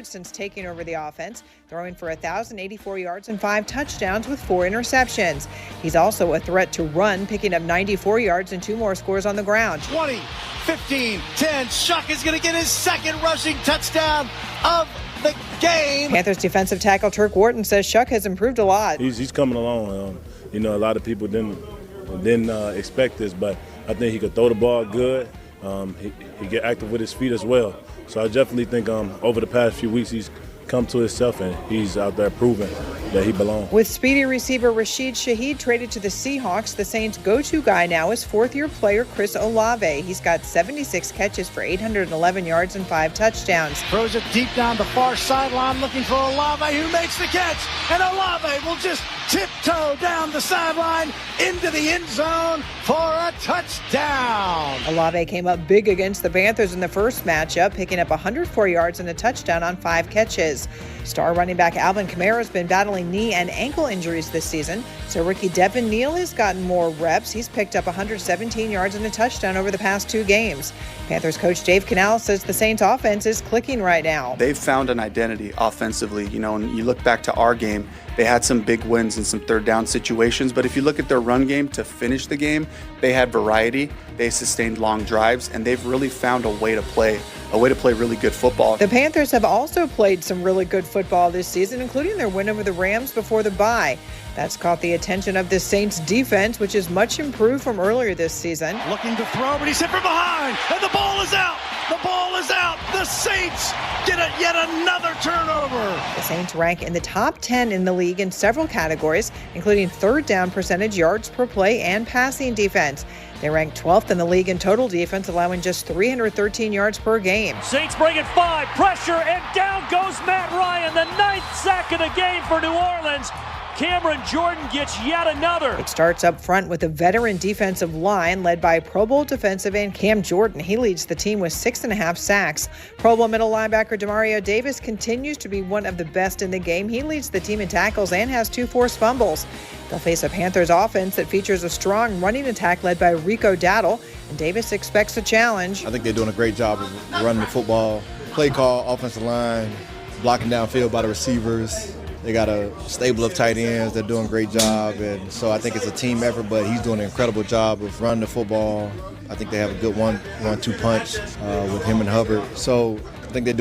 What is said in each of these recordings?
since taking over the offense, throwing for 1,084 yards and 5 touchdowns with 4 interceptions. He's also a threat to run, picking up 94 yards and 2 more scores on the ground. 20, 15, 10. Shuck is going to get his second rushing touchdown of the game. Panthers defensive tackle Turk Wharton says Shuck has improved a lot. He's coming along. A lot of people didn't expect this, but I think he could throw the ball good. He get active with his feet as well. So I definitely think over the past few weeks he's come to himself and he's out there proving that he belongs. With speedy receiver Rashid Shaheed traded to the Seahawks, the Saints' go-to guy now is fourth-year player Chris Olave. He's got 76 catches for 811 yards and 5 touchdowns. Throws it deep down the far sideline looking for Olave, who makes the catch. And Olave will just tiptoe down the sideline into the end zone for a touchdown. Olave came up big against the Panthers in the first matchup, picking up 104 yards and a touchdown on 5 catches. Star running back Alvin Kamara has been battling knee and ankle injuries this season, so rookie Devin Neal has gotten more reps. He's picked up 117 yards and a touchdown over the past 2 games. Panthers coach Dave Canales says the Saints offense is clicking right now. They've found an identity offensively. And you look back to our game, they had some big wins in some third down situations, but if you look at their run game to finish the game, they had variety, they sustained long drives, and they've really found a way to play really good football. The Panthers have also played some really good football this season, including their win over the Rams before the bye. That's caught the attention of the Saints defense, which is much improved from earlier this season. Looking to throw, but he's hit from behind, and the ball is out. The ball is out. The Saints get yet another turnover. The Saints rank in the top 10 in the league in several categories, including third down percentage, yards per play, and passing defense. They rank 12th in the league in total defense, allowing just 313 yards per game. Saints bring it 5, pressure, and down goes Matt Ryan, the 9th sack of the game for New Orleans. Cameron Jordan gets yet another. It starts up front with a veteran defensive line led by Pro Bowl defensive end Cam Jordan. He leads the team with 6.5 sacks. Pro Bowl middle linebacker Demario Davis continues to be one of the best in the game. He leads the team in tackles and has 2 forced fumbles. They'll face a Panthers offense that features a strong running attack led by Rico Dowdle, and Davis expects a challenge. I think they're doing a great job of running the football. Play call, offensive line, blocking downfield by the receivers. They got a stable of tight ends. They're doing a great job. And so I think it's a team effort, but he's doing an incredible job of running the football. I think they have a good 1-2 punch with him and Hubbard. So I think they're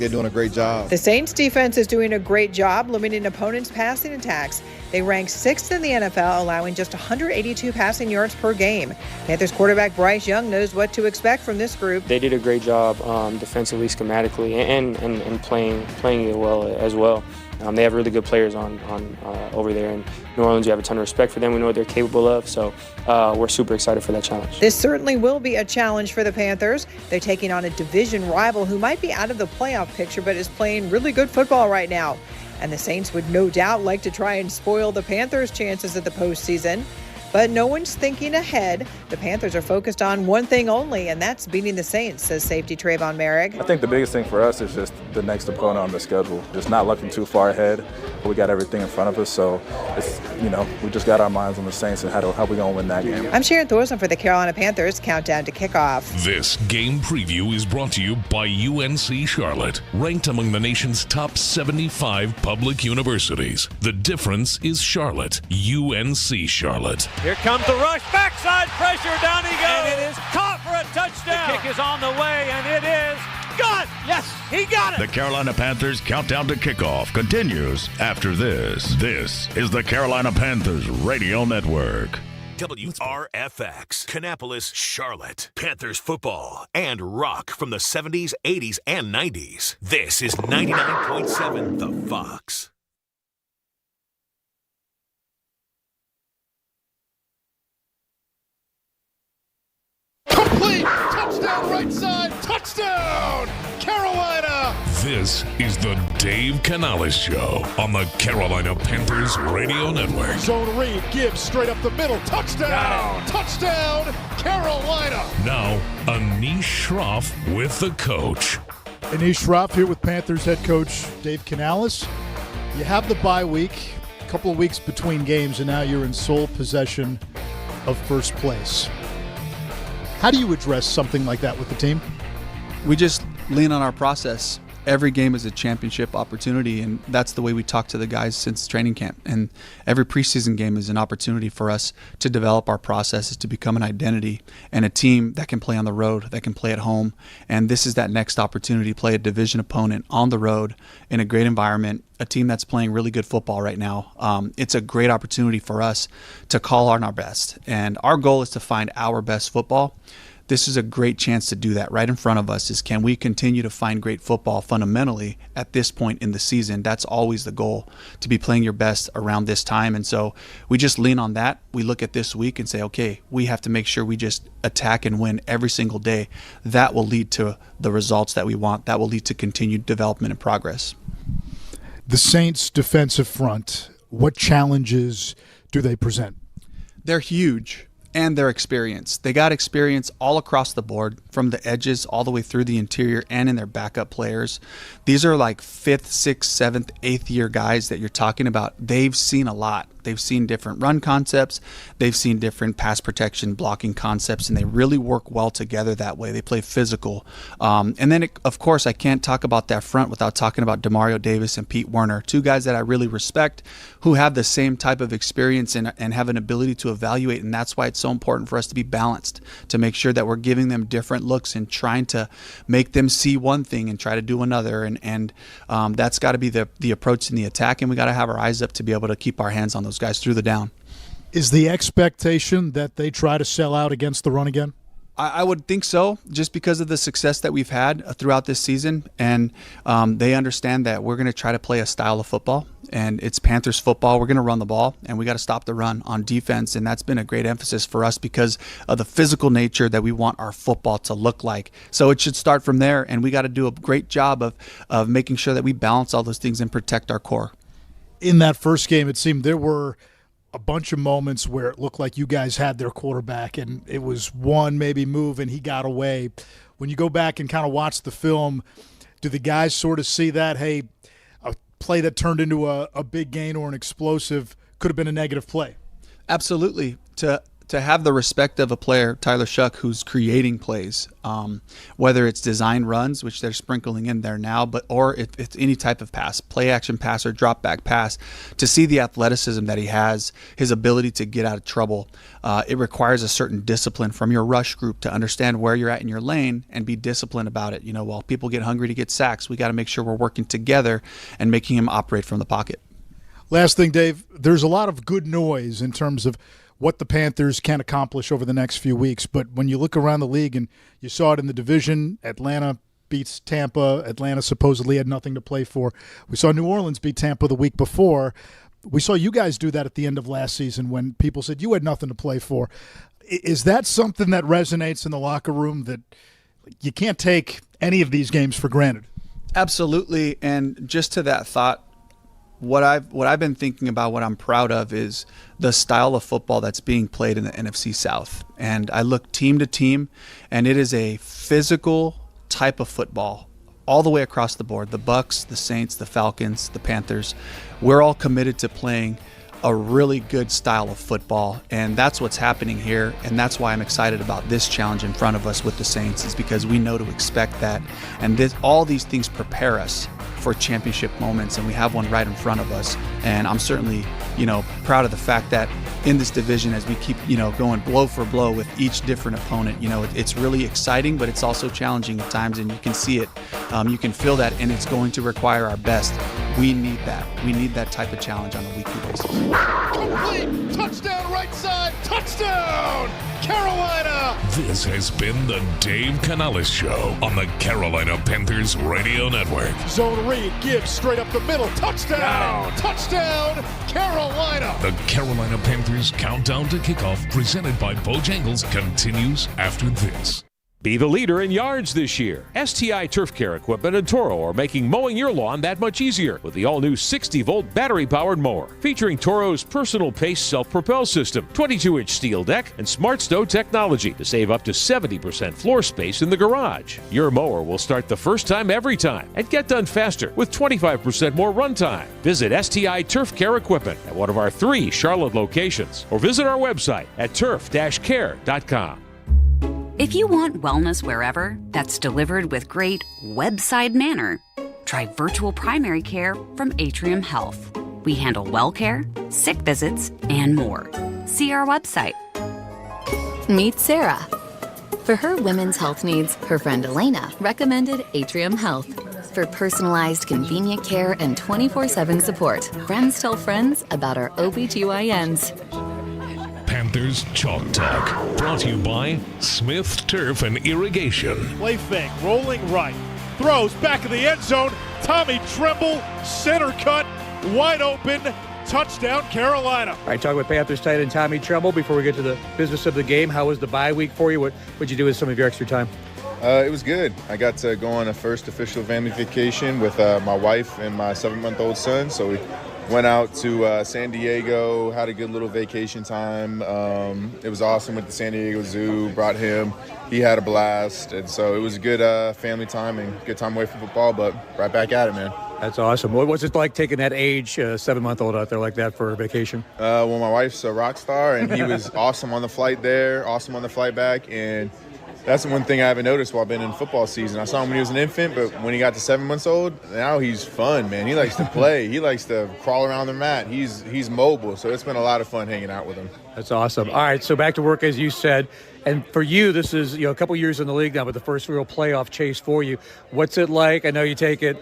doing a great job. The Saints defense is doing a great job limiting opponents' passing attacks. They rank 6th in the NFL, allowing just 182 passing yards per game. Panthers quarterback Bryce Young knows what to expect from this group. They did a great job defensively, schematically, and playing it well as well. They have really good players on over there in New Orleans. We have a ton of respect for them. We know what they're capable of, so we're super excited for that challenge. This certainly will be a challenge for the Panthers. They're taking on a division rival who might be out of the playoff picture but is playing really good football right now. And the Saints would no doubt like to try and spoil the Panthers' chances at the postseason. But no one's thinking ahead. The Panthers are focused on one thing only, and that's beating the Saints, says safety Trayvon Merrick. I think the biggest thing for us is just the next opponent on the schedule. Just not looking too far ahead. We got everything in front of us, so it's, we just got our minds on the Saints and how we going to win that game. I'm Sharon Thorson for the Carolina Panthers Countdown to Kickoff. This game preview is brought to you by UNC Charlotte, ranked among the nation's top 75 public universities. The difference is Charlotte, UNC Charlotte. Here comes the rush, backside pressure, down he goes. And it is caught for a touchdown. The kick is on the way, and it is good. Yes, he got it. The Carolina Panthers Countdown to Kickoff continues after this. This is the Carolina Panthers Radio Network. WRFX, Kannapolis, Charlotte. Panthers football and rock from the 70s, 80s, and 90s. This is 99.7 The Fox. Complete! Touchdown right side! Touchdown! Carolina! This is the Dave Canales Show on the Carolina Panthers Radio Network. Zone read, Gibbs straight up the middle. Touchdown! Touchdown! Carolina! Now, Anish Shroff with the coach. Anish Shroff here with Panthers head coach Dave Canales. You have the bye week, a couple of weeks between games, and now you're in sole possession of first place. How do you address something like that with the team? We just lean on our process. every game is a championship opportunity, and that's the way we talk to the guys since training camp. And every preseason game is an opportunity for us to develop our processes, to become an identity and a team that can play on the road, that can play at home. And this is that next opportunity to play a division opponent on the road in a great environment, a team that's playing really good football right now. It's a great opportunity for us to call on our best. And our goal is to find our best football. This is a great chance to do that right in front of us. Is can we continue to find great football fundamentally at this point in the season? That's always the goal, to be playing your best around this time. And so we just lean on that. We look at this week and say, okay, we have to make sure we just attack and win every single day. That will lead to the results that we want. That will lead to continued development and progress. The Saints' defensive front, what challenges do they present? They're huge. And their experience. They got experience all across the board, from the edges all the way through the interior and in their backup players. These are like 5th, 6th, 7th, 8th year guys that you're talking about. They've seen a lot. They've seen different run concepts. They've seen different pass protection blocking concepts, and they really work well together that way. They play physical. And then, of course, I can't talk about that front without talking about Demario Davis and Pete Werner, two guys that I really respect, who have the same type of experience and have an ability to evaluate. And that's why it's so important for us to be balanced, to make sure that we're giving them different looks and trying to make them see one thing and try to do another. And that's got to be the approach in the attack, and we got to have our eyes up to be able to keep our hands on those guys through the down. Is the expectation that they try to sell out against the run again? I would think so, just because of the success that we've had throughout this season. And they understand that we're going to try to play a style of football, and it's Panthers football. We're going to run the ball, and we got to stop the run on defense. And that's been a great emphasis for us because of the physical nature that we want our football to look like. So it should start from there, and we got to do a great job of making sure that we balance all those things and protect our core. In that first game, it seemed there were a bunch of moments where it looked like you guys had their quarterback, and it was one maybe move and he got away. When you go back and kind of watch the film, do the guys sort of see that, hey, a play that turned into a big gain or an explosive could have been a negative play? Absolutely. To have the respect of a player, Tyler Shuck, who's creating plays, whether it's design runs, which they're sprinkling in there now, or if it's any type of pass, play action pass or drop back pass, to see the athleticism that he has, his ability to get out of trouble, it requires a certain discipline from your rush group to understand where you're at in your lane and be disciplined about it. You know, while people get hungry to get sacks, we got to make sure we're working together and making him operate from the pocket. Last thing, Dave, there's a lot of good noise in terms of what the Panthers can accomplish over the next few weeks. But when you look around the league, and you saw it in the division, Atlanta beats Tampa. Atlanta supposedly had nothing to play for. We saw New Orleans beat Tampa the week before. We saw you guys do that at the end of last season when people said you had nothing to play for. Is that something that resonates in the locker room, that you can't take any of these games for granted? Absolutely. And just to that thought, what I've been thinking about, what I'm proud of, is the style of football that's being played in the NFC South. And I look team to team, and it is a physical type of football all the way across the board. The Bucks, the Saints, the Falcons, the Panthers, we're all committed to playing a really good style of football, and that's what's happening here. And that's why I'm excited about this challenge in front of us with the Saints, is because we know to expect that, and all these things prepare us for championship moments, and we have one right in front of us. And I'm certainly, proud of the fact that in this division, as we keep, going blow for blow with each different opponent, it's really exciting, but it's also challenging at times, and you can see it. You can feel that, and it's going to require our best. We need that. We need that type of challenge on a weekly basis. Complete! Touchdown right side! Touchdown! Carolina! This has been the Dave Canales Show on the Carolina Panthers Radio Network. Zone read, gives straight up the middle. Touchdown! Touchdown! Carolina! The Carolina Panthers Countdown to Kickoff, presented by Bojangles, continues after this. Be the leader in yards this year. STI Turf Care Equipment and Toro are making mowing your lawn that much easier with the all-new 60-volt battery-powered mower featuring Toro's personal pace self-propel system, 22-inch steel deck, and Smart Stow technology to save up to 70% floor space in the garage. Your mower will start the first time every time and get done faster with 25% more runtime. Visit STI Turf Care Equipment at one of our 3 Charlotte locations or visit our website at turf-care.com. If you want wellness wherever, that's delivered with great webside manner, Try virtual primary care from Atrium Health. We handle well care, sick visits, and more. See our website. Meet Sarah. For her women's health needs, her friend Elena recommended Atrium Health. For personalized, convenient care and 24/7 support, friends tell friends about our OBGYNs. Panthers Chalk Talk, brought to you by Smith Turf and Irrigation. Play fake, rolling right, throws back of the end zone. Tommy Tremble, center cut, wide open, touchdown Carolina. All right, talking with Panthers tight end Tommy Tremble before we get to the business of the game. How was the bye week for you? What'd you do with some of your extra time? It was good. I got to go on a first official family vacation with my wife and my 7-month-old son. So we went out to San Diego, had a good little vacation time. It was awesome with the San Diego Zoo, brought him. He had a blast. And so it was a good family time and good time away from football, but right back at it, man. That's awesome. What was it like taking that age 7-month-old out there like that for a vacation? Well, my wife's a rock star, and he was awesome on the flight there, awesome on the flight back, and that's the one thing I haven't noticed while I've been in football season. I saw him when he was an infant, but when he got to 7 months old, now he's fun, man. He likes to play. He likes to crawl around the mat. He's mobile, so it's been a lot of fun hanging out with him. That's awesome. All right, so back to work, as you said. And for you, this is a couple years in the league now, but the first real playoff chase for you. What's it like? I know you take it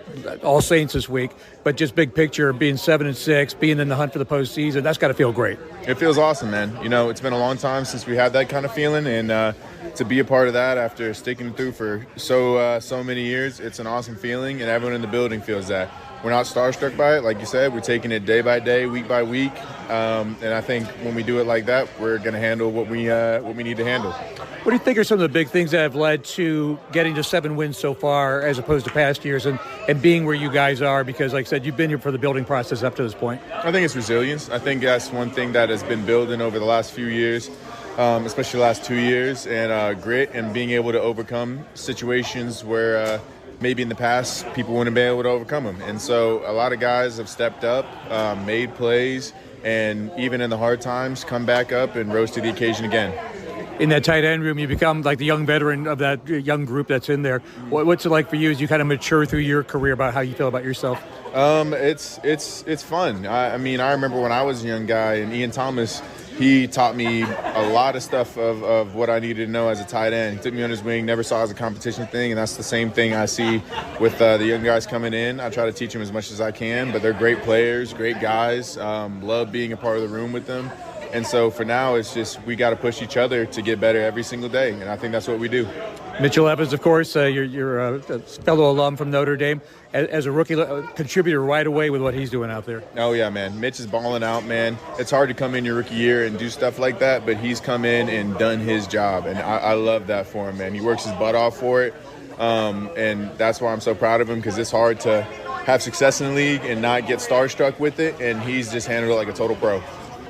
All Saints this week, but just big picture, being 7-6, being in the hunt for the postseason, that's got to feel great. It feels awesome, man. It's been a long time since we had that kind of feeling, and to be a part of that after sticking through for so many years, it's an awesome feeling, and everyone in the building feels that. We're not starstruck by it, like you said. We're taking it day by day, week by week, and I think when we do it like that, we're going to handle what we need to handle. What do you think are some of the big things that have led to getting to 7 wins so far, as opposed to past years, and being where you guys are? Because, like I said, you've been here for the building process up to this point. I think it's resilience. I think that's one thing that has been building over the last few years, especially the last 2 years, and grit and being able to overcome situations where maybe in the past people wouldn't have been able to overcome them. And so a lot of guys have stepped up, made plays, and even in the hard times, come back up and rose to the occasion again. In that tight end room, you become like the young veteran of that young group that's in there. What's it like for you as you kind of mature through your career about how you feel about yourself? It's fun. I remember when I was a young guy, and Ian Thomas, he taught me a lot of stuff of what I needed to know as a tight end. He took me on his wing, never saw it as a competition thing, and that's the same thing I see with the young guys coming in. I try to teach them as much as I can, but they're great players, great guys. Love being a part of the room with them. And so for now, it's just we got to push each other to get better every single day, and I think that's what we do. Mitchell Evans, of course, you're a fellow alum from Notre Dame. As a rookie contributor right away with what he's doing out there. Oh, yeah, man. Mitch is balling out, man. It's hard to come in your rookie year and do stuff like that, but he's come in and done his job, and I love that for him, man. He works his butt off for it, and that's why I'm so proud of him, because it's hard to have success in the league and not get starstruck with it, and he's just handled it like a total pro.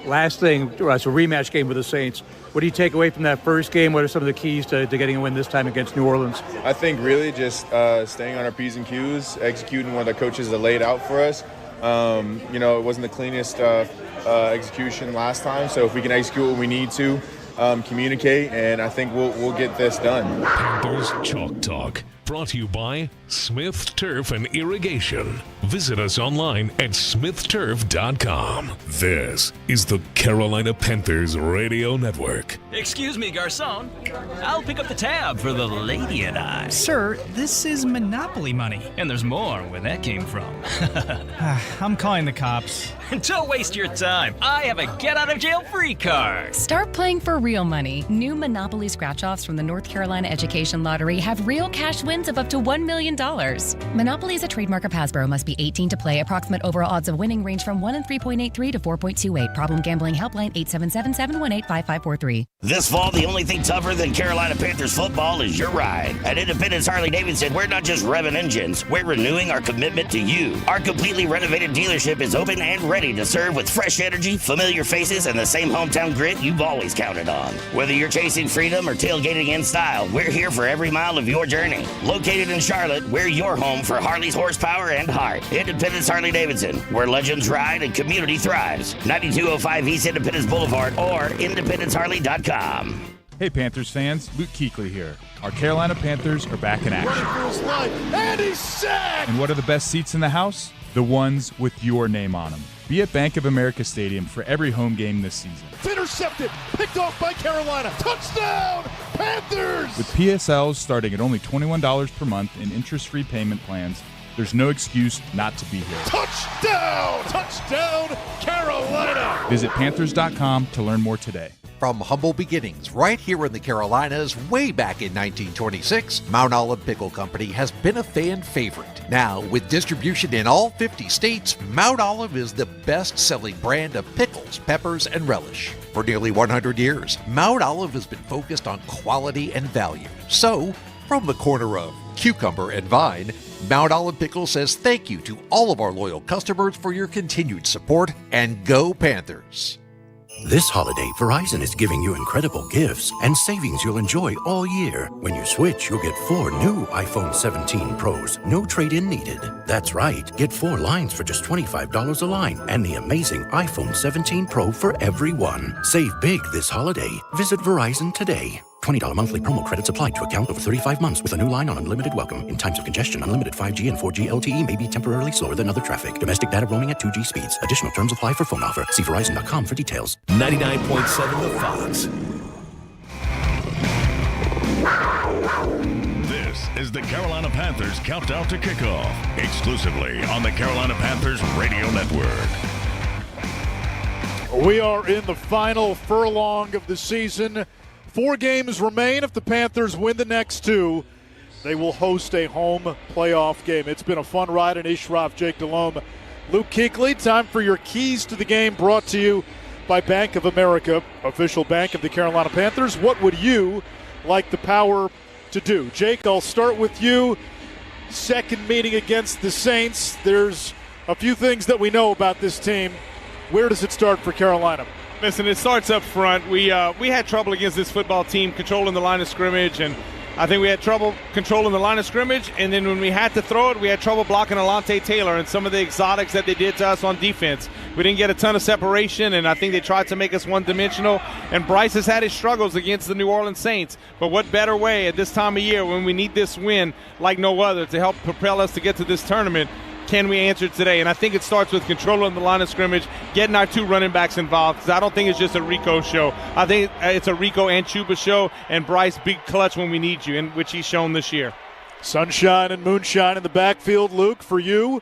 Last thing, it's a rematch game with the Saints. What do you take away from that first game? What are some of the keys to getting a win this time against New Orleans? I think really just staying on our P's and Q's, executing what the coaches have laid out for us. It wasn't the cleanest execution last time, so if we can execute what we need to, communicate, and I think we'll get this done. Panthers Chalk Talk, brought to you by Smith Turf and Irrigation. Visit us online at smithturf.com. This is the Carolina Panthers Radio Network. Excuse me, garçon. I'll pick up the tab for the lady and I. Sir, this is Monopoly money. And there's more where that came from. I'm calling the cops. Don't waste your time. I have a get-out-of-jail-free card. Start playing for real money. New Monopoly scratch-offs from the North Carolina Education Lottery have real cash wins of up to $1 million. Monopoly is a trademark of Hasbro. Must be 18 to play. Approximate overall odds of winning range from 1 in 3.83 to 4.28. Problem gambling helpline 877-718-5543. This fall, the only thing tougher than Carolina Panthers football is your ride. At Independence Harley-Davidson, we're not just revving engines, we're renewing our commitment to you. Our completely renovated dealership is open and ready to serve with fresh energy, familiar faces, and the same hometown grit you've always counted on. Whether you're chasing freedom or tailgating in style, we're here for every mile of your journey. Located in Charlotte, we're your home for Harley's horsepower and heart. Independence Harley-Davidson, where legends ride and community thrives. 9205 East Independence Boulevard or independenceharley.com. Hey Panthers fans, Luke Kuechly here. Our Carolina Panthers are back in action. Running for his life, and he's sacked! And what are the best seats in the house? The ones with your name on them. Be at Bank of America Stadium for every home game this season. It's intercepted, picked off by Carolina. Touchdown, Panthers! With PSLs starting at only $21 per month in interest-free payment plans, there's no excuse not to be here. Touchdown! Touchdown, Carolina! Visit Panthers.com to learn more today. From humble beginnings right here in the Carolinas way back in 1926, Mount Olive Pickle Company has been a fan favorite. Now, with distribution in all 50 states, Mount Olive is the best-selling brand of pickles, peppers, and relish. For nearly 100 years, Mount Olive has been focused on quality and value. So, from the corner of cucumber and vine, Mount Olive Pickle says thank you to all of our loyal customers for your continued support, and go Panthers! This holiday, Verizon is giving you incredible gifts and savings you'll enjoy all year. When you switch, you'll get 4 new iPhone 17 Pros. No trade-in needed. That's right. Get 4 lines for just $25 a line and the amazing iPhone 17 Pro for everyone. Save big this holiday. Visit Verizon today. $20 monthly promo credits applied to account over 35 months with a new line on unlimited welcome. In times of congestion, unlimited 5G and 4G LTE may be temporarily slower than other traffic. Domestic data roaming at 2G speeds. Additional terms apply for phone offer. See Verizon.com for details. 99.7 The Fox. This is the Carolina Panthers Countdown to Kickoff, exclusively on the Carolina Panthers Radio Network. We are in the final furlong of the season. 4 games remain. If the Panthers win the next 2, they will host a home playoff game. It's been a fun ride in Ishraf, Jake Delhomme, Luke Kuechly. Time for your keys to the game, brought to you by Bank of America, official bank of the Carolina Panthers. What would you like the power to do? Jake, I'll start with you. Second meeting against the Saints. There's a few things that we know about this team. Where does it start for Carolina? Listen, it starts up front. We had trouble against this football team controlling the line of scrimmage, and I think we had trouble controlling the line of scrimmage, and then when we had to throw it, we had trouble blocking Alontae Taylor and some of the exotics that they did to us on defense. We didn't get a ton of separation, and I think they tried to make us one-dimensional, and Bryce has had his struggles against the New Orleans Saints. But what better way at this time of year when we need this win like no other to help propel us to get to this tournament? Can we answer today? And I think it starts with controlling the line of scrimmage, getting our 2 running backs involved, because I don't think it's just a Rico show. I think it's a Rico and Chuba show, and Bryce big clutch when we need you, in which he's shown this year. Sunshine and moonshine in the backfield. Luke, for you,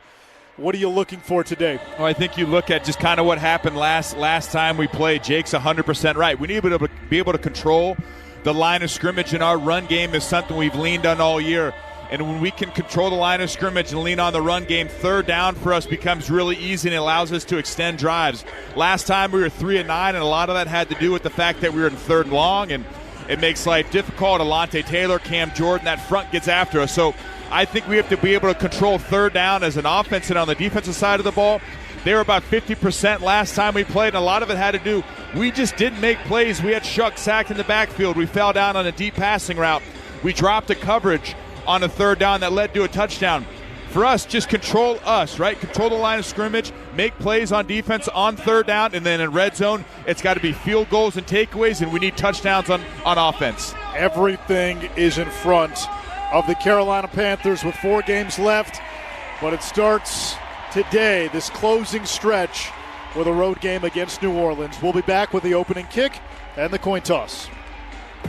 what are you looking for today? Well, I think you look at just kind of what happened last time we played. Jake's 100% right. We need to be able to control the line of scrimmage, and our run game is something we've leaned on all year. And when we can control the line of scrimmage and lean on the run game, third down for us becomes really easy, and it allows us to extend drives. Last time we were 3-9, and a lot of that had to do with the fact that we were in 3rd and long, and it makes life difficult. Alontae Taylor, Cam Jordan, that front gets after us. So I think we have to be able to control third down as an offense, and on the defensive side of the ball, they were about 50% last time we played, and a lot of it had to do, we just didn't make plays. We had Shuck sacked in the backfield. We fell down on a deep passing route. We dropped a coverage on a 3rd down that led to a touchdown. For us, just control us, right? Control the line of scrimmage, make plays on defense on 3rd down, and then in red zone, it's got to be field goals and takeaways, and we need touchdowns on offense. Everything is in front of the Carolina Panthers with 4 games left, but it starts today, this closing stretch, with a road game against New Orleans. We'll be back with the opening kick and the coin toss.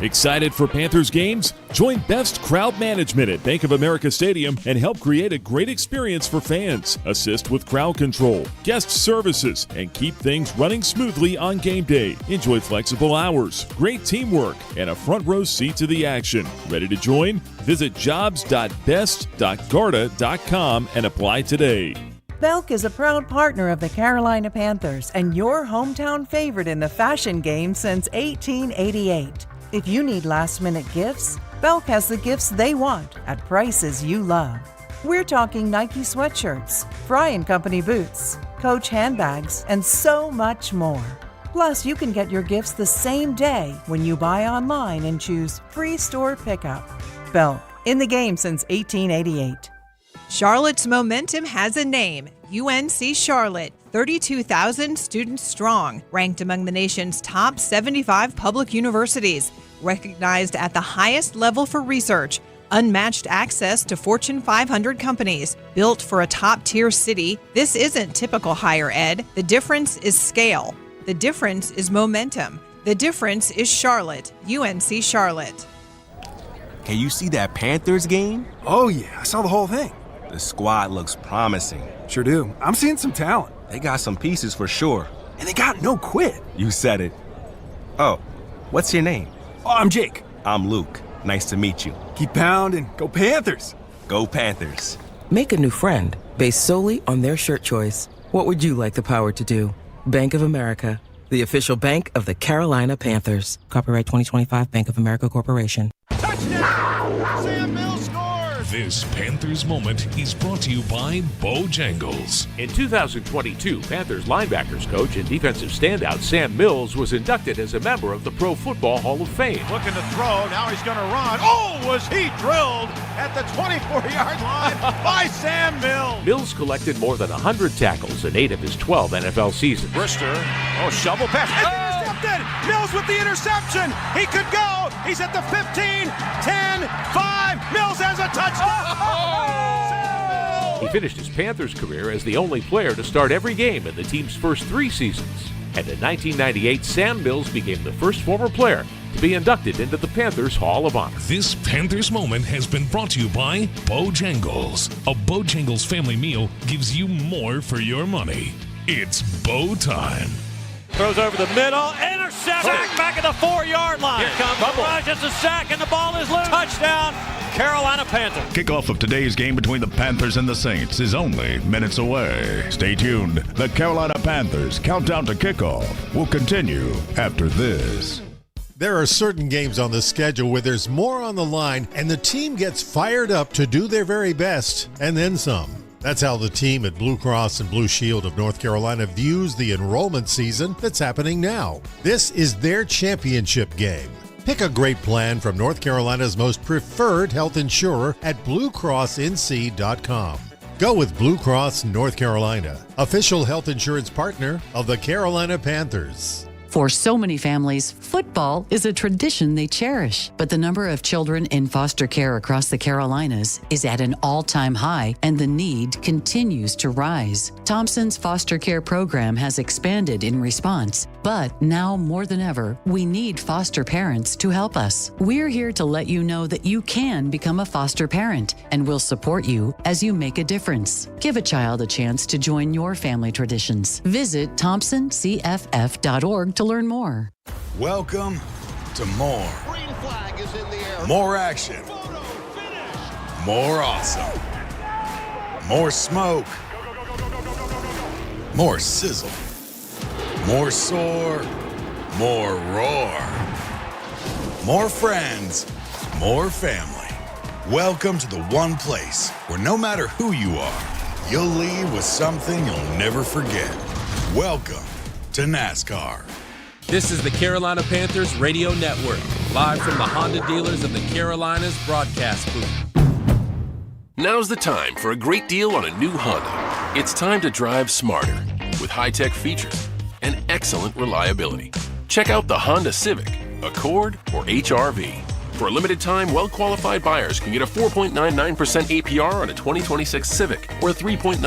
Excited for Panthers games? Join Best Crowd Management at Bank of America Stadium and help create a great experience for fans. Assist with crowd control, guest services, and keep things running smoothly on game day. Enjoy flexible hours, great teamwork, and a front row seat to the action. Ready to join? Visit jobs.best.garda.com and apply today. Belk is a proud partner of the Carolina Panthers and your hometown favorite in the fashion game since 1888. If you need last-minute gifts, Belk has the gifts they want at prices you love. We're talking Nike sweatshirts, Fry & Company boots, Coach handbags, and so much more. Plus, you can get your gifts the same day when you buy online and choose free store pickup. Belk, in the game since 1888. Charlotte's momentum has a name. UNC Charlotte, 32,000 students strong, ranked among the nation's top 75 public universities, recognized at the highest level for research, unmatched access to Fortune 500 companies, built for a top-tier city. This isn't typical higher ed. The difference is scale. The difference is momentum. The difference is Charlotte, UNC Charlotte. Can you see that Panthers game? Oh, yeah, I saw the whole thing. The squad looks promising. Sure do. I'm seeing some talent. They got some pieces for sure. And they got no quit. You said it. Oh, what's your name? Oh, I'm Jake. I'm Luke. Nice to meet you. Keep pounding. Go Panthers. Go Panthers. Make a new friend based solely on their shirt choice. What would you like the power to do? Bank of America, the official bank of the Carolina Panthers. Copyright 2025 Bank of America Corporation. Touchdown! Sam Mills scores! This Panthers moment is brought to you by Bojangles. In 2022, Panthers linebackers coach and defensive standout Sam Mills was inducted as a member of the Pro Football Hall of Fame. Looking to throw, now he's going to run. Oh, was he drilled at the 24-yard line by Sam Mills. Mills collected more than 100 tackles in 8 of his 12 NFL seasons. Brister, shovel pass. Intercepted! Mills with the interception. He could go. He's at the 15, 10, 5. Mills has a touchdown. He finished his Panthers career as the only player to start every game in the team's first 3 seasons. And in 1998, Sam Mills became the first former player to be inducted into the Panthers Hall of Honor. This Panthers moment has been brought to you by Bojangles. A Bojangles family meal gives you more for your money. It's Bo time. Throws over the middle, intercept, back at the 4-yard line. Here comes the rush, it's a sack, and the ball is loose. Touchdown, Carolina Panthers. Kickoff of today's game between the Panthers and the Saints is only minutes away. Stay tuned. The Carolina Panthers countdown to kickoff will continue after this. There are certain games on the schedule where there's more on the line and the team gets fired up to do their very best and then some. That's how the team at Blue Cross and Blue Shield of North Carolina views the enrollment season that's happening now. This is their championship game. Pick a great plan from North Carolina's most preferred health insurer at BlueCrossNC.com. Go with Blue Cross North Carolina, official health insurance partner of the Carolina Panthers. For so many families, football is a tradition they cherish. But the number of children in foster care across the Carolinas is at an all-time high, and the need continues to rise. Thompson's foster care program has expanded in response, but now more than ever, we need foster parents to help us. We're here to let you know that you can become a foster parent, and we'll support you as you make a difference. Give a child a chance to join your family traditions. Visit thompsoncff.org to learn more. Welcome to more. Green flag is in the air. More action. More awesome. More smoke. More sizzle. More soar. More roar. More friends. More family. Welcome to the one place where no matter who you are, you'll leave with something you'll never forget. Welcome to NASCAR. This is the Carolina Panthers Radio Network, live from the Honda dealers of the Carolinas broadcast booth. Now's the time for a great deal on a new Honda. It's time to drive smarter with high-tech features and excellent reliability. Check out the Honda Civic, Accord, or HR-V. For a limited time, well-qualified buyers can get a 4.99% APR on a 2026 Civic or a 3.99%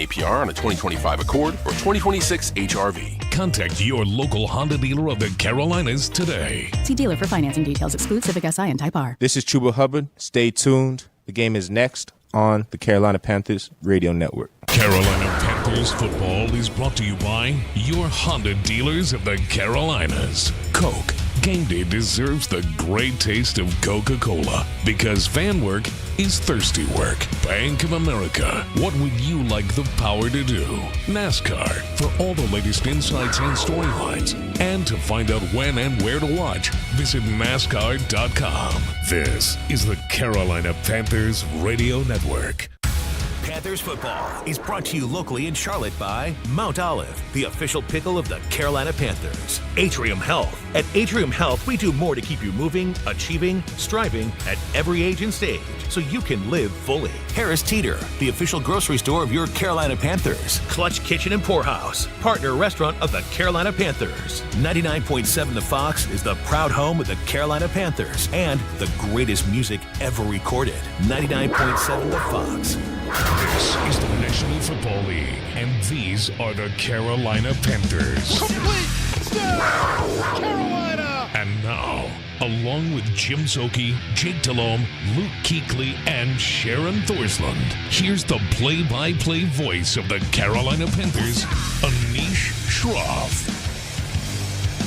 APR on a 2025 Accord or 2026 HR-V. Contact your local Honda dealer of the Carolinas today. See dealer for financing details. Exclude Civic Si and Type R. This is Chuba Hubbard. Stay tuned. The game is next on the Carolina Panthers Radio Network. Carolina Panthers football is brought to you by your Honda dealers of the Carolinas. Coke. Game day deserves the great taste of Coca-Cola because fan work is thirsty work. Bank of America. What would you like the power to do? NASCAR. For all the latest insights and storylines. And to find out when and where to watch, visit NASCAR.com. This is the Carolina Panthers Radio Network. Panthers football is brought to you locally in Charlotte by Mount Olive, the official pickle of the Carolina Panthers. Atrium Health. At Atrium Health, we do more to keep you moving, achieving, striving at every age and stage so you can live fully. Harris Teeter, the official grocery store of your Carolina Panthers. Clutch Kitchen and Poorhouse, partner restaurant of the Carolina Panthers. 99.7 The Fox is the proud home of the Carolina Panthers and the greatest music ever recorded. 99.7 The Fox. This is the National Football League, and these are the Carolina Panthers. Complete snap! Carolina! And now, along with Jim Szoke, Jake Delhomme, Luke Kuechly, and Sharon Thorsland, here's the play-by-play voice of the Carolina Panthers, Anish Shroff.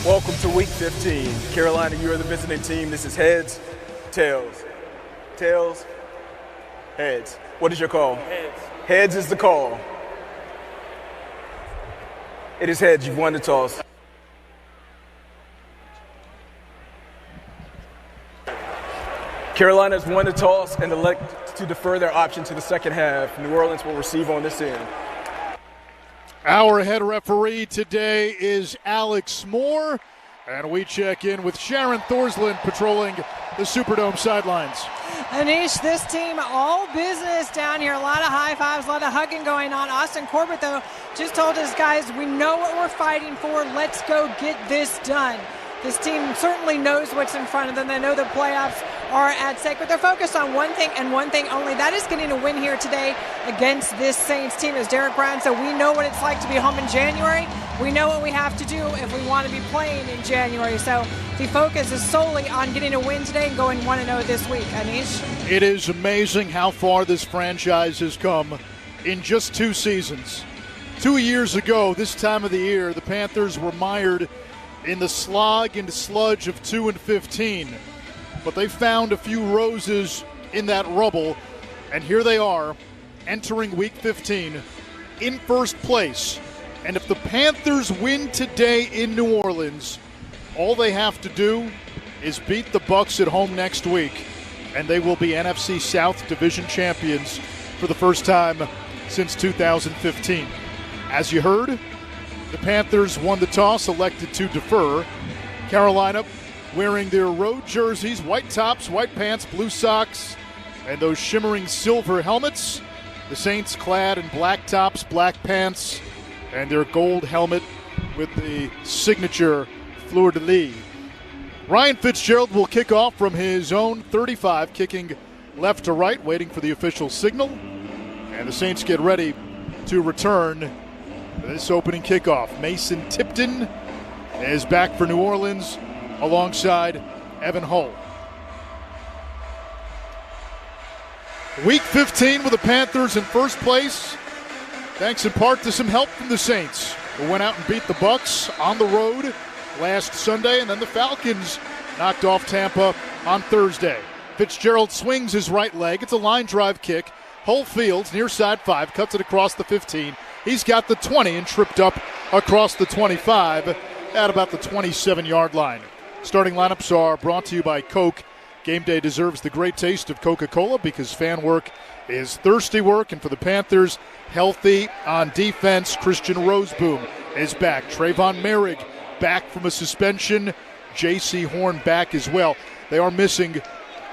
Welcome to Week 15. Carolina, you are the visiting team. This is heads, tails. Tails, heads. What is your call? Heads. Heads is the call. It is heads. You've won the toss. Carolina has won the toss and elect to defer their option to the second half. New Orleans will receive on this end. Our head referee today is Alex Moore, and we check in with Sharon Thorsland patrolling the Superdome sidelines. Anish, this team, all business down here. A lot of high fives, a lot of hugging going on. Austin Corbett, though, just told his guys, we know what we're fighting for. Let's go get this done. This team certainly knows what's in front of them. They know the playoffs are at stake, but they're focused on one thing and one thing only. That is getting a win here today against this Saints team. As Derek Brown said, we know what it's like to be home in January. We know what we have to do if we want to be playing in January. So the focus is solely on getting a win today and going 1-0 this week. Anish? It is amazing how far this franchise has come in just 2 seasons. 2 years ago, this time of the year, the Panthers were mired in the slog and sludge of 2-15. But they found a few roses in that rubble, and here they are, entering Week 15 in first place. And if the Panthers win today in New Orleans, all they have to do is beat the Bucs at home next week, and they will be NFC South Division champions for the first time since 2015. As you heard, the Panthers won the toss, elected to defer. Carolina wearing their road jerseys, white tops, white pants, blue socks, and those shimmering silver helmets. The Saints clad in black tops, black pants, and their gold helmet with the signature fleur-de-lis. Ryan Fitzgerald will kick off from his own 35, kicking left to right, waiting for the official signal. And the Saints get ready to return for this opening kickoff. Mason Tipton is back for New Orleans alongside Evan Hull. Week 15 with the Panthers in first place, thanks in part to some help from the Saints, who went out and beat the Bucs on the road last Sunday, and then the Falcons knocked off Tampa on Thursday. Fitzgerald swings his right leg. It's a line drive kick. Hull fields near side 5, cuts it across the 15. He's got the 20 and tripped up across the 25 at about the 27-yard line. Starting lineups are brought to you by Coke. Game day deserves the great taste of Coca-Cola because fan work is thirsty work. And for the Panthers, healthy on defense, Christian Roseboom is back. Trayvon Merrick back from a suspension. J.C. Horn back as well. They are missing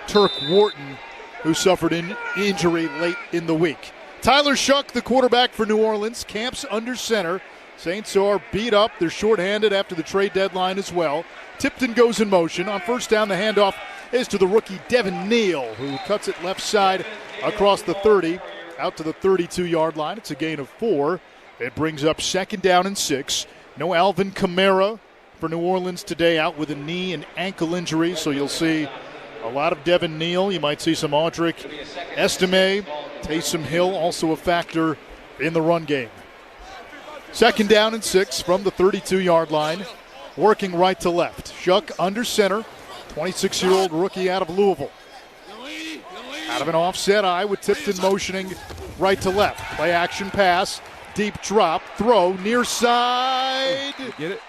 Turk Wharton, who suffered an injury late in the week. Tyler Shuck, the quarterback for New Orleans, camps under center. Saints are beat up. They're shorthanded after the trade deadline as well. Tipton goes in motion. On first down, the handoff is to the rookie Devin Neal, who cuts it left side across the 30, out to the 32-yard line. It's a gain of 4. It brings up second down and 6. No Alvin Kamara for New Orleans today, out with a knee and ankle injury, so you'll see a lot of Devin Neal. You might see some Audric Estime. Taysom Hill also a factor in the run game. Second down and 6 from the 32-yard line, working right to left. Shuck under center, 26-year-old rookie out of Louisville. Out of an offset eye with Tipton motioning right to left. Play action pass, deep drop, throw, near side. Get it?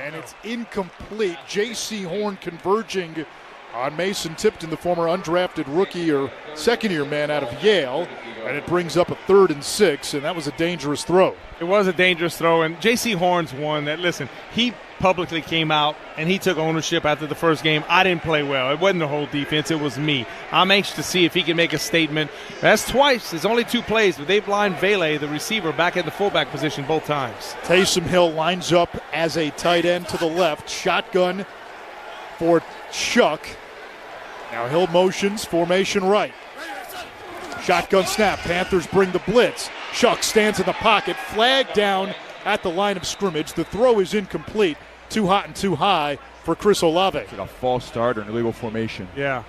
And it's incomplete. J.C. Horn converging on Mason Tipton, the former undrafted rookie or second-year man out of Yale, and it brings up a 3rd and 6, and that was a dangerous throw. It was a dangerous throw, and J.C. Horn's one that, listen, he publicly came out and he took ownership after the first game. I didn't play well. It wasn't the whole defense. It was me. I'm anxious to see if he can make a statement. That's twice. There's only 2 plays, but they've lined Vele, the receiver, back at the fullback position both times. Taysom Hill lines up as a tight end to the left. Shotgun for Chuck. Now Hill motions, formation right. Shotgun snap. Panthers bring the blitz. Chuck stands in the pocket. Flag down at the line of scrimmage. The throw is incomplete. Too hot and too high for Chris Olave. It's like a false start or an illegal formation. Yeah.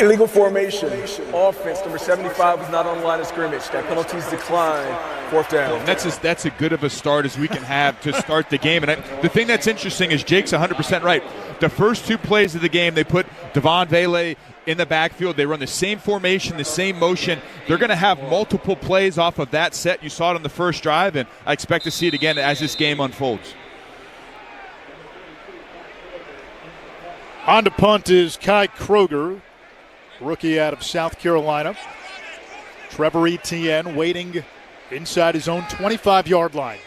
Illegal formation. Offense, number 75 was not on the line of scrimmage. That penalty's declined. 4th down. And that's as good of a start as we can have to start the game. And the thing that's interesting is Jake's 100% right. The first 2 plays of the game, they put Devon Vele in the backfield. They run the same formation, the same motion. They're going to have multiple plays off of that set. You saw it on the first drive, and I expect to see it again as this game unfolds. On to punt is Kai Kroger, rookie out of South Carolina. Trevor Etienne waiting inside his own 25-yard line.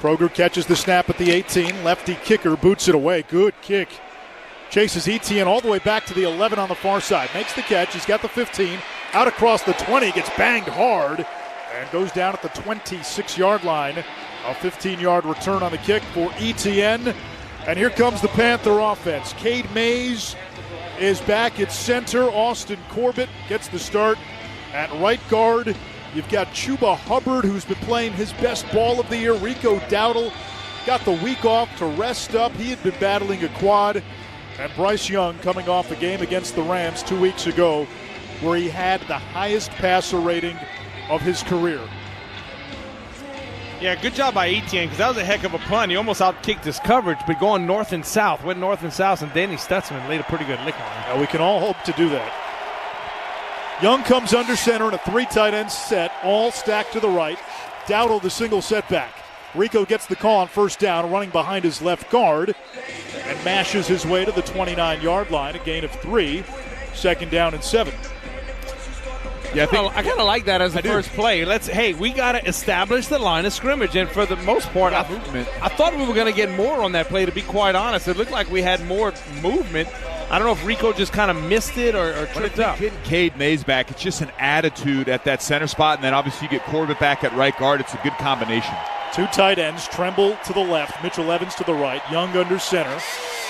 Kroger catches the snap at the 18. Lefty kicker boots it away. Good kick. Chases Etienne all the way back to the 11 on the far side. Makes the catch. He's got the 15. Out across the 20. Gets banged hard and goes down at the 26-yard line. A 15-yard return on the kick for Etienne. And here comes the Panther offense. Cade Mays is back at center. Austin Corbett gets the start at right guard. You've got Chuba Hubbard, who's been playing his best ball of the year. Rico Dowdle got the week off to rest up. He had been battling a quad. And Bryce Young coming off a game against the Rams 2 weeks ago where he had the highest passer rating of his career. Yeah, good job by Etienne because that was a heck of a punt. He almost outkicked his coverage, but going north and south. Went north and south, and Danny Stutzman laid a pretty good lick on him. Now we can all hope to do that. Young comes under center in a 3 tight end set, all stacked to the right. Dowdle the single setback. Rico gets the call on first down, running behind his left guard, and mashes his way to the 29-yard line, a gain of 3, 2nd down and 7. Yeah, I kind of like that as the first play. We got to establish the line of scrimmage, and for the most part, I thought we were going to get more on that play, to be quite honest. It looked like we had more movement. I don't know if Rico just kind of missed it or tripped up. Getting Cade Mays back, it's just an attitude at that center spot, and then obviously you get Corbett back at right guard. It's a good combination. 2 tight ends, Tremble to the left, Mitchell Evans to the right, Young under center,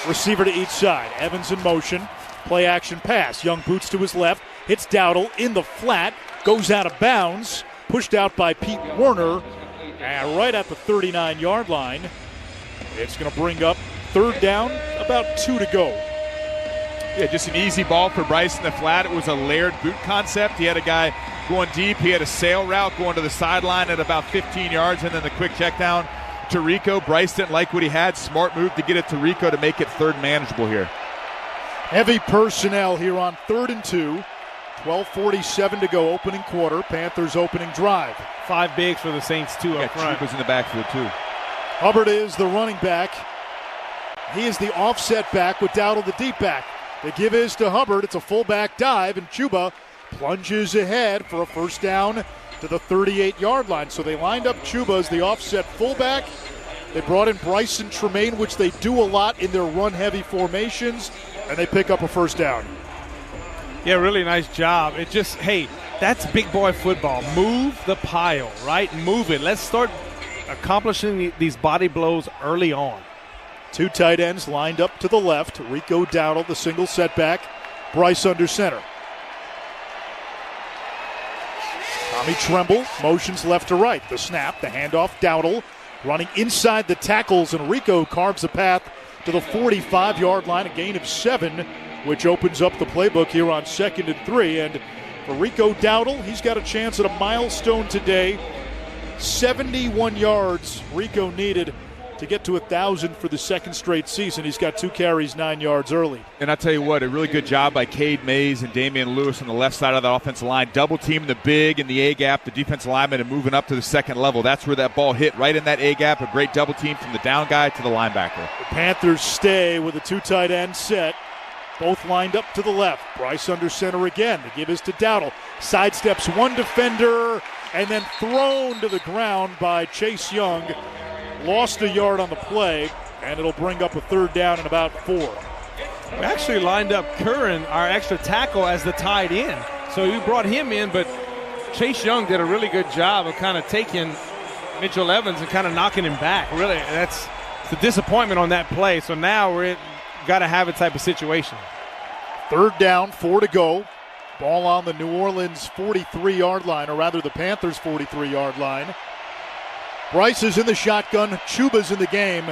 receiver to each side. Evans in motion, play action pass. Young boots to his left, hits Dowdle in the flat, goes out of bounds, pushed out by Pete Werner, and right at the 39-yard line. It's going to bring up 3rd down, about 2 to go. Yeah, just an easy ball for Bryce in the flat. It was a layered boot concept. He had a guy going deep. He had a sail route going to the sideline at about 15 yards, and then the quick check down to Rico. Bryce didn't like what he had. Smart move to get it to Rico to make it 3rd manageable here. Heavy personnel here on 3rd and 2. 12:47 to go, opening quarter. Panthers opening drive. 5 bigs for the Saints, 2 up front. Chuba's in the backfield, too. Hubbard is the running back. He is the offset back with Dowdle the deep back. The give is to Hubbard. It's a fullback dive, and Chuba plunges ahead for a first down to the 38-yard line. So they lined up Chuba as the offset fullback. They brought in Bryson Tremaine, which they do a lot in their run-heavy formations, and they pick up a first down. Yeah, really nice job. It just, that's big boy football. Move the pile, right? Move it. Let's start accomplishing these body blows early on. 2 tight ends lined up to the left. Rico Dowdle, the single setback. Bryce under center. Tommy Tremble motions left to right. The snap, the handoff, Dowdle running inside the tackles, and Rico carves a path to the 45-yard line, a gain of 7, which opens up the playbook here on 2nd and 3. And for Rico Dowdle, he's got a chance at a milestone today. 71 yards Rico needed to get to 1,000 for the second straight season. He's got 2 carries, 9 yards early. And I tell you what, a really good job by Cade Mays and Damian Lewis on the left side of the offensive line. Double team the big and the A-gap, the defensive lineman, and moving up to the second level. That's where that ball hit, right in that A-gap. A great double team from the down guy to the linebacker. The Panthers stay with a 2 tight end set. Both lined up to the left. Bryce under center again. The give is to Dowdle. Sidesteps one defender and then thrown to the ground by Chase Young. Lost a yard on the play, and it'll bring up a 3rd down and about 4. We actually lined up Curran, our extra tackle, as the tight end. So we brought him in, but Chase Young did a really good job of kind of taking Mitchell Evans and kind of knocking him back. Really, that's the disappointment on that play. So now we're got to have a type of situation. 3rd down, 4 to go. Ball on the New Orleans 43-yard line, or rather the Panthers 43-yard line. Bryce is in the shotgun. Chuba's in the game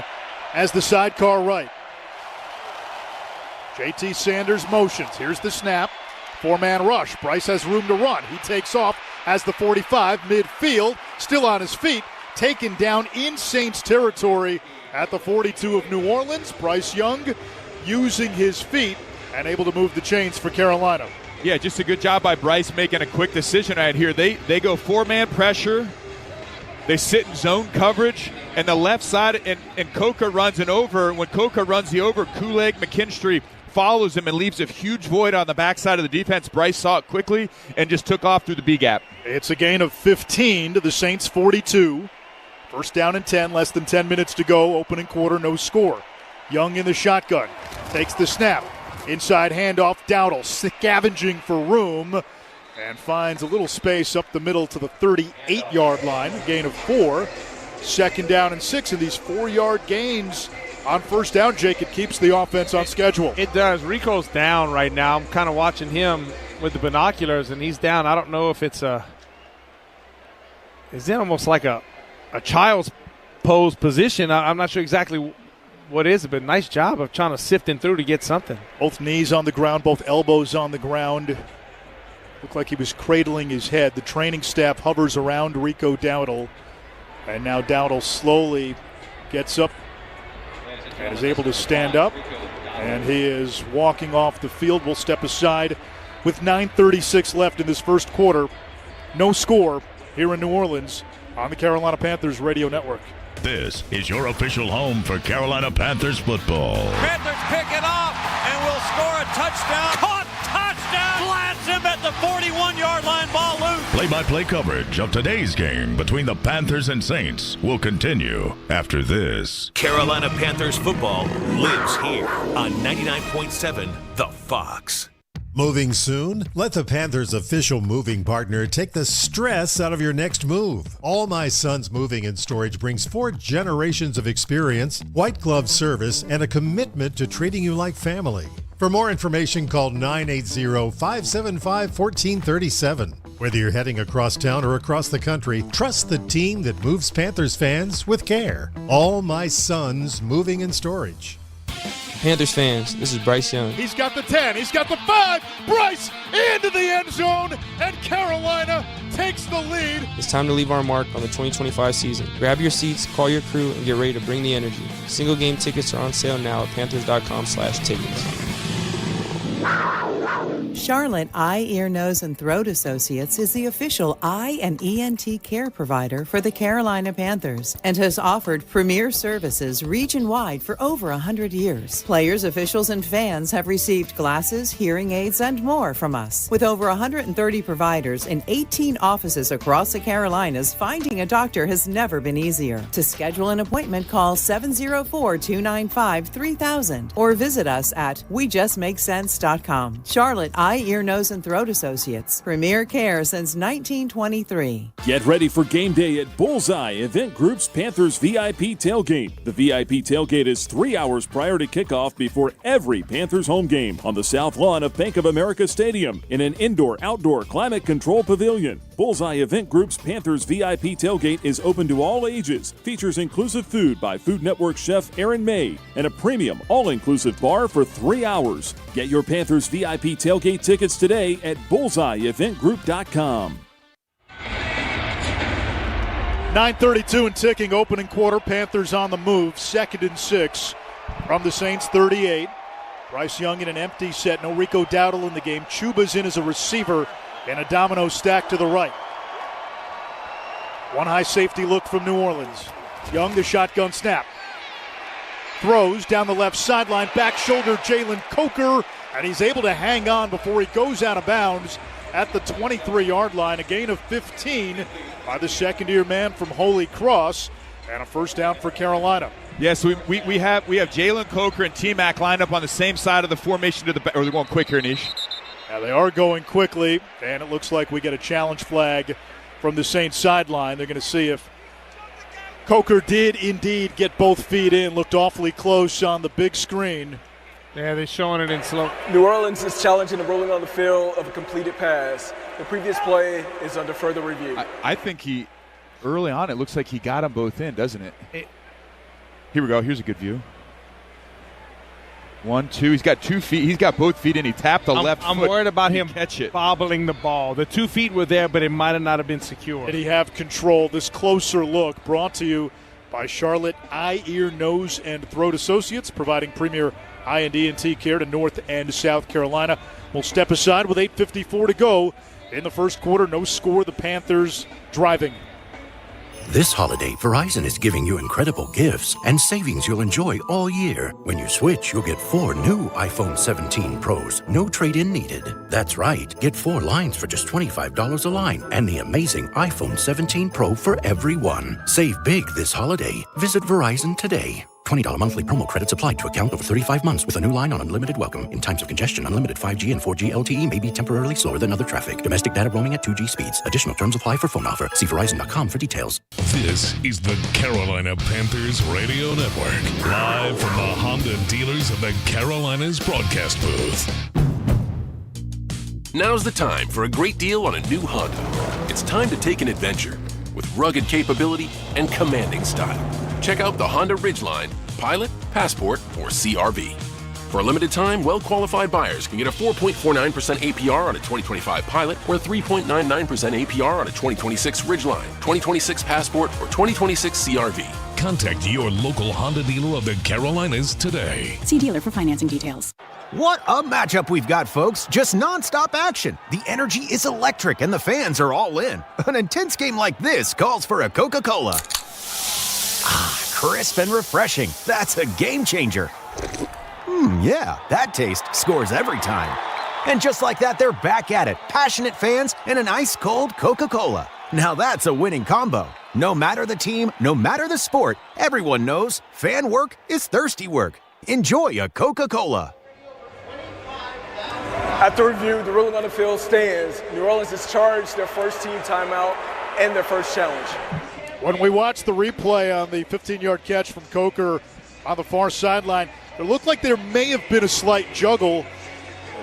as the sidecar right. JT Sanders motions. Here's the snap. 4-man rush. Bryce has room to run. He takes off as the 45 midfield. Still on his feet. Taken down in Saints territory at the 42 of New Orleans. Bryce Young using his feet and able to move the chains for Carolina. Yeah, just a good job by Bryce making a quick decision right here. They go 4-man pressure. They sit in zone coverage, and the left side, and Coca runs an over. When Coca runs the over, Kuleg McKinstry follows him and leaves a huge void on the backside of the defense. Bryce saw it quickly and just took off through the B gap. It's a gain of 15 to the Saints 42. 1st down and 10, less than 10 minutes to go. Opening quarter, no score. Young in the shotgun, takes the snap. Inside handoff, Dowdle scavenging for room and finds a little space up the middle to the 38-yard line. A gain of 4. 2nd down and 6 in these 4-yard gains on 1st down. Jake, it keeps the offense on schedule. It does. Rico's down right now. I'm kind of watching him with the binoculars, and he's down. I don't know if it's is it almost like a child's pose position. I'm not sure exactly what is it, but nice job of trying to sift him through to get something. Both knees on the ground, both elbows on the ground. Looked like he was cradling his head. The training staff hovers around Rico Dowdle. And now Dowdle slowly gets up and is able to stand up. And he is walking off the field. We'll step aside with 9:36 left in this first quarter. No score here in New Orleans on the Carolina Panthers Radio Network. This is your official home for Carolina Panthers football. Panthers pick it off and will score a touchdown. Caught, touchdown! Lands him at the 41-yard line, ball loose. Play-by-play coverage of today's game between the Panthers and Saints will continue after this. Carolina Panthers football lives here on 99.7 The Fox. Moving soon? Let the Panthers' official moving partner take the stress out of your next move. All My Son's Moving and Storage brings 4 generations of experience, white glove service, and a commitment to treating you like family. For more information, call 980-575-1437. Whether you're heading across town or across the country, trust the team that moves Panthers fans with care. All My Son's Moving and Storage. Panthers fans, this is Bryce Young. He's got the 10, he's got the 5. Bryce into the end zone, and Carolina takes the lead. It's time to leave our mark on the 2025 season. Grab your seats, call your crew, and get ready to bring the energy. Single game tickets are on sale now at panthers.com/tickets. Charlotte Eye, Ear, Nose, and Throat Associates is the official eye and ENT care provider for the Carolina Panthers and has offered premier services region-wide for over 100 years. Players, officials, and fans have received glasses, hearing aids, and more from us. With over 130 providers in 18 offices across the Carolinas, finding a doctor has never been easier. To schedule an appointment, call 704-295-3000 or visit us at WeJustMakeSense.com. Charlotte Eye, Ear, Nose, and Throat Associates. Premier care since 1923. Get ready for game day at Bullseye Event Group's Panthers VIP Tailgate. The VIP Tailgate is 3 hours prior to kickoff before every Panthers home game on the south lawn of Bank of America Stadium in an indoor-outdoor climate-controlled pavilion. Bullseye Event Group's Panthers VIP Tailgate is open to all ages, features inclusive food by Food Network chef Aaron May, and a premium all-inclusive bar for 3 hours. Get your Panthers VIP Tailgate tickets today at bullseyeeventgroup.com. 9:32 and ticking, opening quarter. Panthers on the move, 2nd and 6 from the Saints 38. Bryce Young in an empty set. No Rico Dowdle in the game. Chuba's in as a receiver and a domino stack to the right. One high safety look from New Orleans. Young, the shotgun snap. Throws down the left sideline, back shoulder, Jalen Coker, and he's able to hang on before he goes out of bounds at the 23-yard line. A gain of 15 by the second-year man from Holy Cross, and a first down for Carolina. Yes, we have Jalen Coker and T-Mac lined up on the same side of the formation or they're going quick here, Nish. Now they are going quickly, and it looks like we get a challenge flag from the Saints sideline. They're going to see if Coker did indeed get both feet in. Looked awfully close on the big screen. Yeah, they're showing it in slow. New Orleans is challenging the rolling on the field of a completed pass. The previous play is under further review. I think early on, it looks like he got them both in, doesn't it? Here we go. Here's a good view. 1, 2. He's got 2 feet. He's got both feet in. He tapped the left foot. I'm worried about him catch it. bobbling the ball. The 2 feet were there, but it might not have been secure. Did he have control? This closer look brought to you by Charlotte Eye, Ear, Nose, and Throat Associates, providing premier eye and ENT care to North and South Carolina. We'll step aside with 8:54 to go in the first quarter. No score. The Panthers driving. This holiday, Verizon is giving you incredible gifts and savings you'll enjoy all year. When you switch, you'll get 4 new iPhone 17 Pros. No trade-in needed. That's right. Get 4 lines for just $25 a line and the amazing iPhone 17 Pro for everyone. Save big this holiday. Visit Verizon today. $20 monthly promo credits applied to account over 35 months with a new line on unlimited welcome. In times of congestion, unlimited 5G and 4G LTE may be temporarily slower than other traffic. Domestic data roaming at 2G speeds. Additional terms apply for phone offer. See Verizon.com for details. This is the Carolina Panthers Radio Network. Live from the Honda dealers of the Carolinas broadcast booth. Now's the time for a great deal on a new Honda. It's time to take an adventure with rugged capability and commanding style. Check out the Honda Ridgeline, Pilot, Passport, or CRV. For a limited time, well-qualified buyers can get a 4.49% APR on a 2025 Pilot or a 3.99% APR on a 2026 Ridgeline, 2026 Passport, or 2026 CRV. Contact your local Honda dealer of the Carolinas today. See dealer for financing details. What a matchup we've got, folks. Just nonstop action. The energy is electric and the fans are all in. An intense game like this calls for a Coca-Cola. Ah, crisp and refreshing. That's a game changer. Yeah, that taste scores every time. And just like that, they're back at it. Passionate fans and an ice-cold Coca-Cola. Now that's a winning combo. No matter the team, no matter the sport, everyone knows fan work is thirsty work. Enjoy a Coca-Cola. After review, the ruling on the field stands. New Orleans has charged their first team timeout and their first challenge. When we watch the replay on the 15-yard catch from Coker on the far sideline, it looked like there may have been a slight juggle.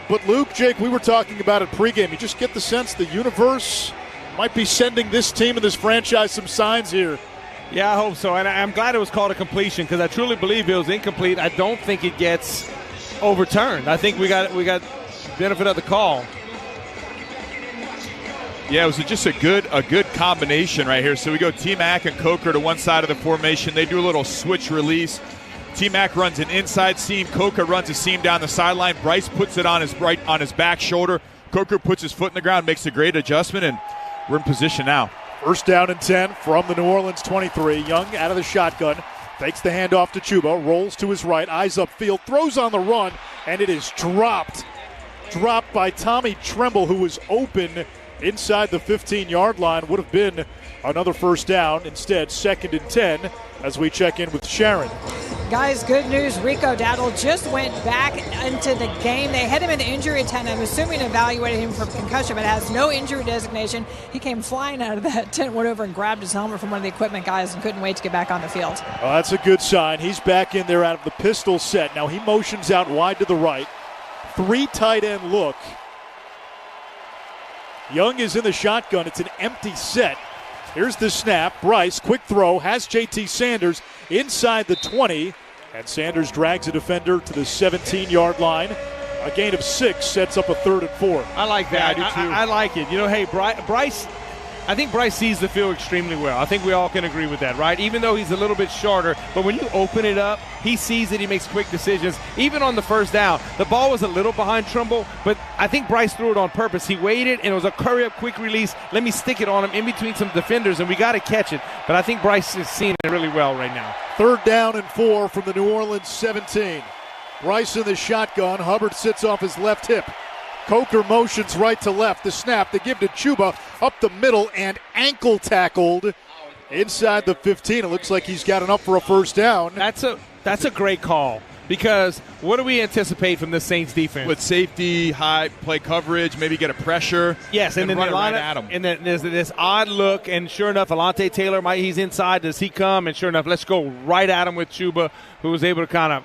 But Luke, Jake, we were talking about it pregame. You just get the sense the universe might be sending this team and this franchise some signs here. Yeah, I hope so. And I'm glad it was called a completion because I truly believe it was incomplete. I don't think it gets overturned. I think we got benefit of the call. Yeah, it was just a good combination right here. So we go T-Mac and Coker to one side of the formation. They do a little switch release. T-Mac runs an inside seam. Coker runs a seam down the sideline. Bryce puts it on his back shoulder. Coker puts his foot in the ground, makes a great adjustment, and we're in position now. First down and 10 from the New Orleans 23. Young out of the shotgun. Fakes the handoff to Chuba. Rolls to his right. Eyes upfield. Throws on the run, and it is dropped. Dropped by Tommy Tremble, who was open inside the 15-yard line. Would have been another first down. Instead, 2nd and 10 as we check in with Sharon. Guys, good news. Rico Dowdle just went back into the game. They had him in the injury tent. I'm assuming evaluated him for concussion, but has no injury designation. He came flying out of that tent, went over and grabbed his helmet from one of the equipment guys and couldn't wait to get back on the field. Well, that's a good sign. He's back in there out of the pistol set. Now he motions out wide to the right. 3 tight end look. Young is in the shotgun. It's an empty set. Here's the snap. Bryce, quick throw, has J.T. Sanders inside the 20. And Sanders drags a defender to the 17-yard line. A gain of 6 sets up a 3rd and 4. I like that. Yeah, I do too. I like it. You know, hey, Bryce, I think Bryce sees the field extremely well. I think we all can agree with that, right? Even though he's a little bit shorter, but when you open it up, he sees it, he makes quick decisions. Even on the first down, the ball was a little behind Trumbull, but I think Bryce threw it on purpose. He waited, and it was a hurry-up, quick release. Let me stick it on him in between some defenders, and we got to catch it. But I think Bryce is seeing it really well right now. 3rd down and 4 from the New Orleans 17. Bryce in the shotgun. Hubbard sits off his left hip. Coker motions right to left. The snap, they give to Chuba up the middle and ankle tackled inside the 15. It looks like he's got enough for a first down. That's a great call, because what do we anticipate from the Saints defense? With safety, high play coverage, maybe get a pressure. Yes, and then run they it line right up, at him. and then there's this odd look, and sure enough, Alontae Taylor, he's inside. Does he come? And sure enough, let's go right at him with Chuba, who was able to kind of,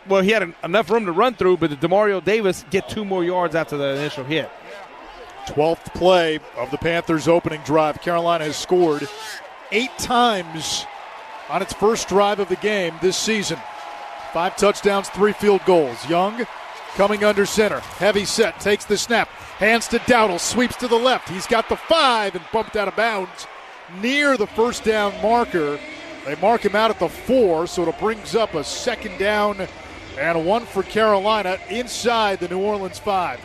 well, he had enough room to run through, but the Demario Davis get 2 more yards after the initial hit. 12th play of the Panthers' opening drive. Carolina has scored 8 times on its first drive of the game this season. 5 touchdowns, 3 field goals. Young coming under center. Heavy set, takes the snap. Hands to Dowdle, sweeps to the left. He's got the 5 and bumped out of bounds near the first down marker. They mark him out at the 4, so it brings up a 2nd down and 1 for Carolina inside the New Orleans 5.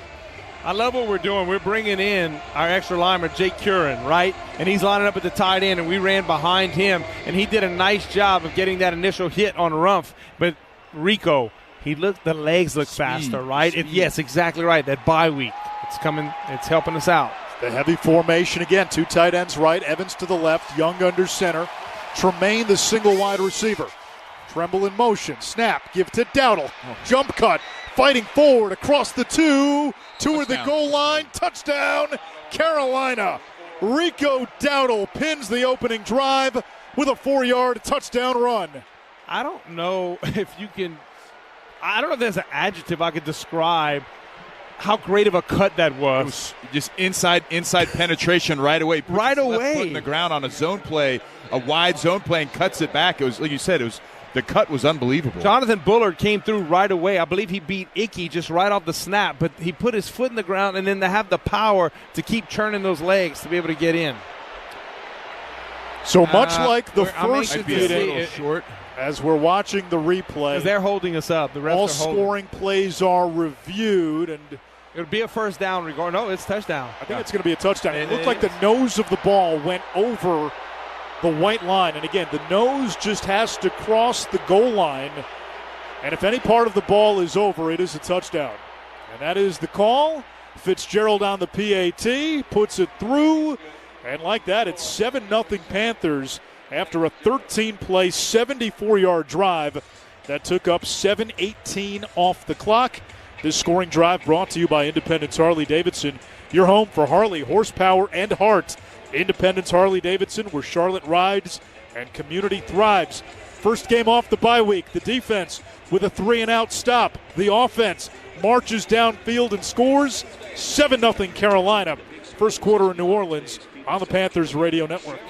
I love what we're doing. We're bringing in our extra lineman, Jake Curran, right? And he's lining up at the tight end, and we ran behind him, and he did a nice job of getting that initial hit on Rumpf. But Rico, the legs look faster, right? Yes, exactly right. That bye week, it's coming. It's helping us out. The heavy formation again. 2 tight ends right, Evans to the left, Young under center. Tremaine, the single wide receiver. Tremble in motion. Snap. Give to Dowdle. Jump cut. Fighting forward across the 2. Toward the goal line. Touchdown, Carolina. Rico Dowdle pins the opening drive with a 4-yard touchdown run. I don't know if you can – I don't know if there's an adjective I could describe how great of a cut that was. It was just inside penetration right away. Right away. Left foot in the ground on a zone play, a wide zone play, and cuts it back. It was, like you said, the cut was unbelievable. Jonathan Bullard came through right away. I believe he beat Icky just right off the snap, but he put his foot in the ground, and then to have the power to keep churning those legs to be able to get in. So much like the first meeting, short. As we're watching the replay, because they're holding us up. The refs all are holding. Scoring plays are reviewed, and it would be a first down. No, it's touchdown. I think it's going to be a touchdown. It looked like the nose of the ball went over the white line, and again, the nose just has to cross the goal line, and if any part of the ball is over, it is a touchdown. And that is the call. Fitzgerald on the PAT, puts it through, and like that, it's 7-0 Panthers after a 13-play, 74-yard drive that took up 7:18 off the clock. This scoring drive brought to you by Independence Harley-Davidson, your home for Harley horsepower and heart. Independence Harley-Davidson, where Charlotte rides and community thrives. First game off the bye week. The defense with a 3-and-out stop. The offense marches downfield and scores. 7-0 Carolina. First quarter in New Orleans on the Panthers Radio Network.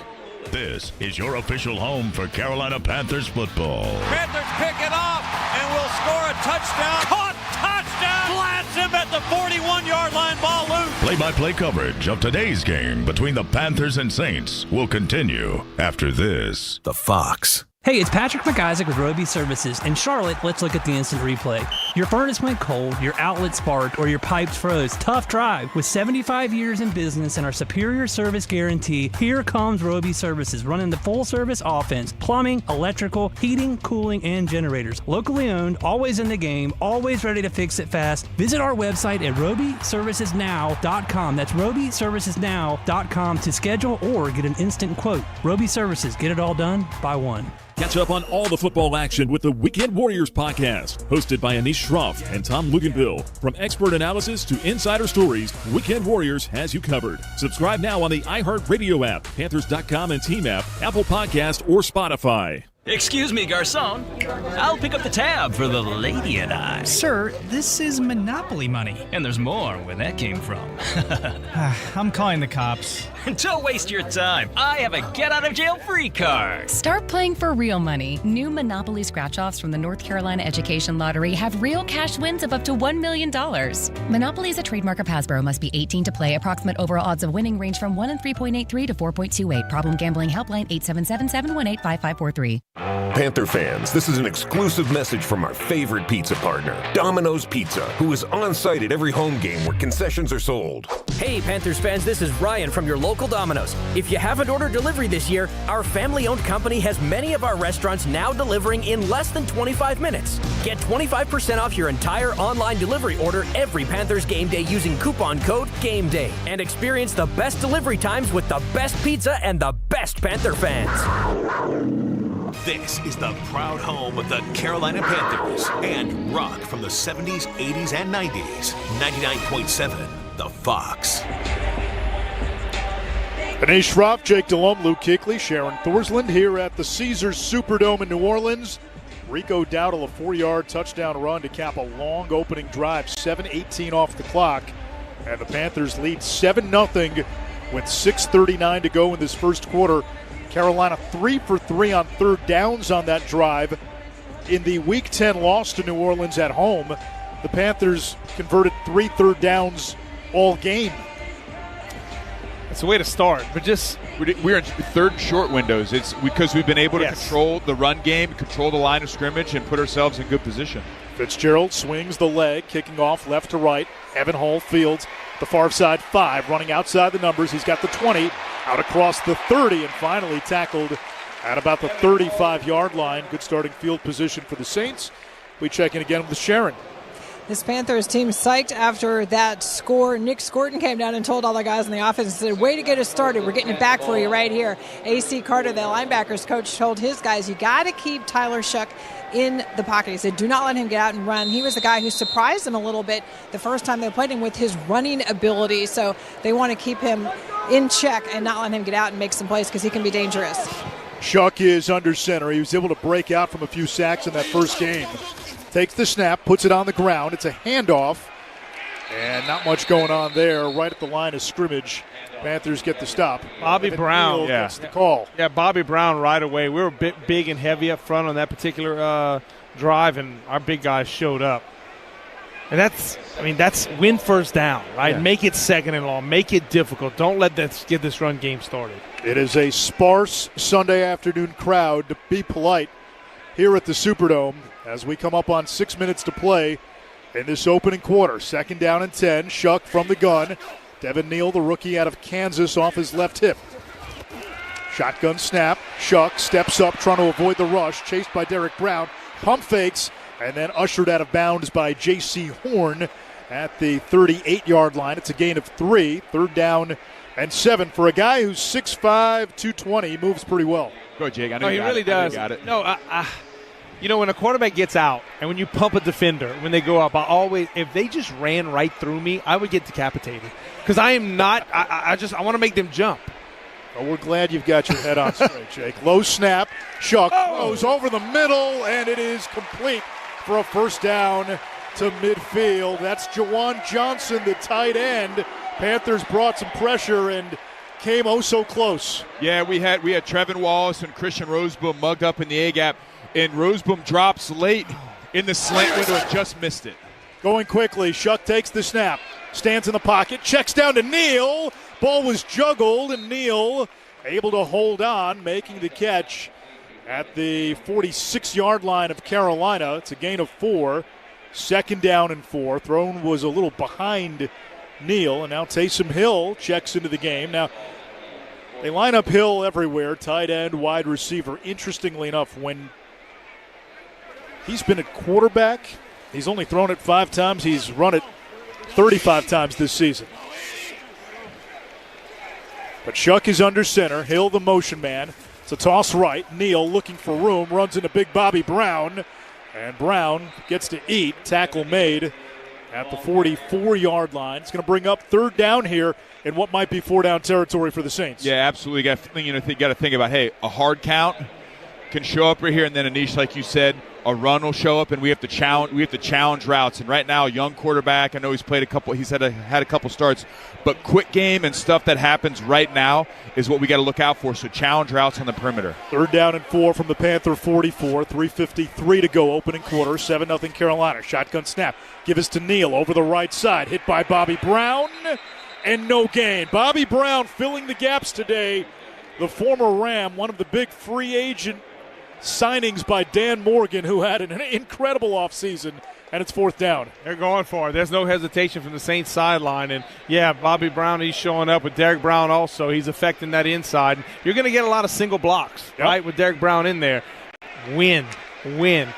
This is your official home for Carolina Panthers football. Panthers pick it off and will score a touchdown. Caught, touchdown! Blasts him at the 41-yard line, ball loose. Play-by-play coverage of today's game between the Panthers and Saints will continue after this. The Fox. Hey, it's Patrick McIsaac with Roby Services. In Charlotte, let's look at the instant replay. Your furnace went cold, your outlet sparked, or your pipes froze. Tough drive. With 75 years in business and our superior service guarantee, here comes Roby Services, running the full-service offense. Plumbing, electrical, heating, cooling, and generators. Locally owned, always in the game, always ready to fix it fast. Visit our website at robyservicesnow.com. That's robyservicesnow.com to schedule or get an instant quote. Roby Services, get it all done by one. Catch up on all the football action with the Weekend Warriors podcast, hosted by Anish Shroff and Tom Luganville. From expert analysis to insider stories, Weekend Warriors has you covered. Subscribe now on the iHeartRadio app, Panthers.com and Team app, Apple Podcast, or Spotify. Excuse me, garçon. I'll pick up the tab for the lady and I. Sir, this is Monopoly money. And there's more where that came from. I'm calling the cops. Don't waste your time. I have a get-out-of-jail-free card. Start playing for real money. New Monopoly scratch-offs from the North Carolina Education Lottery have real cash wins of up to $1 million. Monopoly is a trademark of Hasbro. Must be 18 to play. Approximate overall odds of winning range from 1 in 3.83 to 4.28. Problem gambling helpline 877-718-5543. Panther fans, this is an exclusive message from our favorite pizza partner, Domino's Pizza, who is on site at every home game where concessions are sold. Hey Panthers fans, this is Ryan from your local Domino's. If you haven't ordered delivery this year, our family-owned company has many of our restaurants now delivering in less than 25 minutes. Get 25% off your entire online delivery order every Panthers game day using coupon code GAMEDAY and experience the best delivery times with the best pizza and the best Panther fans. This is the proud home of the Carolina Panthers and rock from the 70s, 80s, and 90s. 99.7, The Fox. Anish Shroff, Jake Delhomme, Luke Kuechly, Sharon Thorsland here at the Caesars Superdome in New Orleans. Rico Dowdle, a 4-yard touchdown run to cap a long opening drive, 7:18 off the clock. And the Panthers lead 7-0 with 6:39 to go in this first quarter. Carolina 3 for 3 on third downs on that drive. In the Week 10 loss to New Orleans at home, the Panthers converted 3 third downs all game. It's a way to start, but we're in third and short windows. It's because we've been able to control the run game, control the line of scrimmage, and put ourselves in good position. Fitzgerald swings the leg, kicking off left to right. Evan Hall fields the far side 5, running outside the numbers. He's got the 20, out across the 30, and finally tackled at about the 35-yard line. Good starting field position for the Saints. We check in again with Sharon. This Panthers team psyched after that score. Nick Scorton came down and told all the guys in the offense and said, way to get us started. We're getting it back for you right here. A.C. Carter, the linebackers coach, told his guys, you got to keep Tyler Shuck in the pocket. He said, do not let him get out and run. He was the guy who surprised them a little bit the first time they played him with his running ability. So they want to keep him in check and not let him get out and make some plays because he can be dangerous. Shuck is under center. He was able to break out from a few sacks in that first game. Takes the snap, puts it on the ground. It's a handoff, and not much going on there. Right at the line of scrimmage, Panthers get the stop. Bobby Brown gets the call. Yeah, Bobby Brown right away. We were a bit big and heavy up front on that particular drive, and our big guys showed up. And that's win first down, right? Yeah. Make it second and long. Make it difficult. Don't let that get this run game started. It is a sparse Sunday afternoon crowd, to be polite, here at the Superdome as we come up on 6 minutes to play in this opening quarter. Second down and 10. Shuck from the gun. Devin Neal, the rookie out of Kansas, off his left hip. Shotgun snap. Shuck steps up, trying to avoid the rush. Chased by Derek Brown. Pump fakes, and then ushered out of bounds by J.C. Horn at the 38-yard line. It's a gain of 3. Third down and 7. For a guy who's 6'5", 220, he moves pretty well. Go, Jake. I know he really does. Got it. No, when a quarterback gets out and when you pump a defender, when they go up, if they just ran right through me, I would get decapitated. Because I am not, I want to make them jump. Well, we're glad you've got your head on straight, Jake. Low snap. Shuck goes over the middle, and it is complete for a first down to midfield. That's Jawan Johnson, the tight end. Panthers brought some pressure and came so close. Yeah, we had Trevin Wallace and Christian Roseboom mugged up in the A-gap, and Roseboom drops late in the slant window and just missed it. Going quickly, Shuck takes the snap, stands in the pocket, checks down to Neal. Ball was juggled, and Neal able to hold on, making the catch at the 46-yard line of Carolina. It's a gain of 4. Second down and 4. Thrown was a little behind Neal, and now Taysom Hill checks into the game. Now, they line up Hill everywhere, tight end, wide receiver. Interestingly enough, when he's been at quarterback, he's only thrown it 5 times. He's run it 35 times this season. But Shuck is under center. Hill, the motion man. It's a toss right. Neal looking for room, runs into big Bobby Brown. And Brown gets to eat. Tackle made at the 44-yard line. It's going to bring up third down here in what might be 4-down territory for the Saints. Yeah, absolutely. You got to think about, a hard count. can show up right here, and then Anish, like you said, a run will show up, and we have to challenge routes. And right now, a young quarterback, I know he's played a couple. He's had a couple starts, but quick game and stuff that happens right now is what we got to look out for. So challenge routes on the perimeter. 3rd down and 4 from the Panther 44. 3:53 to go, opening quarter. 7-0 Carolina. Shotgun snap. Give us to Neal over the right side. Hit by Bobby Brown, and no gain. Bobby Brown filling the gaps today. The former Ram, one of the big free agent signings by Dan Morgan, who had an incredible offseason, and it's 4th down. They're going for it. There's no hesitation from the Saints sideline. And, yeah, Bobby Brown, he's showing up with Derek Brown also. He's affecting that inside. You're going to get a lot of single blocks, right, with Derek Brown in there. Win.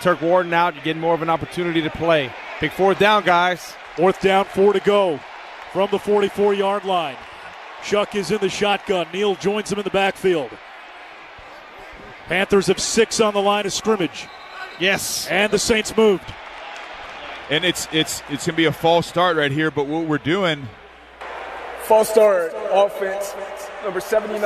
Turk Warden out. You're getting more of an opportunity to play. Big 4th down, guys. 4th down, 4 to go from the 44-yard line. Chuck is in the shotgun. Neal joins him in the backfield. Panthers have 6 on the line of scrimmage. Yes. And the Saints moved. And it's going to be a false start right here, but what we're doing. False start, offense, number 79,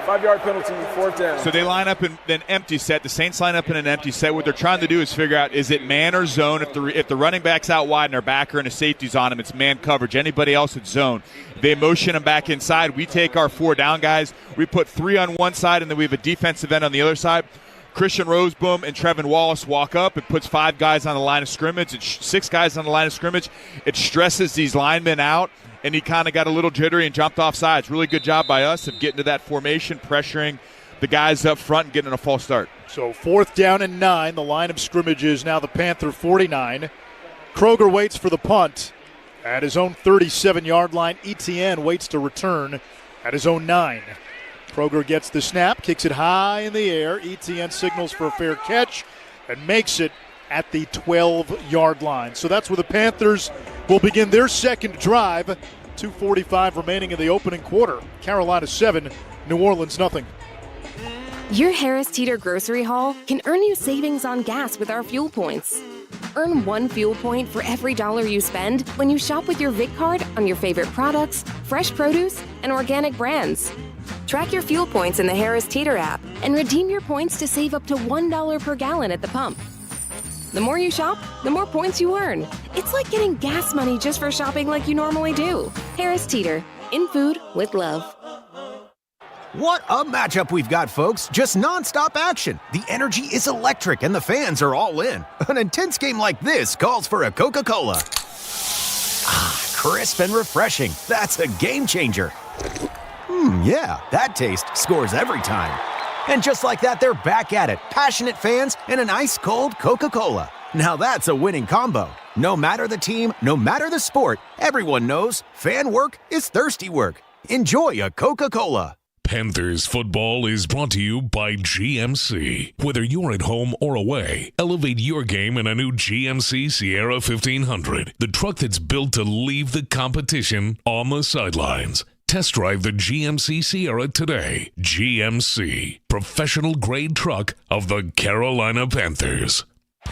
5-yard penalty, 4th down. So they line up in an empty set. The Saints line up in an empty set. What they're trying to do is figure out, is it man or zone? If the running back's out wide and our backer and a safety's on him, it's man coverage. Anybody else, it's zone. They motion them back inside. We take our 4 down guys. We put 3 on one side, and then we have a defensive end on the other side. Christian Roseboom and Trevin Wallace walk up. It puts 5 guys on the line of scrimmage. It's 6 guys on the line of scrimmage. It stresses these linemen out, and he kind of got a little jittery and jumped off sides. Really good job by us of getting to that formation, pressuring the guys up front and getting a false start. So 4th down and 9. The line of scrimmage is now the Panther 49. Kroger waits for the punt at his own 37-yard line. Etienne waits to return at his own 9. Kroger gets the snap, kicks it high in the air. Etienne signals for a fair catch and makes it at the 12-yard line. So that's where the Panthers will begin their second drive. 2:45 remaining in the opening quarter. Carolina 7, New Orleans nothing. Your Harris Teeter grocery haul can earn you savings on gas with our fuel points. Earn 1 fuel point for every $1 you spend when you shop with your Vic card on your favorite products, fresh produce, and organic brands. Track your fuel points in the Harris Teeter app and redeem your points to save up to $1 per gallon at the pump. The more you shop, the more points you earn. It's like getting gas money just for shopping like you normally do. Harris Teeter, in food with love. What a matchup we've got, folks. Just nonstop action. The energy is electric and the fans are all in. An intense game like this calls for a Coca-Cola. Crisp and refreshing. That's a game changer. Yeah, that taste scores every time. And just like that, they're back at it. Passionate fans and an ice-cold Coca-Cola. Now that's a winning combo. No matter the team, no matter the sport, everyone knows fan work is thirsty work. Enjoy a Coca-Cola. Panthers football is brought to you by GMC. Whether you're at home or away, elevate your game in a new GMC Sierra 1500, the truck that's built to leave the competition on the sidelines. Test drive the GMC Sierra today. GMC, professional grade truck of the Carolina Panthers.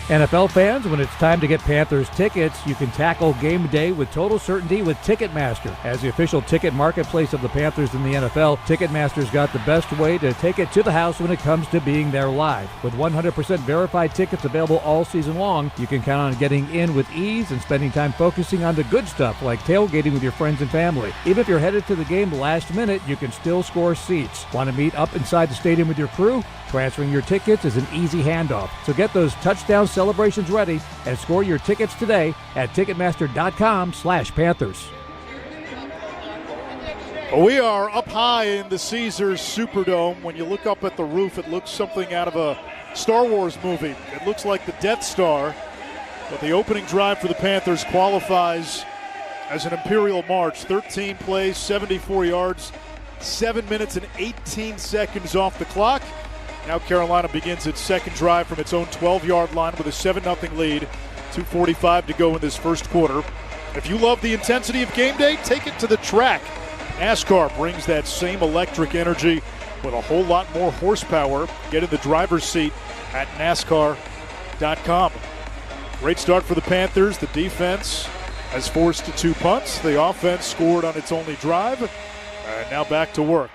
NFL fans, when it's time to get Panthers tickets, you can tackle game day with total certainty with Ticketmaster. As the official ticket marketplace of the Panthers in the NFL, Ticketmaster's got the best way to take it to the house when it comes to being there live. With 100% verified tickets available all season long, you can count on getting in with ease and spending time focusing on the good stuff like tailgating with your friends and family. Even if you're headed to the game last minute, you can still score seats. Want to meet up inside the stadium with your crew? Transferring your tickets is an easy handoff. So get those touchdown celebrations ready and score your tickets today at Ticketmaster.com/Panthers. We are up high in the Caesars Superdome. When you look up at the roof, it looks something out of a Star Wars movie. It looks like the Death Star. But the opening drive for the Panthers qualifies as an Imperial March. 13 plays, 74 yards, 7 minutes and 18 seconds off the clock. Now Carolina begins its second drive from its own 12-yard line with a 7-0 lead. 2:45 to go in this first quarter. If you love the intensity of game day, take it to the track. NASCAR brings that same electric energy with a whole lot more horsepower. Get in the driver's seat at NASCAR.com. Great start for the Panthers. The defense has forced 2 punts. The offense scored on its only drive. And now back to work.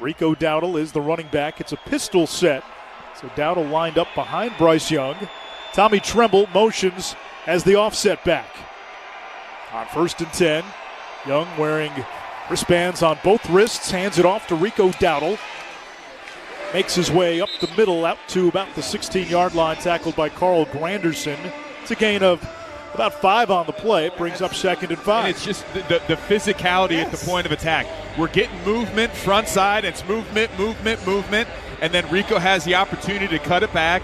Rico Dowdle is the running back. It's a pistol set So Dowdle lined up behind Bryce Young. Tommy Tremble motions as the offset back. On 1st and 10, Young wearing wristbands on both wrists, hands it off to Rico Dowdle. Makes his way up the middle out to about the 16-yard line, tackled by Carl Granderson. It's a gain of about 5 on the play. It brings up 2nd and 5. And it's just the physicality at the point of attack. We're getting movement front side. It's movement. And then Rico has the opportunity to cut it back.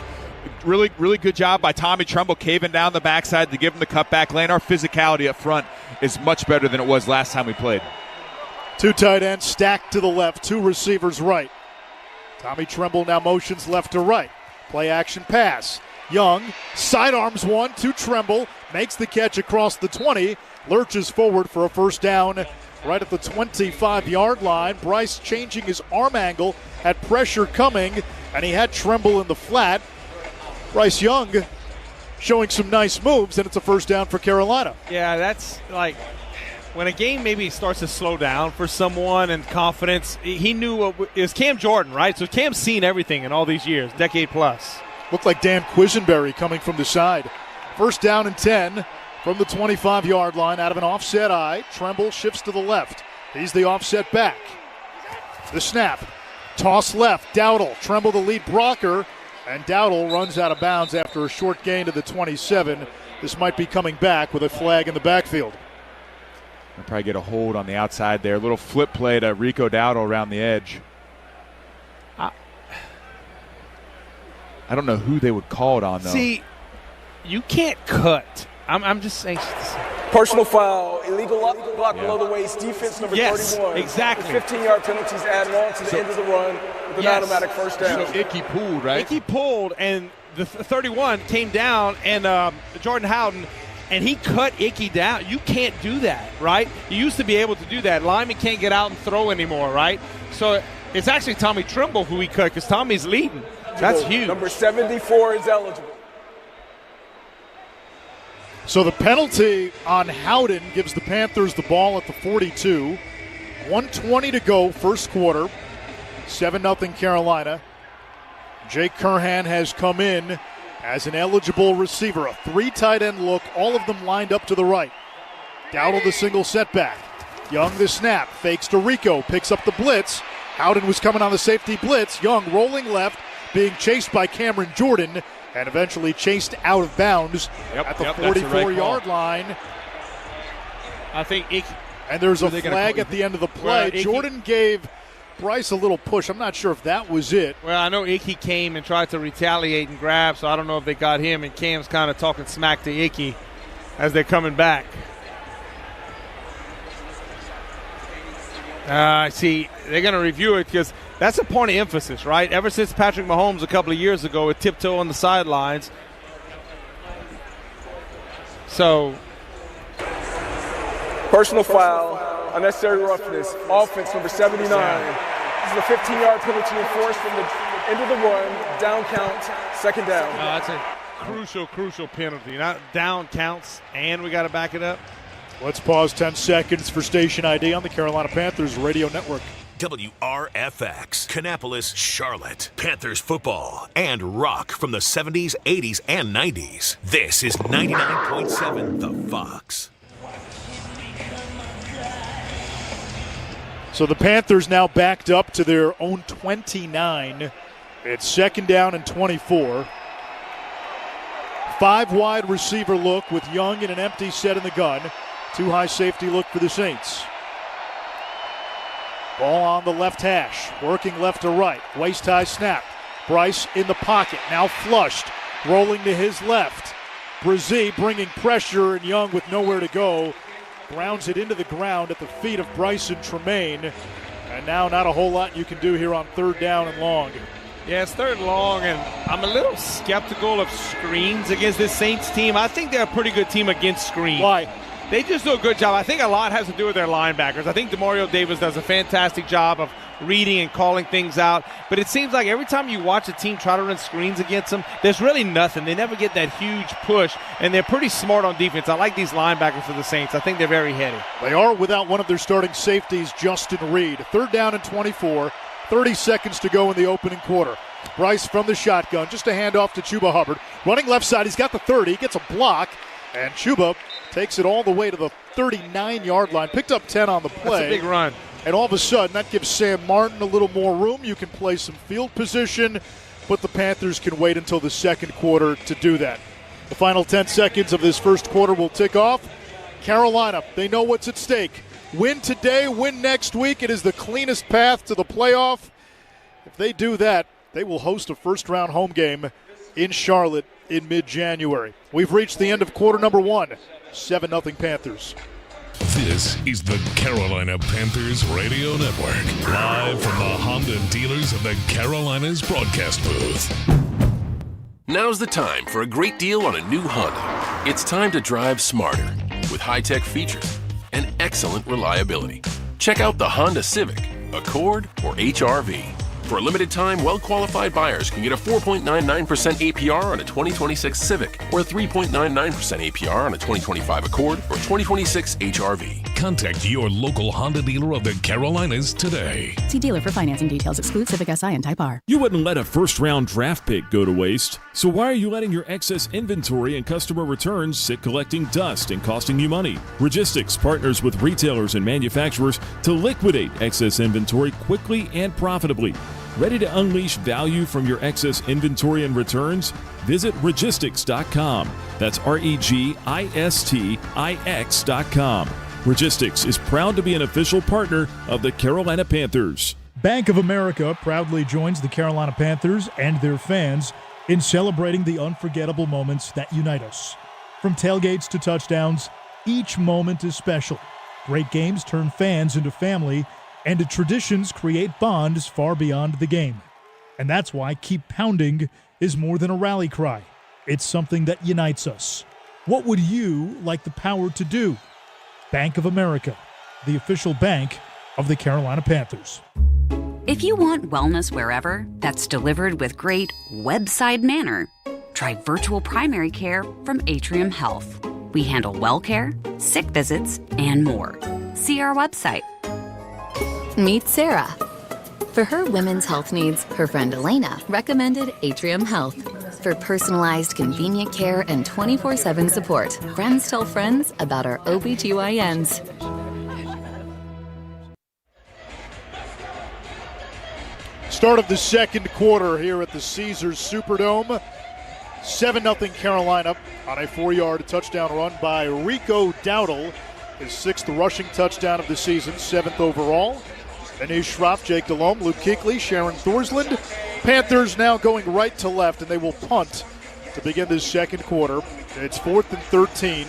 Really, really good job by Tommy Tremble caving down the backside to give him the cutback lane. Our physicality up front is much better than it was last time we played. 2 tight ends stacked to the left, 2 receivers right. Tommy Tremble now motions left to right. Play action pass. Young sidearms one to Tremble, makes the catch across the 20, lurches forward for a first down right at the 25-yard line. Bryce changing his arm angle, had pressure coming, and he had Tremble in the flat. Bryce Young showing some nice moves, and it's a first down for Carolina. Yeah, that's like when a game maybe starts to slow down for someone and confidence. He knew it was Cam Jordan, right? So Cam's seen everything in all these years, decade plus. Looked like Dan Quisenberry coming from the side. First down and 10 from the 25-yard line out of an offset eye. Tremble shifts to the left. He's the offset back. The snap. Toss left. Dowdle. Tremble the lead blocker. And Dowdle runs out of bounds after a short gain to the 27. This might be coming back with a flag in the backfield. They'll probably get a hold on the outside there. A little flip play to Rico Dowdle around the edge. I don't know who they would call it on, though. See, you can't cut. I'm just saying. Personal foul, illegal block below the waist, defense number 31. Exactly. 15-yard penalties added on to the end of the run with an automatic first down. So Icky pulled, right? Icky pulled, and the 31 came down, and Jordan Howden, and he cut Icky down. You can't do that, right? You used to be able to do that. Lyman can't get out and throw anymore, right? So it's actually Tommy Tremble who he cut because Tommy's leading. That's huge. Number 74 is eligible. So the penalty on Howden gives the Panthers the ball at the 42. 1:20 to go, first quarter. 7-0 Carolina. Jake Curhan has come in as an eligible receiver. A 3 tight end look, all of them lined up to the right. Dowdle the single setback. Young the snap, fakes to Rico, picks up the blitz. Howden was coming on the safety blitz. Young rolling left, being chased by Cameron Jordan, and eventually chased out of bounds at the 44-yard line. I think and there's a flag at the end of the play. Well, Jordan gave Bryce a little push. I'm not sure if that was it. Well, I know Icky came and tried to retaliate and grab, so I don't know if they got him, and Cam's kind of talking smack to Icky as they're coming back. See, they're going to review it because that's a point of emphasis, right? Ever since Patrick Mahomes a couple of years ago with tiptoe on the sidelines. So. Personal foul, unnecessary roughness, offense number 79. This is a 15-yard penalty enforced from the end of the run, down count, second down. That's a crucial penalty. Not down counts, and we got to back it up. Let's pause 10 seconds for station ID on the Carolina Panthers Radio Network. WRFX, Kannapolis, Charlotte, Panthers football, and rock from the 70s, 80s, and 90s. This is 99.7 The Fox. So the Panthers now backed up to their own 29. It's second down and 24. 5 wide receiver look with Young in an empty set in the gun. 2 high safety look for the Saints. Ball on the left hash, working left to right. Waist high snap. Bryce in the pocket, now flushed, rolling to his left. Brzee bringing pressure, and Young with nowhere to go grounds it into the ground at the feet of Bryson Tremaine. And now not a whole lot you can do here on third down and long. Yeah, it's third and long, and I'm a little skeptical of screens against this Saints team. I think they're a pretty good team against screens. Why? They just do a good job. I think a lot has to do with their linebackers. I think Demario Davis does a fantastic job of reading and calling things out. But it seems like every time you watch a team try to run screens against them, there's really nothing. They never get that huge push, and they're pretty smart on defense. I like these linebackers for the Saints. I think they're very heady. They are without one of their starting safeties, Justin Reed. Third down and 24. 30 seconds to go in the opening quarter. Bryce from the shotgun, just a handoff to Chuba Hubbard. Running left side, he's got the 30, he gets a block, and Chuba takes it all the way to the 39-yard line. Picked up 10 on the play. That's a big run. And all of a sudden, that gives Sam Martin a little more room. You can play some field position, but the Panthers can wait until the second quarter to do that. The final 10 seconds of this first quarter will tick off. Carolina, they know what's at stake. Win today, win next week. It is the cleanest path to the playoff. If they do that, they will host a first-round home game in Charlotte in mid-January. We've reached the end of quarter number 1. 7-0 Panthers. This is the Carolina Panthers Radio Network, live from the Honda dealers of the Carolinas broadcast booth. Now's the time for a great deal on a new Honda. It's time to drive smarter with high-tech features and excellent reliability. Check out the Honda Civic, Accord, or HR-V. For a limited time, well-qualified buyers can get a 4.99% APR on a 2026 Civic or a 3.99% APR on a 2025 Accord or 2026 HR-V. Contact your local Honda dealer of the Carolinas today. See dealer for financing details. Exclude Civic Si and Type R. You wouldn't let a first-round draft pick go to waste. So why are you letting your excess inventory and customer returns sit collecting dust and costing you money? Registics partners with retailers and manufacturers to liquidate excess inventory quickly and profitably. Ready to unleash value from your excess inventory and returns? Visit Registics.com. That's REGISTIX.com. Registics is proud to be an official partner of the Carolina Panthers. Bank of America proudly joins the Carolina Panthers and their fans in celebrating the unforgettable moments that unite us. From tailgates to touchdowns, each moment is special. Great games turn fans into family, and the traditions create bonds far beyond the game. And that's why Keep Pounding is more than a rally cry. It's something that unites us. What would you like the power to do? Bank of America, the official bank of the Carolina Panthers. If you want wellness wherever, that's delivered with great website manner, try virtual primary care from Atrium Health. We handle well care, sick visits, and more. See our website. Meet Sarah. For her women's health needs, her friend Elena recommended Atrium Health. For personalized, convenient care and 24/7 support, friends tell friends about our OBGYNs. Start of the second quarter here at the Caesars Superdome. 7-0 Carolina on a 4-yard touchdown run by Rico Dowdle. His 6th rushing touchdown of the season, 7th overall. Anish Shroff, Jake Delhomme, Luke Kuechly, Sharon Thorsland. Panthers now going right to left, and they will punt to begin this second quarter. It's 4th and 13.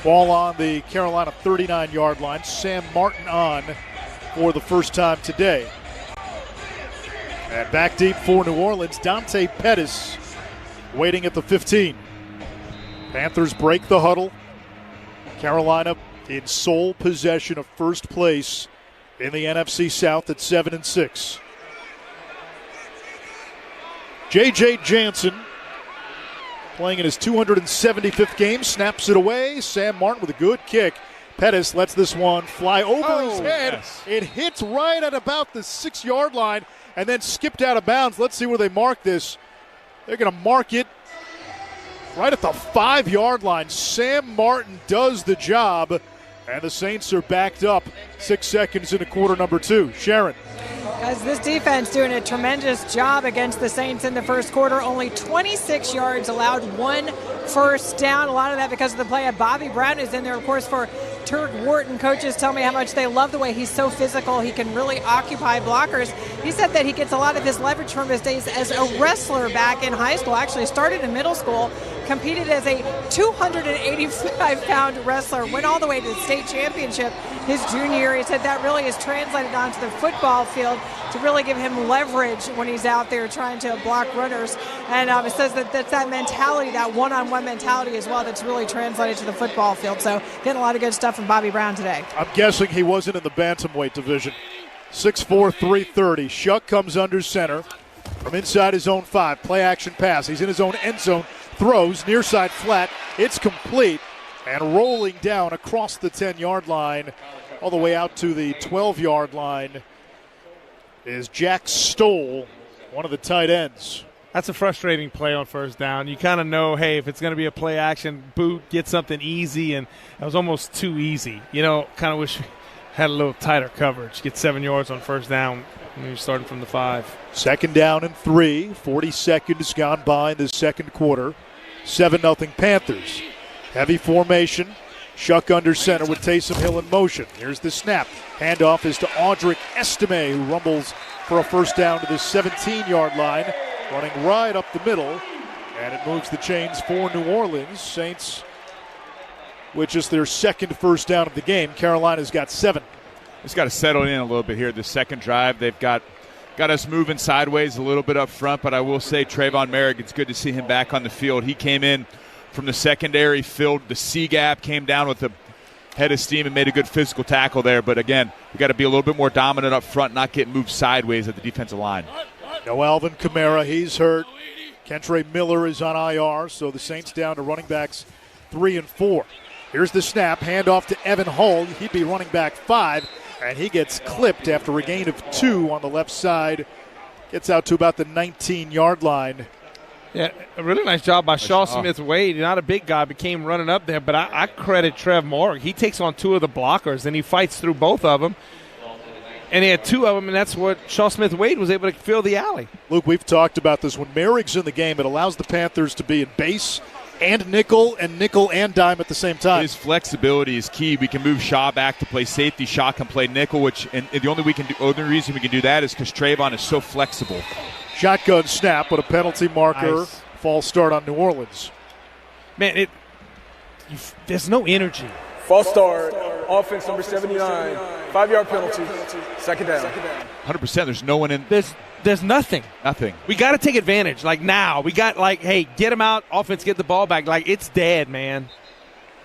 Ball on the Carolina 39-yard line. Sam Martin on for the first time today. And back deep for New Orleans, Dante Pettis waiting at the 15. Panthers break the huddle. Carolina in sole possession of first place in the NFC South at 7-6. J.J. Jansen playing in his 275th game, snaps it away. Sam Martin with a good kick. Pettis lets this one fly over his head. Yes. It hits right at about the 6-yard line and then skipped out of bounds. Let's see where they mark this. They're going to mark it right at the 5-yard line. Sam Martin does the job, and the Saints are backed up 6 seconds into quarter number 2. Sharon. Guys, this defense doing a tremendous job against the Saints in the first quarter. Only 26 yards allowed, 1 first down. A lot of that because of the play of Bobby Brown is in there, of course, for Turk Wharton. Coaches tell me how much they love the way he's so physical. He can really occupy blockers. He said that he gets a lot of his leverage from his days as a wrestler back in high school. Actually started in middle school, competed as a 285-pound wrestler, went all the way to the state championship his junior year. He said that really is translated onto the football field to really give him leverage when he's out there trying to block runners. And it says that that's that mentality, that one-on-one mentality as well, that's really translated to the football field. So getting a lot of good stuff from Bobby Brown today. I'm guessing he wasn't in the bantamweight division. 6'4", 330. Shuck comes under center from inside his own 5. Play action pass. He's in his own end zone. Throws near side flat. It's complete and rolling down across the 10-yard line all the way out to the 12-yard line is Jack Stoll, one of the tight ends. That's a frustrating play on first down. You kind of know, hey, if it's going to be a play action, boot, get something easy, and it was almost too easy. Kind of wish we had a little tighter coverage. Get 7 yards on first down when you're starting from the 5. 2nd down and 3, 40 seconds gone by in the second quarter. 7-0 Panthers. Heavy formation. Shuck under center with Taysom Hill in motion. Here's the snap. Handoff is to Audric Estime, who rumbles for a first down to the 17-yard line. Running right up the middle, and it moves the chains for New Orleans. Saints, which is their second first down of the game. Carolina's got 7. Just got to settle in a little bit here. The second drive, they've got us moving sideways a little bit up front, but I will say Trayvon Merrick, it's good to see him back on the field. He came in from the secondary, filled the C gap, came down with the head of steam and made a good physical tackle there. But again, we got to be a little bit more dominant up front, not get moved sideways at the defensive line. No Alvin Kamara, he's hurt. Kentre Miller is on IR, so the Saints down to running backs 3 and 4. Here's the snap, handoff to Evan Hull. He'd be running back 5, and he gets clipped after a gain of 2 on the left side. Gets out to about the 19-yard line. Yeah, a really nice job by Shaw Smith-Wade. Not a big guy, but came running up there. But I credit Trev Morg. He takes on 2 of the blockers, and he fights through both of them. And he had 2 of them, and that's what Shaw Smith-Wade was able to fill the alley. Luke, we've talked about this. When Merrick's in the game, it allows the Panthers to be in base and nickel and dime at the same time. His flexibility is key. We can move Shaw back to play safety. Shaw can play nickel, and the only reason we can do that is because Trayvon is so flexible. Shotgun snap, but a penalty marker. Nice. False start on New Orleans. Man, there's no energy. False start, offense number 79, 5-yard penalty, second down. 100%, there's no one in. There's nothing. Nothing. We got to take advantage, now. We got, hey, get him out, offense, get the ball back. It's dead, man.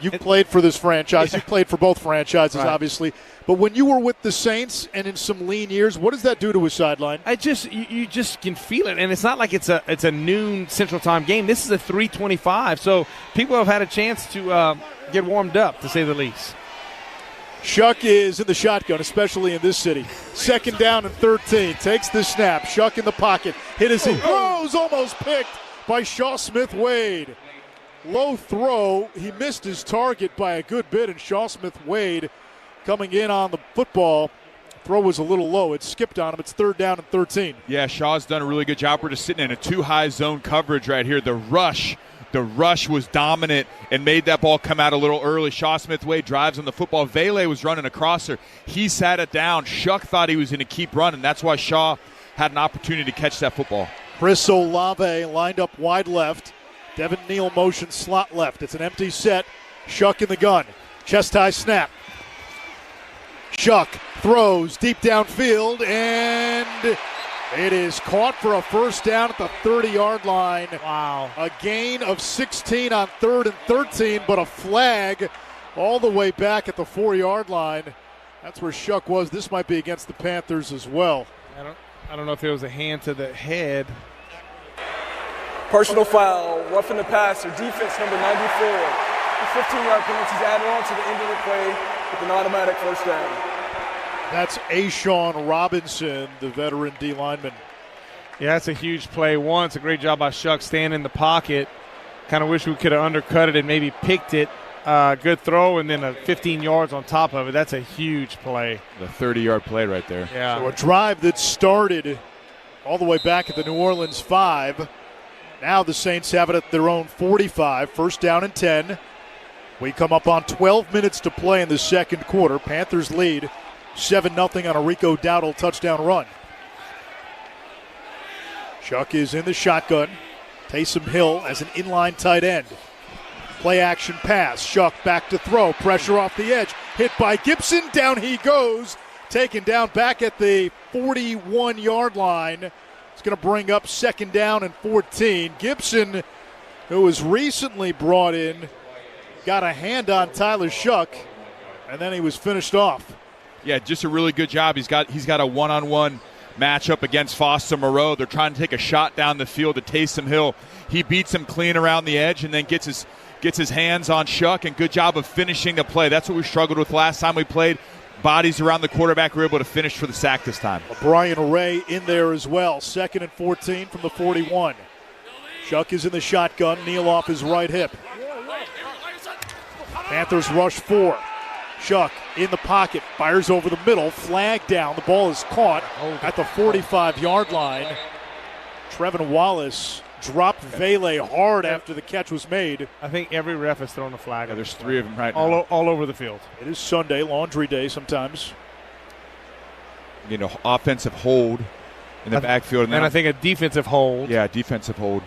You've played for this franchise. Yeah. You've played for both franchises, right. Obviously. But when you were with the Saints and in some lean years, what does that do to a sideline? You just can feel it, and it's not like it's a noon Central Time game. This is a 3:25, so people have had a chance to get warmed up, to say the least. Shuck is in the shotgun, especially in this city. 2nd down and 13. Takes the snap. Shuck in the pocket. Hit as he throws, almost picked by Shaw Smith-Wade. Low throw. He missed his target by a good bit, and Shaw Smith-Wade coming in on the football. Throw was a little low. It skipped on him. It's 3rd down and 13. Yeah, Shaw's done a really good job. We're just sitting in a 2-high zone coverage right here. The rush was dominant and made that ball come out a little early. Shaw Smith-Wade drives on the football. Vele was running across her. He sat it down. Shuck thought he was going to keep running. That's why Shaw had an opportunity to catch that football. Chris Olave lined up wide left. Devin Neal motion slot left. It's an empty set. Shuck in the gun. Chest high snap. Shuck throws deep downfield, and it is caught for a first down at the 30-yard line. Wow. A gain of 16 on 3rd and 13, but a flag all the way back at the 4-yard line. That's where Shuck was. This might be against the Panthers as well. I don't know if it was a hand to the head. Personal foul, roughing the passer, defense number 94. The 15-yard penalty is added on to the end of the play with an automatic first down. That's Ashawn Robinson, the veteran D lineman. Yeah, that's a huge play. It's a great job by Shuck staying in the pocket. Kind of wish we could have undercut it and maybe picked it. Good throw, and then a 15 yards on top of it. That's a huge play. The 30-yard play right there. Yeah. So a drive that started all the way back at the New Orleans 5. Now the Saints have it at their own 45. First down and 10. We come up on 12 minutes to play in the second quarter. Panthers lead 7-0 on a Rico Dowdle touchdown run. Shuck is in the shotgun. Taysom Hill as an inline tight end. Play action pass. Shuck back to throw. Pressure off the edge. Hit by Gibson. Down he goes. Taken down back at the 41-yard line. It's going to bring up 2nd down and 14. Gibson, who was recently brought in, got a hand on Tyler Shuck, and then he was finished off. Yeah, just a really good job. He's got a one-on-one matchup against Foster Moreau. They're trying to take a shot down the field to Taysom Hill. He beats him clean around the edge and then gets his hands on Shuck, and good job of finishing the play. That's what we struggled with last time we played. bodies around the quarterback were able to finish for the sack this time. Brian Ray in there as well. 2nd and 14 from the 41. Shuck is in the shotgun. Neal off his right hip. Panthers rush 4. Shuck in the pocket. Fires over the middle. Flag down. The ball is caught at the 45-yard line. Trevin Wallace dropped Vele hard after the catch was made. I think every ref has thrown a flag. Yeah, there's 3 of them right now. All over the field. It is Sunday, laundry day sometimes. Offensive hold in the backfield. And I think a defensive hold. Yeah, defensive hold.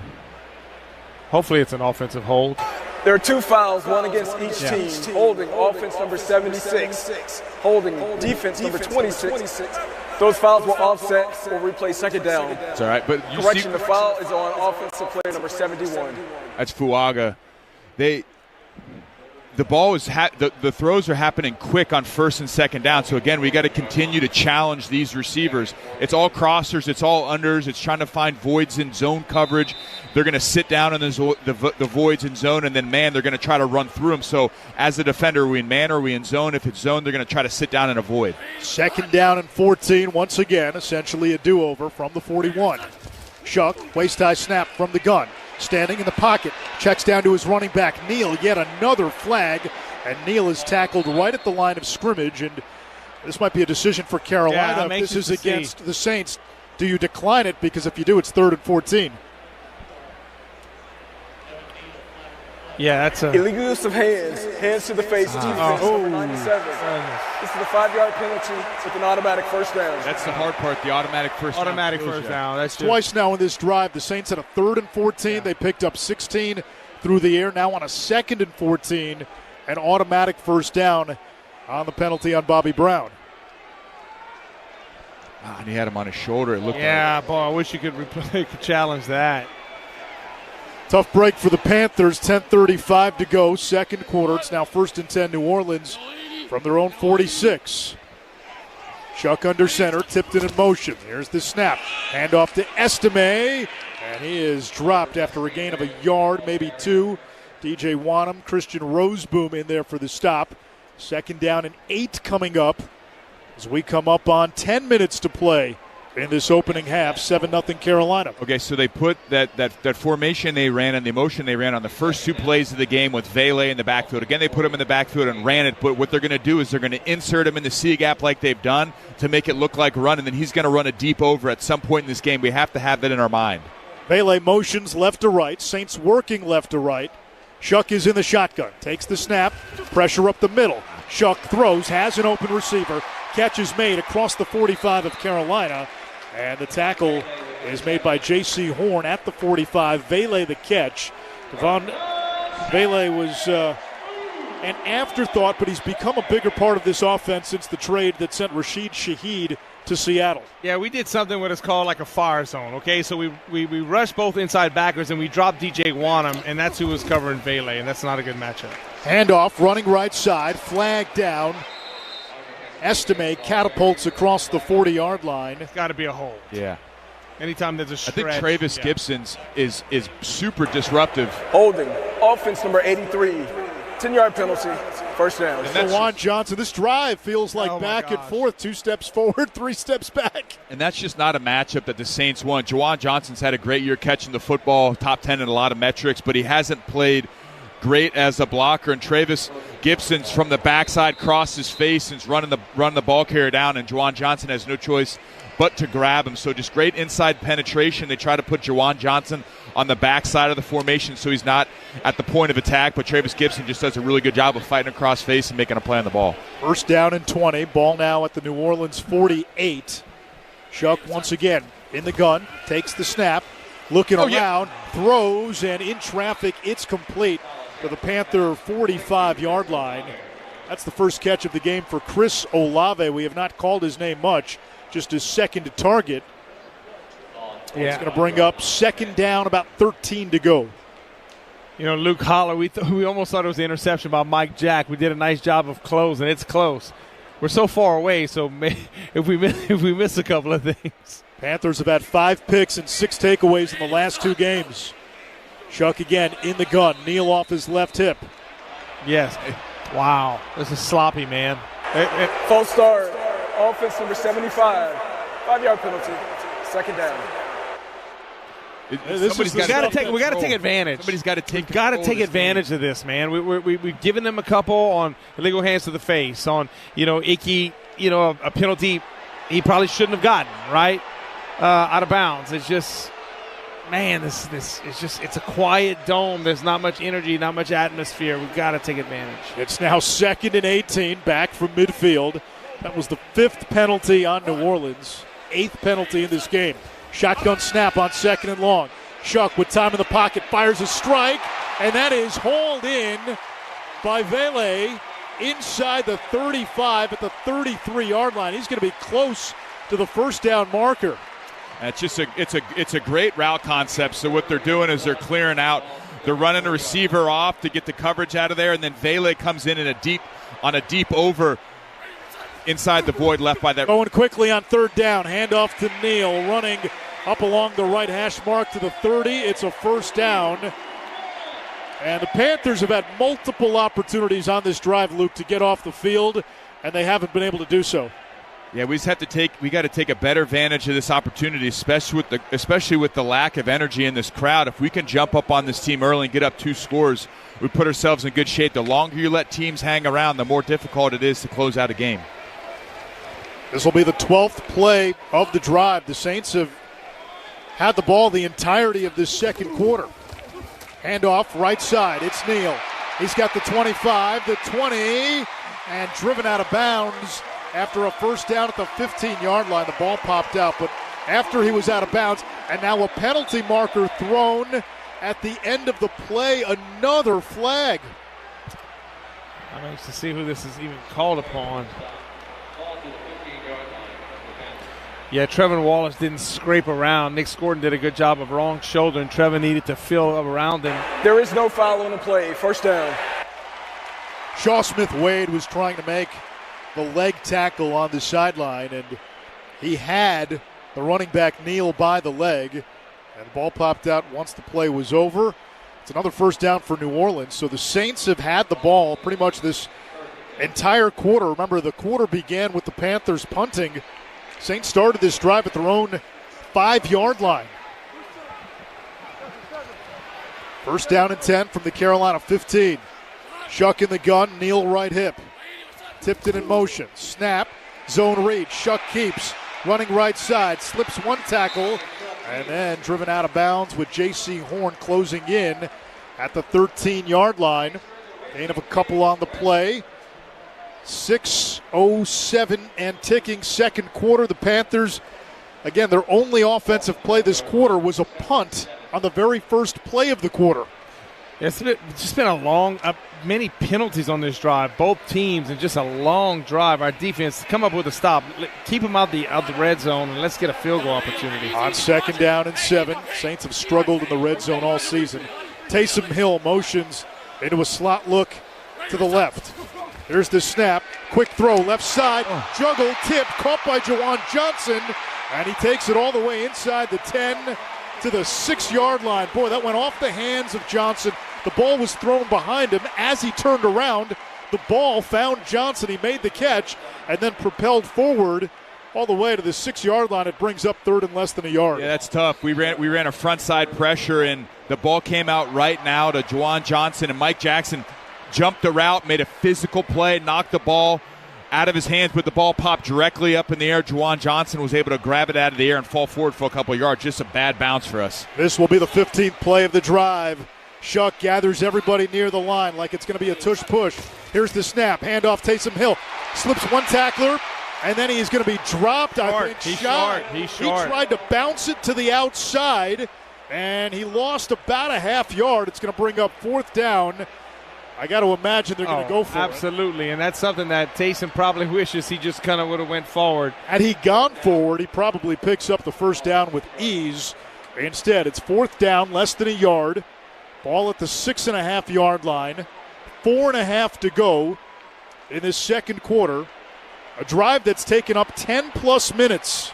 Hopefully it's an offensive hold. There are 2 fouls, one against each team. Holding, offense number 76. Holding, defense number 26. Those fouls will offset or replay second down. It's all right, but Correction, the foul is on offensive player number 71. That's Fuaga. The ball is the throws are happening quick on 1st and 2nd down. So again, we got to continue to challenge these receivers. It's all crossers, it's all unders. It's trying to find voids in zone coverage. They're going to sit down in the voids in zone, and then man, they're going to try to run through them. So as a defender, are we in man or are we in zone? If it's zone, they're going to try to sit down and avoid. 2nd down and 14. Once again, essentially a do-over from the 41. Shuck, waist-high snap from the gun. Standing in the pocket, checks down to his running back, Neal. Yet another flag, and Neal is tackled right at the line of scrimmage. And this might be a decision for Carolina. If this is against the Saints, do you decline it? Because if you do, it's 3rd and 14. Yeah, that's a illegal use of hands to the face, defense number 97. This is a 5-yard penalty with an automatic first down. That's the hard part, the automatic first down. Automatic first down. That's twice now in this drive. The Saints had a 3rd and 14. Yeah. They picked up 16 through the air. Now on a 2nd and 14, an automatic first down on the penalty on Bobby Brown. And he had him on his shoulder. It looked like. Boy, I wish you could challenge that. Tough break for the Panthers. 10:35 to go, 2nd quarter. It's now 1st and 10 New Orleans from their own 46. Shuck under center, tipped it in motion. Here's the snap. Hand off to Estime, and he is dropped after a gain of a yard, maybe 2. DJ Wanham, Christian Roseboom in there for the stop. 2nd down and 8 coming up as we come up on 10 minutes to play in this opening half, 7-0 Carolina. Okay, so they put that formation they ran and the motion they ran on the first 2 plays of the game with Vele in the backfield. Again, they put him in the backfield and ran it, but what they're going to do is they're going to insert him in the C gap like they've done to make it look like a run, and then he's going to run a deep over at some point in this game. We have to have that in our mind. Vele motions left to right, Saints working left to right. Shuck is in the shotgun, takes the snap, pressure up the middle. Shuck throws, has an open receiver, catch is made across the 45 of Carolina. And the tackle is made by J.C. Horn at the 45. Vele the catch. Devon Vele was an afterthought, but he's become a bigger part of this offense since the trade that sent Rashid Shaheed to Seattle. Yeah, we did something what is called like a fire zone, okay? So we rushed both inside backers, and we dropped DJ Wanham, and that's who was covering Vele, and that's not a good matchup. Handoff, running right side, flag down. Estime catapults across the 40-yard line. It's got to be a hold. Yeah. Anytime there's a stretch. I think Travis Gibson's is super disruptive. Holding. Offense number 83. 10-yard penalty. First down. Juwan Johnson. This drive feels like back and forth. 2 steps forward, 3 steps back. And that's just not a matchup that the Saints want. Juwan Johnson's had a great year catching the football, top 10 in a lot of metrics, but he hasn't played great as a blocker, and Travis Gibson's from the backside crossed his face and is running the ball carrier down, and Juwan Johnson has no choice but to grab him. So just great inside penetration. They try to put Juwan Johnson on the backside of the formation so he's not at the point of attack, but Travis Gibson just does a really good job of fighting across face and making a play on the ball. 1st down and 20. Ball now at the New Orleans 48. Shuck once again in the gun, takes the snap, looking around, throws, and in traffic, it's complete to the Panther 45-yard line. That's the first catch of the game for Chris Olave. We have not called his name much, just his 2nd target. Yeah. It's going to bring up 2nd down, about 13 to go. You know, Luke Holler, we almost thought it was the interception by Mike Jack. We did a nice job of closing. It's close. We're so far away, so if we miss a couple of things. Panthers have had 5 picks and 6 takeaways in the last 2 games. Shuck again in the gun. Neal off his left hip. Yes. Wow. This is sloppy, man. False start. Offense number 75. 5-yard penalty. Second down. We got to take advantage. Somebody's got to take. Got to take advantage of this, man. We've given them a couple on illegal hands to the face, on Icky, a penalty he probably shouldn't have gotten, right, out of bounds. It's just, man, it's a quiet dome. There's not much energy, not much atmosphere. We've got to take advantage. It's now 2nd and 18, back from midfield. That was the 5th penalty on New Orleans, 8th penalty in this game. Shotgun snap on 2nd and long. Shuck with time in the pocket fires a strike, and that is hauled in by Vele inside the 35 at the 33-yard line. He's going to be close to the first down marker. It's just it's a great route concept. So what they're doing is they're clearing out. They're running a receiver off to get the coverage out of there, and then Vele comes in a deep over inside the void left by that. Going quickly on 3rd down. Handoff to Neal, running up along the right hash mark to the 30. It's a first down. And the Panthers have had multiple opportunities on this drive, Luke, to get off the field, and they haven't been able to do so. Yeah, we got to take a better advantage of this opportunity, especially with the lack of energy in this crowd. If we can jump up on this team early and get up 2 scores, we put ourselves in good shape. The longer you let teams hang around, the more difficult it is to close out a game. This will be the 12th play of the drive. The Saints have had the ball the entirety of this second quarter. Handoff right side. It's Neal. He's got the 25, the 20, and driven out of bounds after a first down at the 15-yard line. The ball popped out, but after he was out of bounds, and now a penalty marker thrown at the end of the play. Another flag. I'm anxious to see who this is even called upon. Yeah, Trevin Wallace didn't scrape around. Nick Gordon did a good job of wrong shoulder, and Trevin needed to fill around him. There is no foul on the play. First down. Shaw Smith-Wade was trying to make the leg tackle on the sideline, and he had the running back Neal by the leg, and the ball popped out once the play was over. It's another first down for New Orleans. So the Saints have had the ball pretty much this entire quarter. Remember, the quarter began with the Panthers punting. Saints started this drive at their own 5-yard line. First down and 10 from the Carolina 15. Shuck in the gun, Neal right hip. Tipped it in motion. Snap, zone read. Shuck keeps, running right side, slips one tackle, and then driven out of bounds with J.C. Horn closing in at the 13-yard line. Gain of a couple on the play. 6:07 and ticking second quarter. The Panthers, again, their only offensive play this quarter was a punt on the very first play of the quarter. It's just been a long, many penalties on this drive, both teams, and just a long drive. Our defense come up with a stop, keep them out the red zone, and let's get a field goal opportunity. On 2nd down and 7, Saints have struggled in the red zone all season. Taysom Hill motions into a slot look to the left. Here's the snap, quick throw, left side, juggle, tip, caught by Juwan Johnson, and he takes it all the way inside the 10 to the 6-yard line. Boy, that went off the hands of Johnson. The ball was thrown behind him. As he turned around, the ball found Johnson. He made the catch and then propelled forward all the way to the 6-yard line. It brings up 3rd and less than a yard. Yeah, that's tough. We ran a front side pressure, and the ball came out right now to Juwan Johnson, and Mike Jackson jumped the route, made a physical play, knocked the ball out of his hands, but the ball popped directly up in the air. Juwan Johnson was able to grab it out of the air and fall forward for a couple of yards. Just a bad bounce for us. This will be the 15th play of the drive. Shuck gathers everybody near the line like it's going to be a tush-push. Here's the snap. Handoff, Taysom Hill. Slips one tackler, and then he's going to be dropped. He's short. He tried to bounce it to the outside, and he lost about a half yard. It's going to bring up 4th down. I got to imagine they're going to go for it. Absolutely, and that's something that Taysom probably wishes he just kind of would have went forward. Had he gone forward, he probably picks up the first down with ease. Instead, it's 4th down, less than a yard. Ball at the 6.5-yard line. 4.5 to go in this second quarter. A drive that's taken up 10-plus minutes.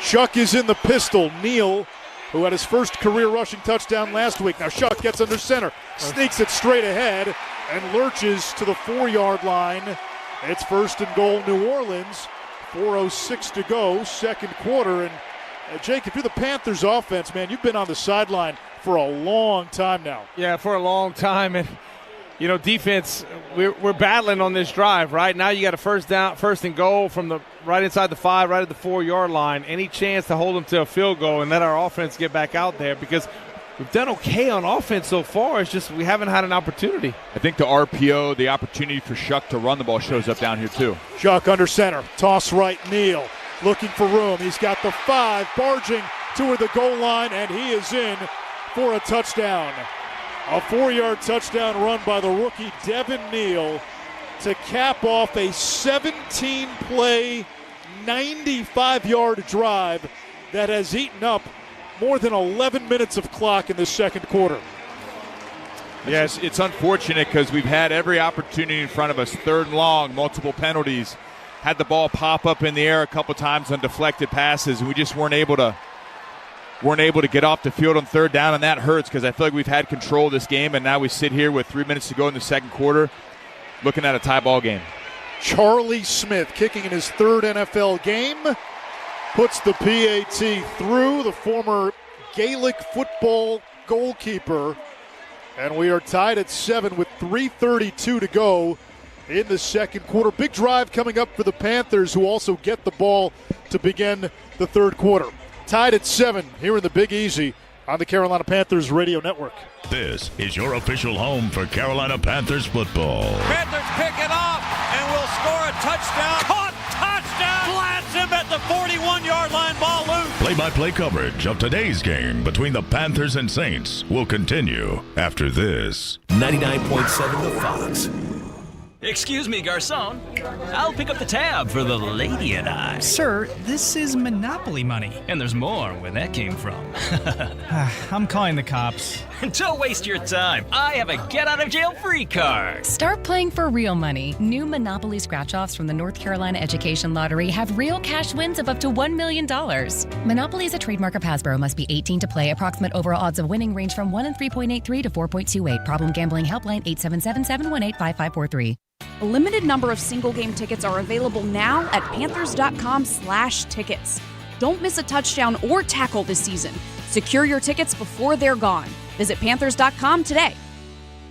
Shuck is in the pistol. Neal, who had his first career rushing touchdown last week. Now Shuck gets under center, sneaks it straight ahead, and lurches to the 4-yard line It's 1st and goal, New Orleans. 4:06 to go, second quarter. And Jake, if you're the Panthers offense, man, you've been on the sideline for a long time now. Yeah, for a long time. And, defense, we're battling on this drive, right? Now you got a first and goal from the right inside the 5, right at the 4-yard line. Any chance to hold them to a field goal and let our offense get back out there, because we've done okay on offense so far. It's just we haven't had an opportunity. I think the RPO, the opportunity for Shuck to run the ball, shows up down here too. Shuck under center, toss right, Neal looking for room. He's got the 5, barging toward the goal line, and he is in for a touchdown. A 4-yard touchdown run by the rookie Devin Neal to cap off a 17-play, 95-yard drive that has eaten up more than 11 minutes of clock in the second quarter. Yes, it's unfortunate because we've had every opportunity in front of us. 3rd and long, multiple penalties. Had the ball pop up in the air a couple times on deflected passes, and we just weren't able to get off the field on 3rd down, and that hurts because I feel like we've had control of this game, and now we sit here with 3 minutes to go in the second quarter looking at a tie ball game. Charlie Smith kicking in his 3rd NFL game. Puts the PAT through, the former Gaelic football goalkeeper. And we are tied at 7 with 3:32 to go in the second quarter. Big drive coming up for the Panthers, who also get the ball to begin the third quarter. Tied at 7 here in the Big Easy on the Carolina Panthers Radio Network. This is your official home for Carolina Panthers football. Panthers pick it off and will score a touchdown. Caught, touchdown! Blasts him at the 41-yard line, ball loose. Play-by-play coverage of today's game between the Panthers and Saints will continue after this. 99.7 The Fox. Excuse me, garçon. I'll pick up the tab for the lady and I. Sir, this is Monopoly money. And there's more where that came from. I'm calling the cops. Don't waste your time. I have a get-out-of-jail-free card. Start playing for real money. New Monopoly scratch-offs from the North Carolina Education Lottery have real cash wins of up to $1 million. Monopoly is a trademark of Hasbro. Must be 18 to play. Approximate overall odds of winning range from 1 in 3.83 to 4.28. Problem gambling helpline 877-718-5543. A limited number of single-game tickets are available now at Panthers.com/tickets. Don't miss a touchdown or tackle this season. Secure your tickets before they're gone. Visit Panthers.com today.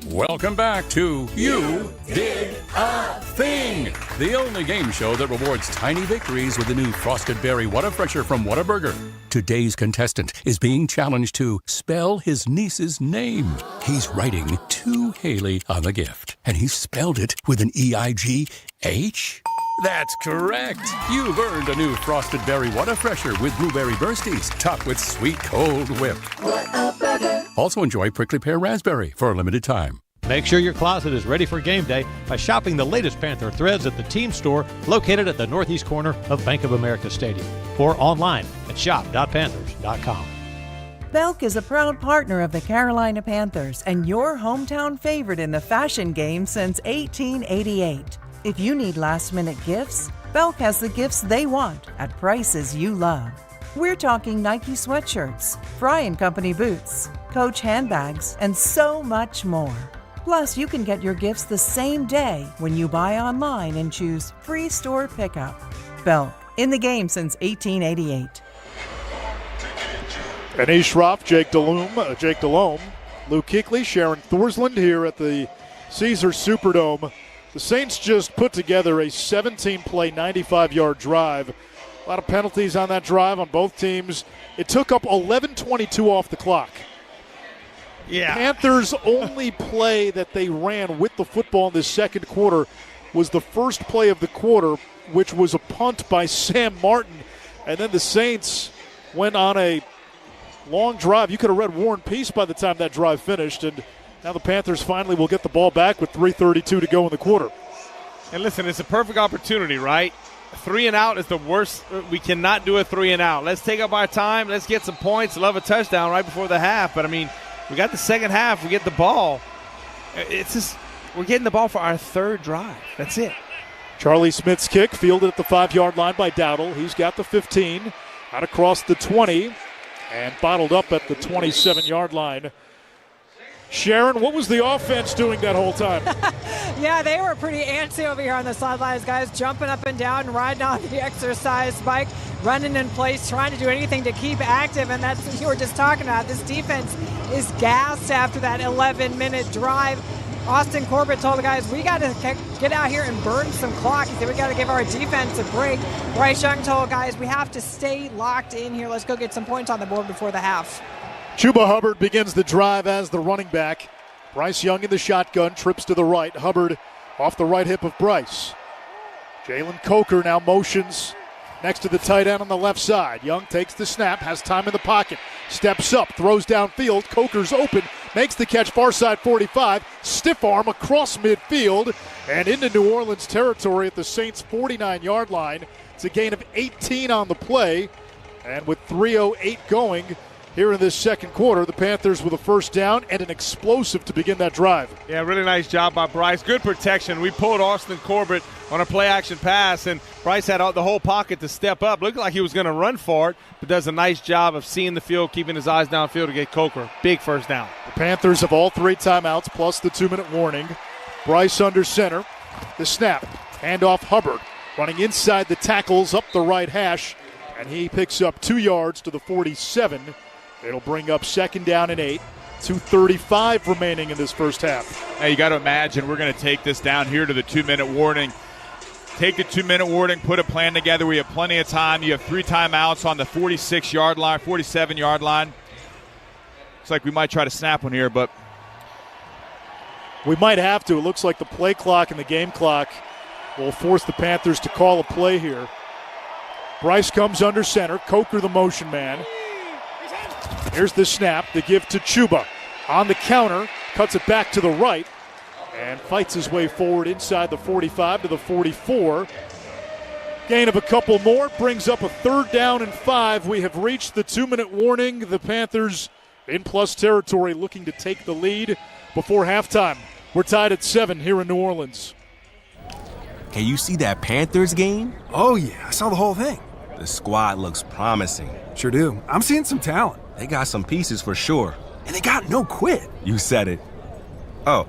Welcome back to You Did a Thing, the only game show that rewards tiny victories with the new Frosted Berry Whataburger from Whataburger. Today's contestant is being challenged to spell his niece's name. He's writing to Haley on the gift, and he spelled it with an E-I-G-H. That's correct. You've earned a new Frosted Berry Whataburger with blueberry bursties, topped with sweet cold whip. Also enjoy prickly pear raspberry for a limited time. Make sure your closet is ready for game day by shopping the latest Panther threads at the team store located at the northeast corner of Bank of America Stadium or online at shop.panthers.com. Belk is a proud partner of the Carolina Panthers and your hometown favorite in the fashion game since 1888. If you need last-minute gifts, Belk has the gifts they want at prices you love. We're talking Nike sweatshirts, Fry & Company boots, Coach handbags, and so much more. Plus, you can get your gifts the same day when you buy online and choose free store pickup. Belk, in the game since 1888. Anish Shroff, Jake Delhomme, Luke Kuechly, Sharon Thorsland here at the Caesars Superdome. The Saints just put together a 17-play, 95-yard drive. A lot of penalties on that drive on both teams. It took up 11:22 off the clock. Yeah. Panthers' only play that they ran with the football in the second quarter was the first play of the quarter, which was a punt by Sam Martin. And then the Saints went on a long drive. You could have read War and Peace by the time that drive finished. And now the Panthers finally will get the ball back with 3:32 to go in the quarter. And listen, it's a perfect opportunity, right? 3 and out is the worst. We cannot do a 3 and out. Let's take up our time. Let's get some points. Love a touchdown right before the half. But, I mean, we got the second half. We get the ball. It's just we're getting the ball for our third drive. That's it. Charlie Smith's kick fielded at the 5-yard line by Dowdle. He's got the 15 out across the 20 and bottled up at the 27-yard line. Sharon, what was the offense doing that whole time? Yeah, they were pretty antsy over here on the sidelines, guys, jumping up and down, riding on the exercise bike, running in place, trying to do anything to keep active, and that's what you were just talking about. This defense is gassed after that 11-minute drive. Austin Corbett told the guys, we got to get out here and burn some clock. He said, we got to give our defense a break. Bryce Young told guys, we have to stay locked in here. Let's go get some points on the board before the half. Chuba Hubbard begins the drive as the running back. Bryce Young in the shotgun, trips to the right. Hubbard off the right hip of Bryce. Jalen Coker now motions next to the tight end on the left side. Young takes the snap, has time in the pocket, steps up, throws downfield. Coker's open, makes the catch far side 45, stiff arm across midfield and into New Orleans territory at the Saints' 49-yard line. It's a gain of 18 on the play, and with 3:08 going here in this second quarter, the Panthers with a first down and an explosive to begin that drive. Yeah, really nice job by Bryce. Good protection. We pulled Austin Corbett on a play-action pass, and Bryce had the whole pocket to step up. Looked like he was going to run for it, but does a nice job of seeing the field, keeping his eyes downfield to get Coker. Big first down. The Panthers have all 3 timeouts plus the 2-minute warning. Bryce under center. The snap. Handoff Hubbard. Running inside the tackles up the right hash, and he picks up 2 yards to the 47. It'll bring up second down and 8. 2:35 remaining in this first half. Now you got to imagine we're going to take this down here to the 2-minute warning. Take the 2-minute warning, put a plan together. We have plenty of time. You have 3 timeouts on the 46-yard line, 47-yard line. Looks like we might try to snap one here, but we might have to. It looks like the play clock and the game clock will force the Panthers to call a play here. Bryce comes under center. Coker the motion man. Here's the snap, the give to Chuba. On the counter, cuts it back to the right, and fights his way forward inside the 45 to the 44. Gain of a couple more, brings up a 3rd down and 5. We have reached the 2-minute warning. The Panthers in plus territory looking to take the lead before halftime. We're tied at 7 here in New Orleans. Can you see that Panthers game? Oh, yeah, I saw the whole thing. The squad looks promising. Sure do. I'm seeing some talent. They got some pieces for sure. And they got no quit. You said it. Oh,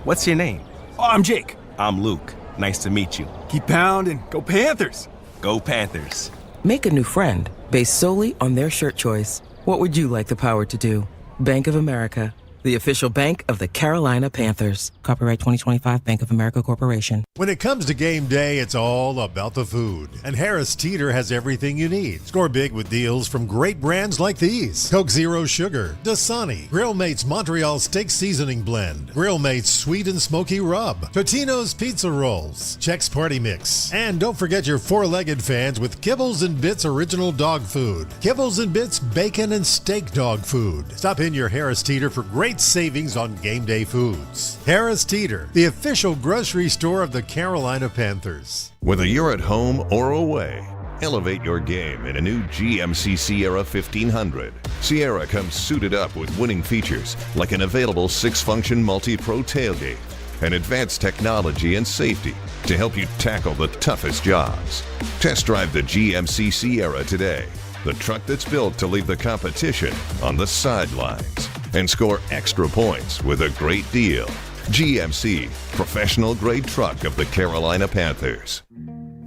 what's your name? Oh, I'm Jake. I'm Luke. Nice to meet you. Keep pounding. Go Panthers. Go Panthers. Make a new friend based solely on their shirt choice. What would you like the power to do? Bank of America, the official bank of the Carolina Panthers. Copyright 2025 Bank of America Corporation. When it comes to game day, it's all about the food. And Harris Teeter has everything you need. Score big with deals from great brands like these. Coke Zero Sugar, Dasani, Grill Mates Montreal Steak Seasoning Blend, Grill Mates Sweet and Smoky Rub, Totino's Pizza Rolls, Chex Party Mix. And don't forget your four-legged fans with Kibbles and Bits Original Dog Food. Kibbles and Bits Bacon and Steak Dog Food. Stop in your Harris Teeter for great savings on game day foods. Harris Teeter, the official grocery store of the Carolina Panthers. Whether you're at home or away, elevate your game in a new GMC Sierra 1500. Sierra comes suited up with winning features like an available 6-function multi-pro tailgate and advanced technology and safety to help you tackle the toughest jobs. Test drive the GMC Sierra today, the truck that's built to leave the competition on the sidelines, and score extra points with a great deal. GMC, professional grade truck of the Carolina Panthers.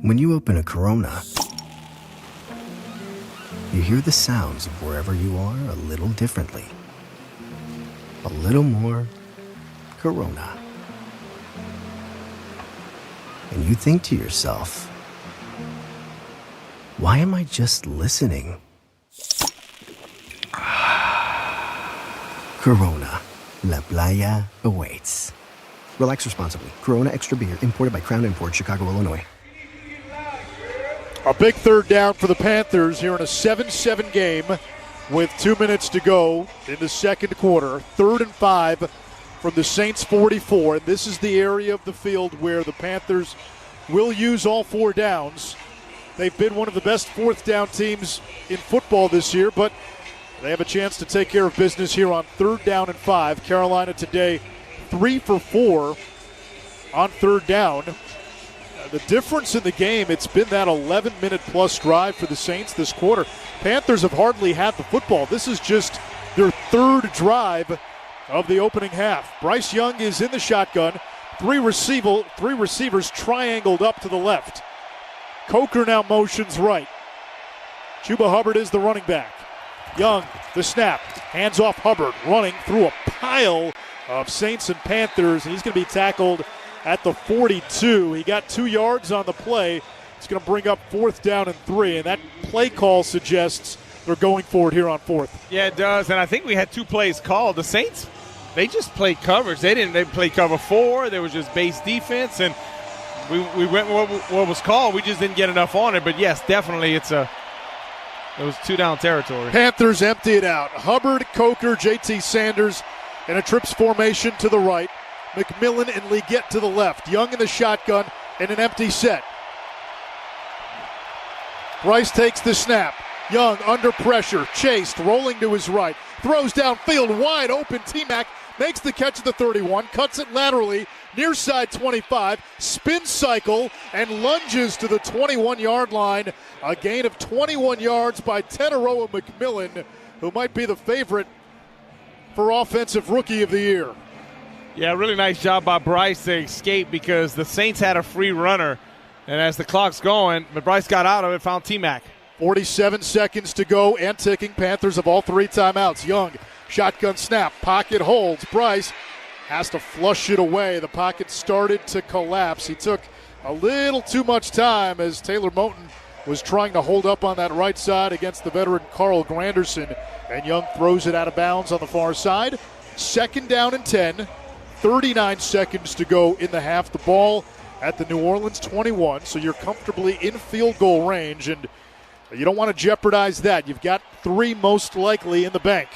When you open a Corona, you hear the sounds of wherever you are a little differently. A little more Corona. And you think to yourself, why am I just listening? Corona. La Playa awaits. Relax responsibly. Corona Extra Beer, imported by Crown Imports, Chicago, Illinois. A big 3rd down for the Panthers here in a 7-7 game with 2 minutes to go in the second quarter. 3rd and 5 from the Saints' 44. And this is the area of the field where the Panthers will use all 4 downs. They've been one of the best 4th down teams in football this year, but they have a chance to take care of business here on 3rd down and 5. Carolina today 3 for 4 on 3rd down. The difference in the game, it's been that 11-minute plus drive for the Saints this quarter. Panthers have hardly had the football. This is just their 3rd drive of the opening half. Bryce Young is in the shotgun. Three receivers triangled up to the left. Coker now motions right. Chuba Hubbard is the running back. Young, the snap, hands off Hubbard, running through a pile of Saints and Panthers, and he's going to be tackled at the 42. He got 2 yards on the play. It's going to bring up 4th down and 3, and that play call suggests they're going for it here on 4th. Yeah, it does, and I think we had 2 plays called. The Saints, they just played coverage. They played cover 4. There was just base defense, and we went what was called. We just didn't get enough on it. But, yes, definitely it was 2-down territory. Panthers empty it out. Hubbard, Coker, J.T. Sanders in a trips formation to the right. McMillan and Leggett to the left. Young in the shotgun in an empty set. Bryce takes the snap. Young under pressure, chased, rolling to his right. Throws downfield, wide open. T-Mac makes the catch at the 31, cuts it laterally, near side 25, spin cycle, and lunges to the 21-yard line. A gain of 21 yards by Teteroa McMillan, who might be the favorite for Offensive Rookie of the Year. Yeah, really nice job by Bryce to escape because the Saints had a free runner. And as the clock's going, but Bryce got out of it, found T-Mac. 47 seconds to go and ticking. Panthers have all 3 timeouts. Young, shotgun snap, pocket holds. Bryce has to flush it away. The pocket started to collapse. He took a little too much time as Taylor Moton was trying to hold up on that right side against the veteran Carl Granderson. And Young throws it out of bounds on the far side. 2nd down and 10. 39 seconds to go in the half. The ball at the New Orleans 21, so you're comfortably in field goal range, and you don't want to jeopardize that. You've got 3 most likely in the bank.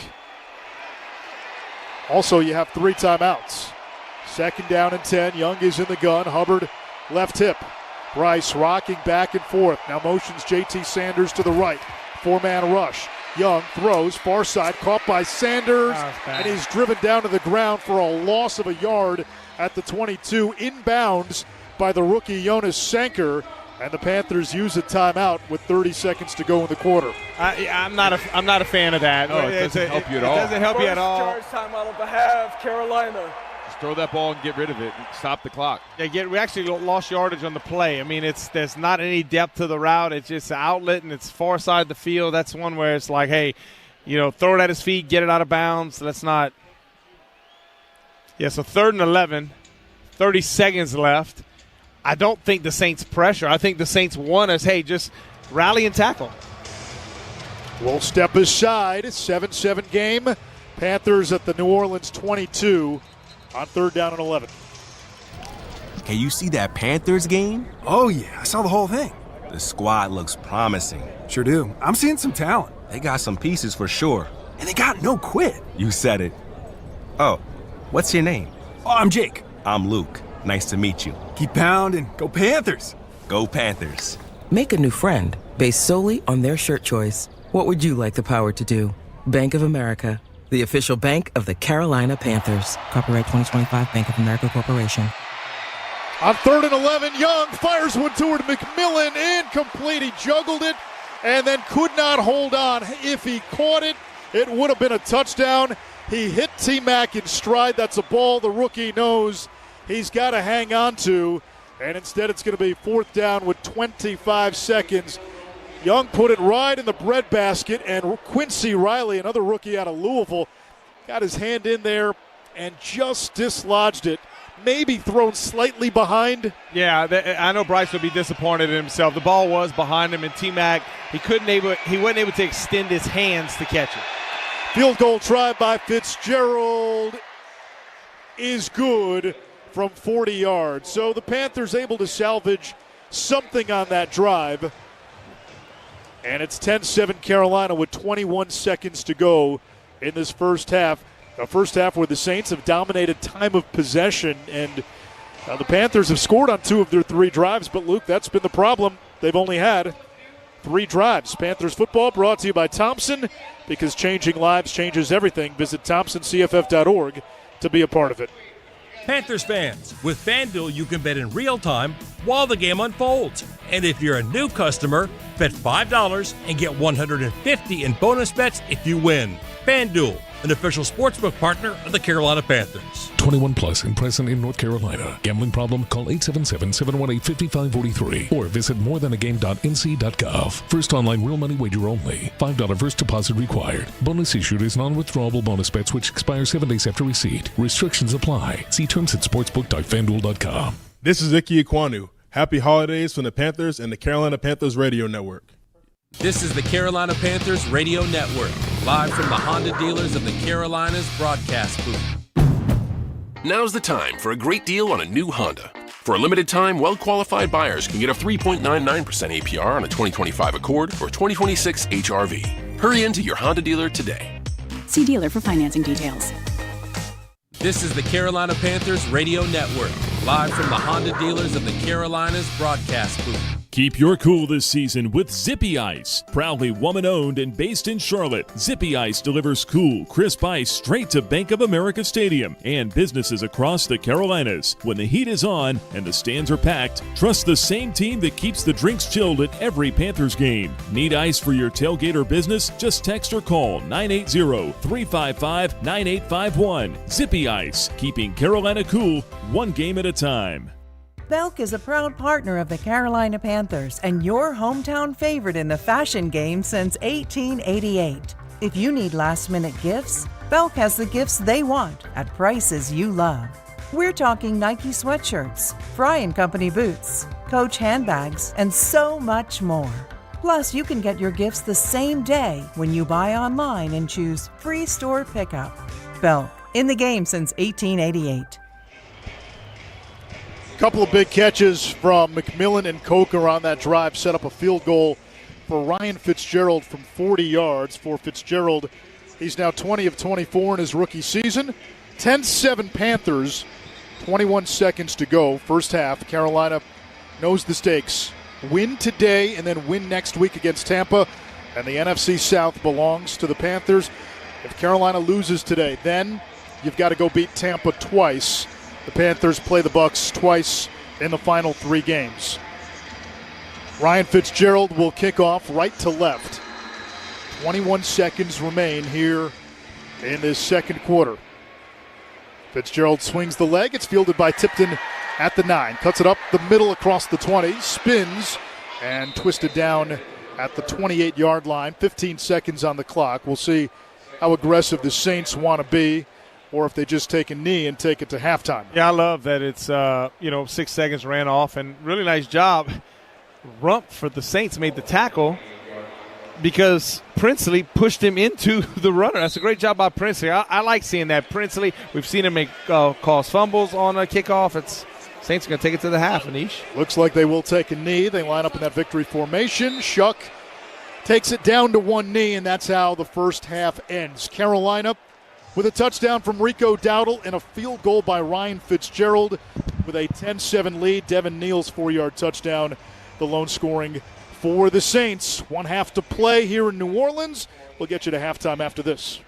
Also, you have 3 timeouts. 2nd down and 10. Young is in the gun. Hubbard left hip. Bryce rocking back and forth. Now motions J.T. Sanders to the right. 4-man rush. Young throws far side, caught by Sanders, and he's driven down to the ground for a loss of a yard at the 22. Inbounds by the rookie Jonas Sanker, and the Panthers use a timeout with 30 seconds to go in the quarter. I'm not a fan of that. No, it doesn't help you at all. It doesn't help you at all. First charge timeout of the half, Carolina. Just throw that ball and get rid of it and stop the clock. Yeah, we actually lost yardage on the play. I mean, there's not any depth to the route. It's just an outlet, and it's far side of the field. That's one where it's like, hey, throw it at his feet, get it out of bounds. Let's not. Yeah, so 3rd and 11, 30 seconds left. I don't think the Saints pressure. I think the Saints want us, hey, just rally and tackle. We'll step aside. 7-7 game. Panthers at the New Orleans 22 on 3rd down and 11. Can you see that Panthers game? Oh, yeah. I saw the whole thing. The squad looks promising. Sure do. I'm seeing some talent. They got some pieces for sure. And they got no quit. You said it. Oh, what's your name? Oh, I'm Jake. I'm Luke. Nice to meet you. Keep pounding. Go Panthers. Go Panthers. Make a new friend based solely on their shirt choice. What would you like the power to do? Bank of America, the official bank of the Carolina Panthers. Copyright 2025 Bank of America Corporation. On 3rd and 11, Young fires one toward McMillan. Incomplete. He juggled it and then could not hold on. If he caught it, it would have been a touchdown. He hit T-Mac in stride. That's a ball the rookie knows he's got to hang on to, and instead it's going to be 4th down with 25 seconds. Young put it right in the breadbasket, and Quincy Riley, another rookie out of Louisville, got his hand in there and just dislodged it. Maybe thrown slightly behind. Yeah, I know Bryce will be disappointed in himself. The ball was behind him, and T-Mac, he wasn't able to extend his hands to catch it. Field goal try by Fitzgerald is good from 40 yards. So the Panthers able to salvage something on that drive. And it's 10-7 Carolina with 21 seconds to go in this first half. A first half where the Saints have dominated time of possession, and the Panthers have scored on 2 of their 3 drives. But, Luke, that's been the problem. They've only had 3 drives. Panthers football brought to you by Thompson, because changing lives changes everything. Visit ThompsonCFF.org to be a part of it. Panthers fans, with FanDuel, you can bet in real time while the game unfolds. And if you're a new customer, bet $5 and get $150 in bonus bets if you win. FanDuel, an official sportsbook partner of the Carolina Panthers. 21 plus and present in North Carolina. Gambling problem? Call 877-718-5543 or visit morethanagame.nc.gov. First online real money wager only. $5 first deposit required. Bonus issued is non-withdrawable bonus bets which expire 7 days after receipt. Restrictions apply. See terms at sportsbook.fanduel.com. This is Ike Ikwanu. Happy holidays from the Panthers and the Carolina Panthers Radio Network. This is the Carolina Panthers Radio Network, live from the Honda dealers of the Carolinas broadcast booth. Now's the time for a great deal on a new Honda. For a limited time, well-qualified buyers can get a 3.99% APR on a 2025 Accord or 2026 HR-V. Hurry into your Honda dealer today. See dealer for financing details. This is the Carolina Panthers Radio Network, live from the Honda dealers of the Carolinas broadcast booth. Keep your cool this season with Zippy Ice. Proudly woman-owned and based in Charlotte, Zippy Ice delivers cool, crisp ice straight to Bank of America Stadium and businesses across the Carolinas. When the heat is on and the stands are packed, trust the same team that keeps the drinks chilled at every Panthers game. Need ice for your tailgate or business? Just text or call 980-355-9851. Zippy Ice, keeping Carolina cool, one game at a time. Belk is a proud partner of the Carolina Panthers and your hometown favorite in the fashion game since 1888. If you need last-minute gifts, Belk has the gifts they want at prices you love. We're talking Nike sweatshirts, Fry & Company boots, Coach handbags, and so much more. Plus, you can get your gifts the same day when you buy online and choose free store pickup. Belk, in the game since 1888. Couple of big catches from McMillan and Coker on that drive set up a field goal for Ryan Fitzgerald from 40 yards. For Fitzgerald, he's now 20 of 24 in his rookie season. 10-7 Panthers, 21 seconds to go. First half, Carolina knows the stakes. Win today and then win next week against Tampa, and the NFC South belongs to the Panthers. If Carolina loses today, then you've got to go beat Tampa twice. The Panthers play the Bucs twice in the final 3 games. Ryan Fitzgerald will kick off right to left. 21 seconds remain here in this second quarter. Fitzgerald swings the leg. It's fielded by Tipton at the 9. Cuts it up the middle across the 20. Spins and twisted down at the 28-yard line. 15 seconds on the clock. We'll see how aggressive the Saints want to be, or if they just take a knee and take it to halftime. Yeah, I love that it's, 6 seconds ran off, and really nice job. Rump for the Saints made the tackle because Princely pushed him into the runner. That's a great job by Princely. I like seeing that. Princely, we've seen him make cause fumbles on a kickoff. Saints are going to take it to the half, Anish. Looks like they will take a knee. They line up in that victory formation. Shuck takes it down to one knee, and that's how the first half ends. Carolina with a touchdown from Rico Dowdle and a field goal by Ryan Fitzgerald with a 10-7 lead. Devin Neal's 4-yard touchdown, the lone scoring for the Saints. 1 half to play here in New Orleans. We'll get you to halftime after this.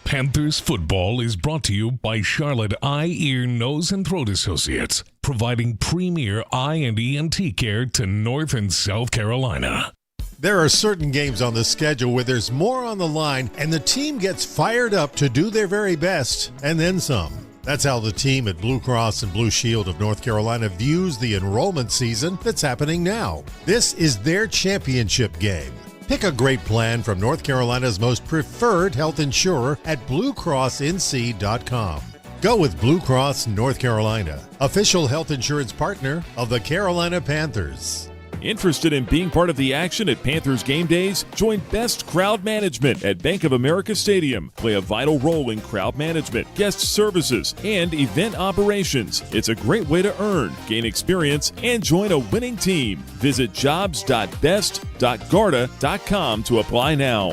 Panthers football is brought to you by Charlotte Eye, Ear, Nose, and Throat Associates, providing premier eye and ENT care to North and South Carolina. There are certain games on the schedule where there's more on the line and the team gets fired up to do their very best and then some. That's how the team at Blue Cross and Blue Shield of North Carolina views the enrollment season that's happening now. This is their championship game. Pick a great plan from North Carolina's most preferred health insurer at BlueCrossNC.com. Go with Blue Cross North Carolina, official health insurance partner of the Carolina Panthers. Interested in being part of the action at Panthers game days? Join Best Crowd Management at Bank of America Stadium. Play a vital role in crowd management, guest services, and event operations. It's a great way to earn, gain experience, and join a winning team. Visit jobs.best.garda.com to apply now.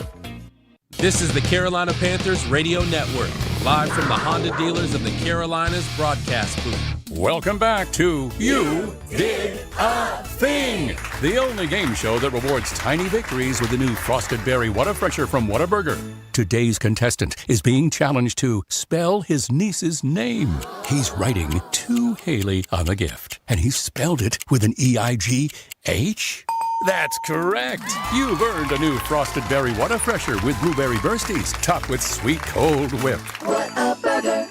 This is the Carolina Panthers Radio Network, live from the Honda dealers of the Carolinas broadcast booth. Welcome back to You Did a Thing, the only game show that rewards tiny victories with the new Frosted Berry Whataburger from Whataburger. Today's contestant is being challenged to spell his niece's name. He's writing to Haley on the gift, and he spelled it with an E-I-G-H. That's correct. You've earned a new Frosted Berry Water Fresher with Blueberry Bursties, topped with sweet cold whip.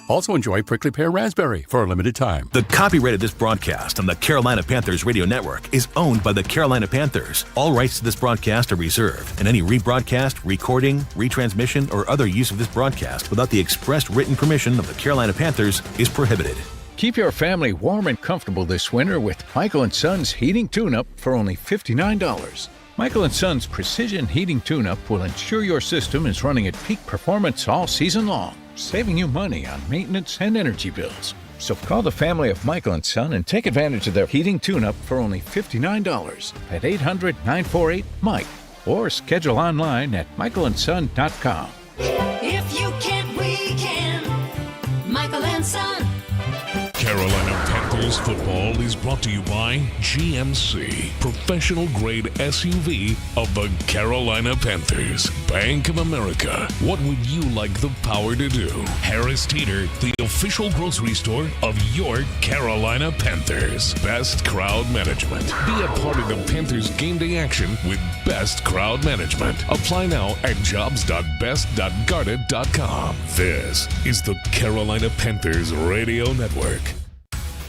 Also enjoy Prickly Pear Raspberry for a limited time. The copyright of this broadcast on the Carolina Panthers Radio Network is owned by the Carolina Panthers. All rights to this broadcast are reserved, and any rebroadcast, recording, retransmission, or other use of this broadcast without the express written permission of the Carolina Panthers is prohibited. Keep your family warm and comfortable this winter with Michael & Son's Heating Tune-Up for only $59. Michael & Son's Precision Heating Tune-Up will ensure your system is running at peak performance all season long, saving you money on maintenance and energy bills. So call the family of Michael & Son and take advantage of their heating tune-up for only $59 at 800-948-MIKE or schedule online at michaelandson.com. If you can't, we can. Michael & Son. Carolina Panthers football is brought to you by GMC, professional grade SUV of the Carolina Panthers. Bank of America, what would you like the power to do? Harris Teeter, the official grocery store of your Carolina Panthers. Best Crowd Management. Be a part of the Panthers game day action with Best Crowd Management. Apply now at jobs.best.guarded.com. This is the Carolina Panthers Radio Network.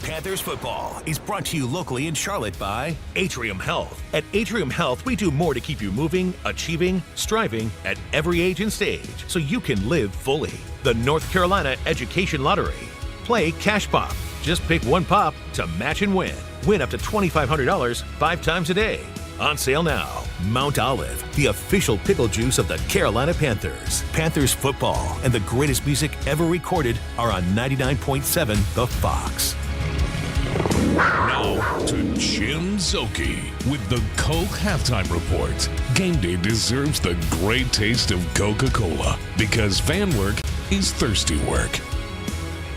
Panthers football is brought to you locally in Charlotte by Atrium Health. At Atrium Health, we do more to keep you moving, achieving, striving at every age and stage so you can live fully. The North Carolina Education Lottery. Play Cash Pop. Just pick one pop to match and win. Win up to $2,500 5 times a day. On sale now. Mount Olive, the official pickle juice of the Carolina Panthers. Panthers football and the greatest music ever recorded are on 99.7 The Fox. Now to Jim Zoki with the Coke Halftime Report. Game day deserves the great taste of Coca-Cola because fan work is thirsty work.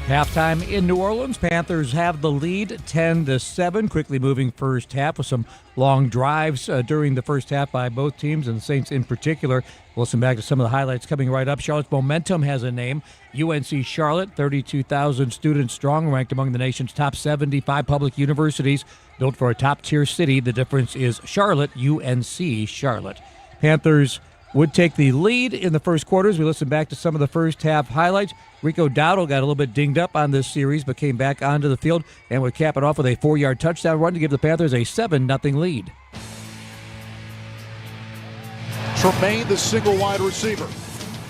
Halftime in New Orleans. Panthers have the lead 10-7. Quickly moving first half with some long drives during the first half by both teams and the Saints in particular. We'll listen back to some of the highlights coming right up. Charlotte's momentum has a name. UNC Charlotte, 32,000 students strong, ranked among the nation's top 75 public universities. Built for a top-tier city. The difference is Charlotte, UNC Charlotte. Panthers would take the lead in the first quarters. We listen back to some of the first half highlights. Rico Dowdle got a little bit dinged up on this series, but came back onto the field and would cap it off with a 4-yard touchdown run to give the Panthers a 7-0 lead. Tremaine, the single wide receiver.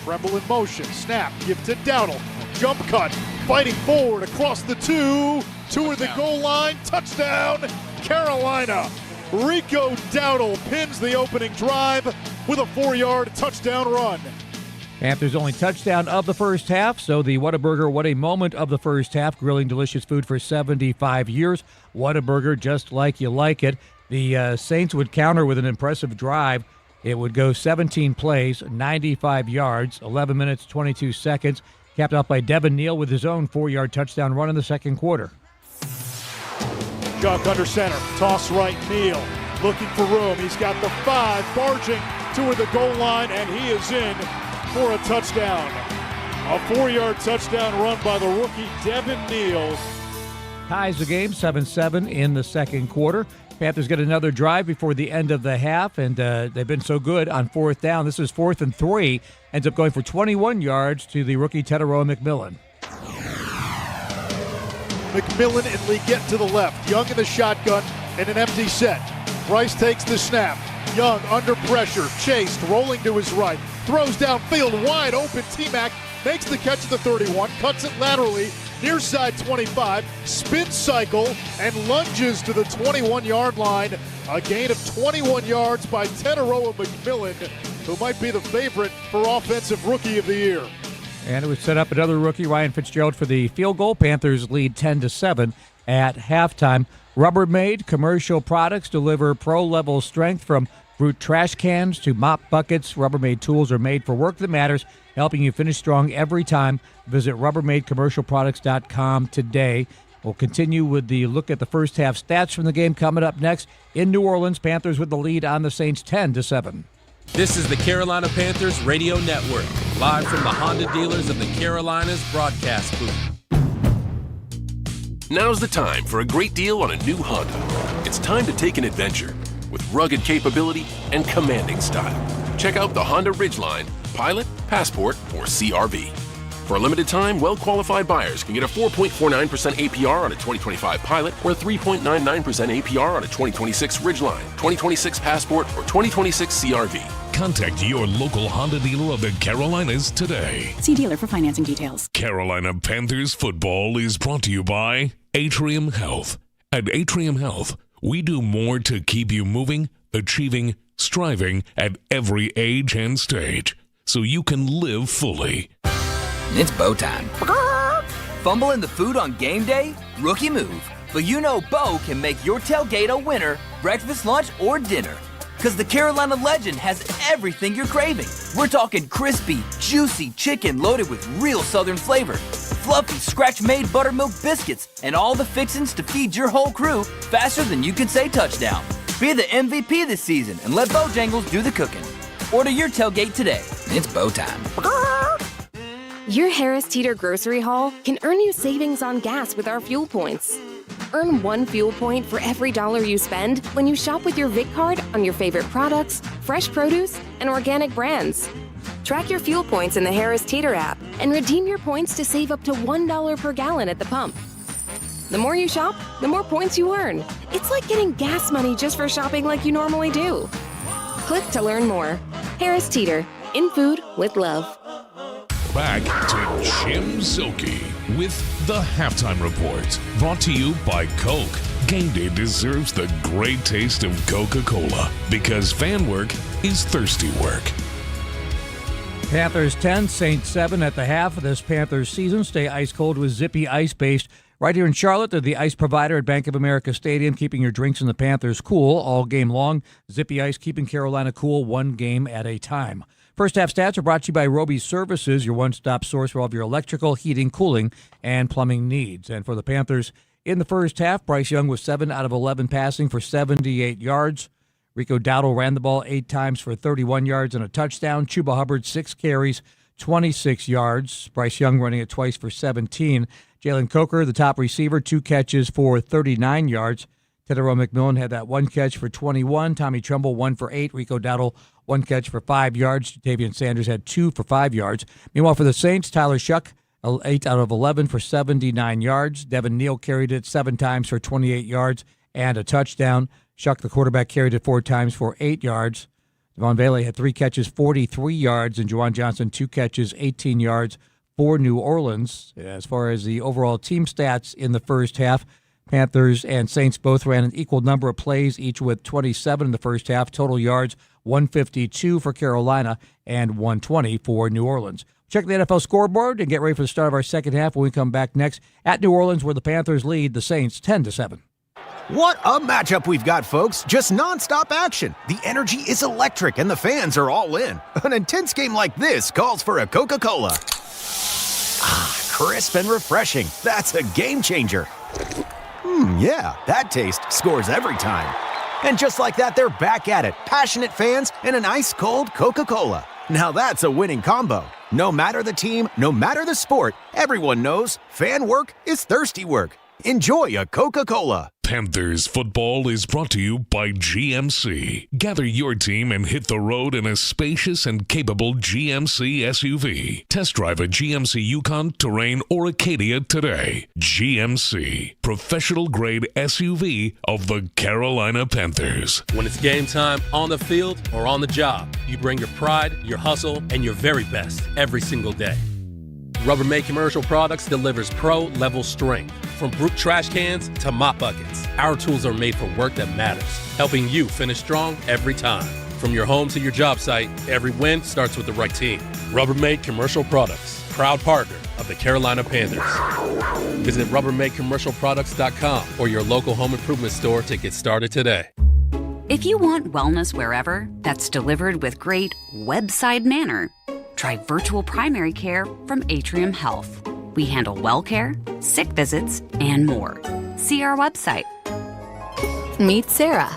Tremble in motion. Snap. Give to Dowdle. Jump cut. Fighting forward across the 2. 2 at the goal line. Touchdown, Carolina. Rico Dowdle pins the opening drive with a 4-yard touchdown run. Panthers' only touchdown of the first half, so the Whataburger What a Moment of the first half, grilling delicious food for 75 years. Whataburger, just like you like it. The Saints would counter with an impressive drive. It would go 17 plays, 95 yards, 11 minutes, 22 seconds, capped off by Devin Neal with his own 4-yard touchdown run in the second quarter. Chuck under center, toss right, Neal looking for room. He's got the 5, barging toward the goal line, and he is in for a touchdown. A 4-yard touchdown run by the rookie Devin Neal. Ties the game 7-7 in the second quarter. Panthers get another drive before the end of the half, and they've been so good on 4th down. This is 4th and 3. Ends up going for 21 yards to the rookie Teteroa McMillan. McMillan and Lee get to the left. Young in the shotgun and an empty set. Bryce takes the snap. Young under pressure. Chased, rolling to his right. Throws downfield, wide open. T-Mac makes the catch at the 31. Cuts it laterally, near side 25. Spin cycle and lunges to the 21-yard line. A gain of 21 yards by Teteroa McMillan, who might be the favorite for Offensive Rookie of the Year. And it would set up another rookie, Ryan Fitzgerald, for the field goal. Panthers lead 10-7 at halftime. Rubbermaid commercial products deliver pro-level strength from fruit trash cans to mop buckets. Rubbermaid tools are made for work that matters, helping you finish strong every time. Visit rubbermaidcommercialproducts.com today. We'll continue with the look at the first half stats from the game coming up next. In New Orleans, Panthers with the lead on the Saints 10-7. This is the Carolina Panthers Radio Network, live from the Honda dealers of the Carolinas broadcast booth. Now's the time for a great deal on a new Honda. It's time to take an adventure with rugged capability and commanding style. Check out the Honda Ridgeline, Pilot, Passport, or CR-V. For a limited time, well-qualified buyers can get a 4.49% APR on a 2025 Pilot or a 3.99% APR on a 2026 Ridgeline, 2026 Passport, or 2026 CR-V. Contact your local Honda dealer of the Carolinas today. See dealer for financing details. Carolina Panthers football is brought to you by Atrium Health. At Atrium Health, we do more to keep you moving, achieving, striving at every age and stage, so you can live fully. It's Bo time. Fumbling the food on game day? Rookie move. But you know Bo can make your tailgate a winner, breakfast, lunch, or dinner. Because the Carolina Legend has everything you're craving. We're talking crispy, juicy chicken loaded with real Southern flavor, fluffy, scratch-made buttermilk biscuits, and all the fixings to feed your whole crew faster than you can say touchdown. Be the MVP this season and let Bojangles do the cooking. Order your tailgate today. It's Bo time. Your Harris Teeter grocery haul can earn you savings on gas with our fuel points. Earn 1 fuel point for every $1 you spend when you shop with your Vic card on your favorite products, fresh produce, and organic brands. Track your fuel points in the Harris Teeter app and redeem your points to save up to $1 per gallon at the pump. The more you shop, the more points you earn. It's like getting gas money just for shopping like you normally do. Click to learn more. Harris Teeter, in food with love. Back to Jim Szoke with the Halftime Report. Brought to you by Coke. Game day deserves the great taste of Coca-Cola because fan work is thirsty work. Panthers 10, Saints 7 at the half of this Panthers season. Stay ice cold with Zippy Ice based right here in Charlotte. They're the ice provider at Bank of America Stadium, keeping your drinks and the Panthers cool all game long. Zippy Ice keeping Carolina cool one game at a time. First half stats are brought to you by Roby's Services, your one-stop source for all of your electrical, heating, cooling, and plumbing needs. And for the Panthers in the first half, Bryce Young was 7 out of 11 passing for 78 yards. Rico Dowdle ran the ball 8 times for 31 yards and a touchdown. Chuba Hubbard, 6 carries, 26 yards. Bryce Young running it twice for 17. Jalen Coker, the top receiver, 2 catches for 39 yards. Tedero McMillan had that 1 catch for 21. Tommy Trumbull, 1 for 8. Rico Dowdle, 1 catch for 5 yards. Jatavian Sanders had 2 for 5 yards. Meanwhile, for the Saints, Tyler Shuck, 8 out of 11 for 79 yards. Devin Neal carried it 7 times for 28 yards and a touchdown. Shuck, the quarterback, carried it 4 times for 8 yards. Devon Bailey had 3 catches, 43 yards, and Juwan Johnson, 2 catches, 18 yards for New Orleans. As far as the overall team stats in the first half, Panthers and Saints both ran an equal number of plays, each with 27 in the first half. Total yards, 152 for Carolina and 120 for New Orleans. Check the NFL scoreboard and get ready for the start of our second half when we come back next at New Orleans, where the Panthers lead the Saints 10-7. What a matchup we've got, folks. Just nonstop action. The energy is electric and the fans are all in. An intense game like this calls for a Coca-Cola. Ah, crisp and refreshing. That's a game changer. Yeah, that taste scores every time. And just like that, they're back at it. Passionate fans and an ice-cold Coca-Cola. Now that's a winning combo. No matter the team, no matter the sport, everyone knows fan work is thirsty work. Enjoy a Coca-Cola. Panthers football is brought to you by GMC. Gather your team and hit the road in a spacious and capable GMC SUV. Test drive a GMC Yukon, Terrain, or Acadia today. GMC, professional-grade SUV of the Carolina Panthers. When it's game time, on the field or on the job, you bring your pride, your hustle, and your very best every single day. Rubbermaid Commercial Products delivers pro-level strength. From Brook trash cans to mop buckets, our tools are made for work that matters, helping you finish strong every time. From your home to your job site, every win starts with the right team. Rubbermaid Commercial Products, proud partner of the Carolina Panthers. Visit RubbermaidCommercialProducts.com or your local home improvement store to get started today. If you want wellness wherever, that's delivered with great website manner, try virtual primary care from Atrium Health. We handle well care, sick visits, and more. See our website. Meet Sarah.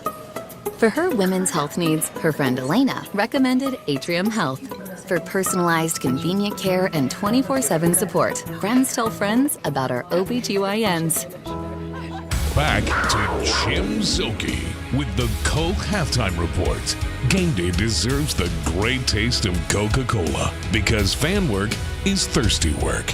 For her women's health needs, her friend Elena recommended Atrium Health. For personalized, convenient care and 24/7 support, friends tell friends about our OBGYNs. Back to Jim Szoke with the Coke Halftime Report. Game day deserves the great taste of Coca-Cola because fan work is thirsty work.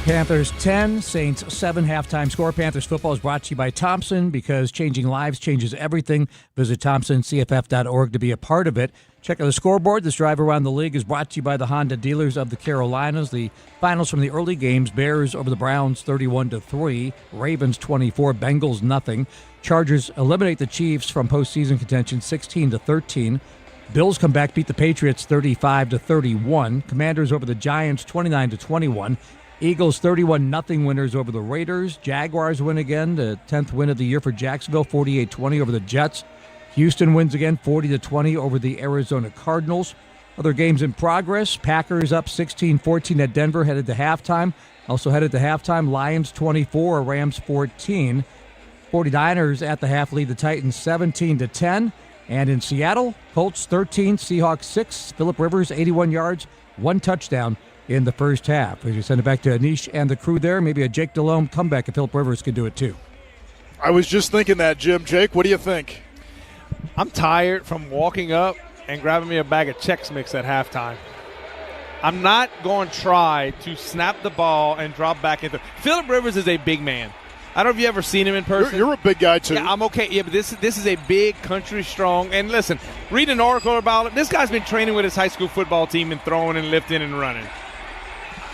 Panthers 10, Saints 7 halftime score. Panthers football is brought to you by Thompson because changing lives changes everything. Visit ThompsonCFF.org to be a part of it. Check out the scoreboard. This drive around the league is brought to you by the Honda dealers of the Carolinas. The finals from the early games: Bears over the Browns 31-3, Ravens 24, Bengals nothing. Chargers eliminate the Chiefs from postseason contention 16-13. Bills come back, beat the Patriots 35-31. Commanders over the Giants 29-21. Eagles 31-0 winners over the Raiders. Jaguars win again, the 10th win of the year for Jacksonville, 48-20 over the Jets. Houston wins again, 40-20 over the Arizona Cardinals. Other games in progress: Packers up 16-14 at Denver, headed to halftime. Also headed to halftime, Lions 24, Rams 14. 49ers at the half lead the Titans 17-10. And in Seattle, Colts 13, Seahawks 6. Phillip Rivers 81 yards, 1 touchdown in the first half. As you send it back to Anish and the crew there, maybe a Jake Delhomme comeback if Phillip Rivers could do it too. I was just thinking that, Jim. Jake, what do you think? I'm tired from walking up and grabbing me a bag of Chex Mix at halftime. I'm not going to try to snap the ball and drop back into. Phillip Rivers is a big man. I don't know if you ever seen him in person. You're a big guy, too. Yeah, I'm okay. Yeah, but this is a big country strong. And listen, read an article about it. This guy's been training with his high school football team and throwing and lifting and running.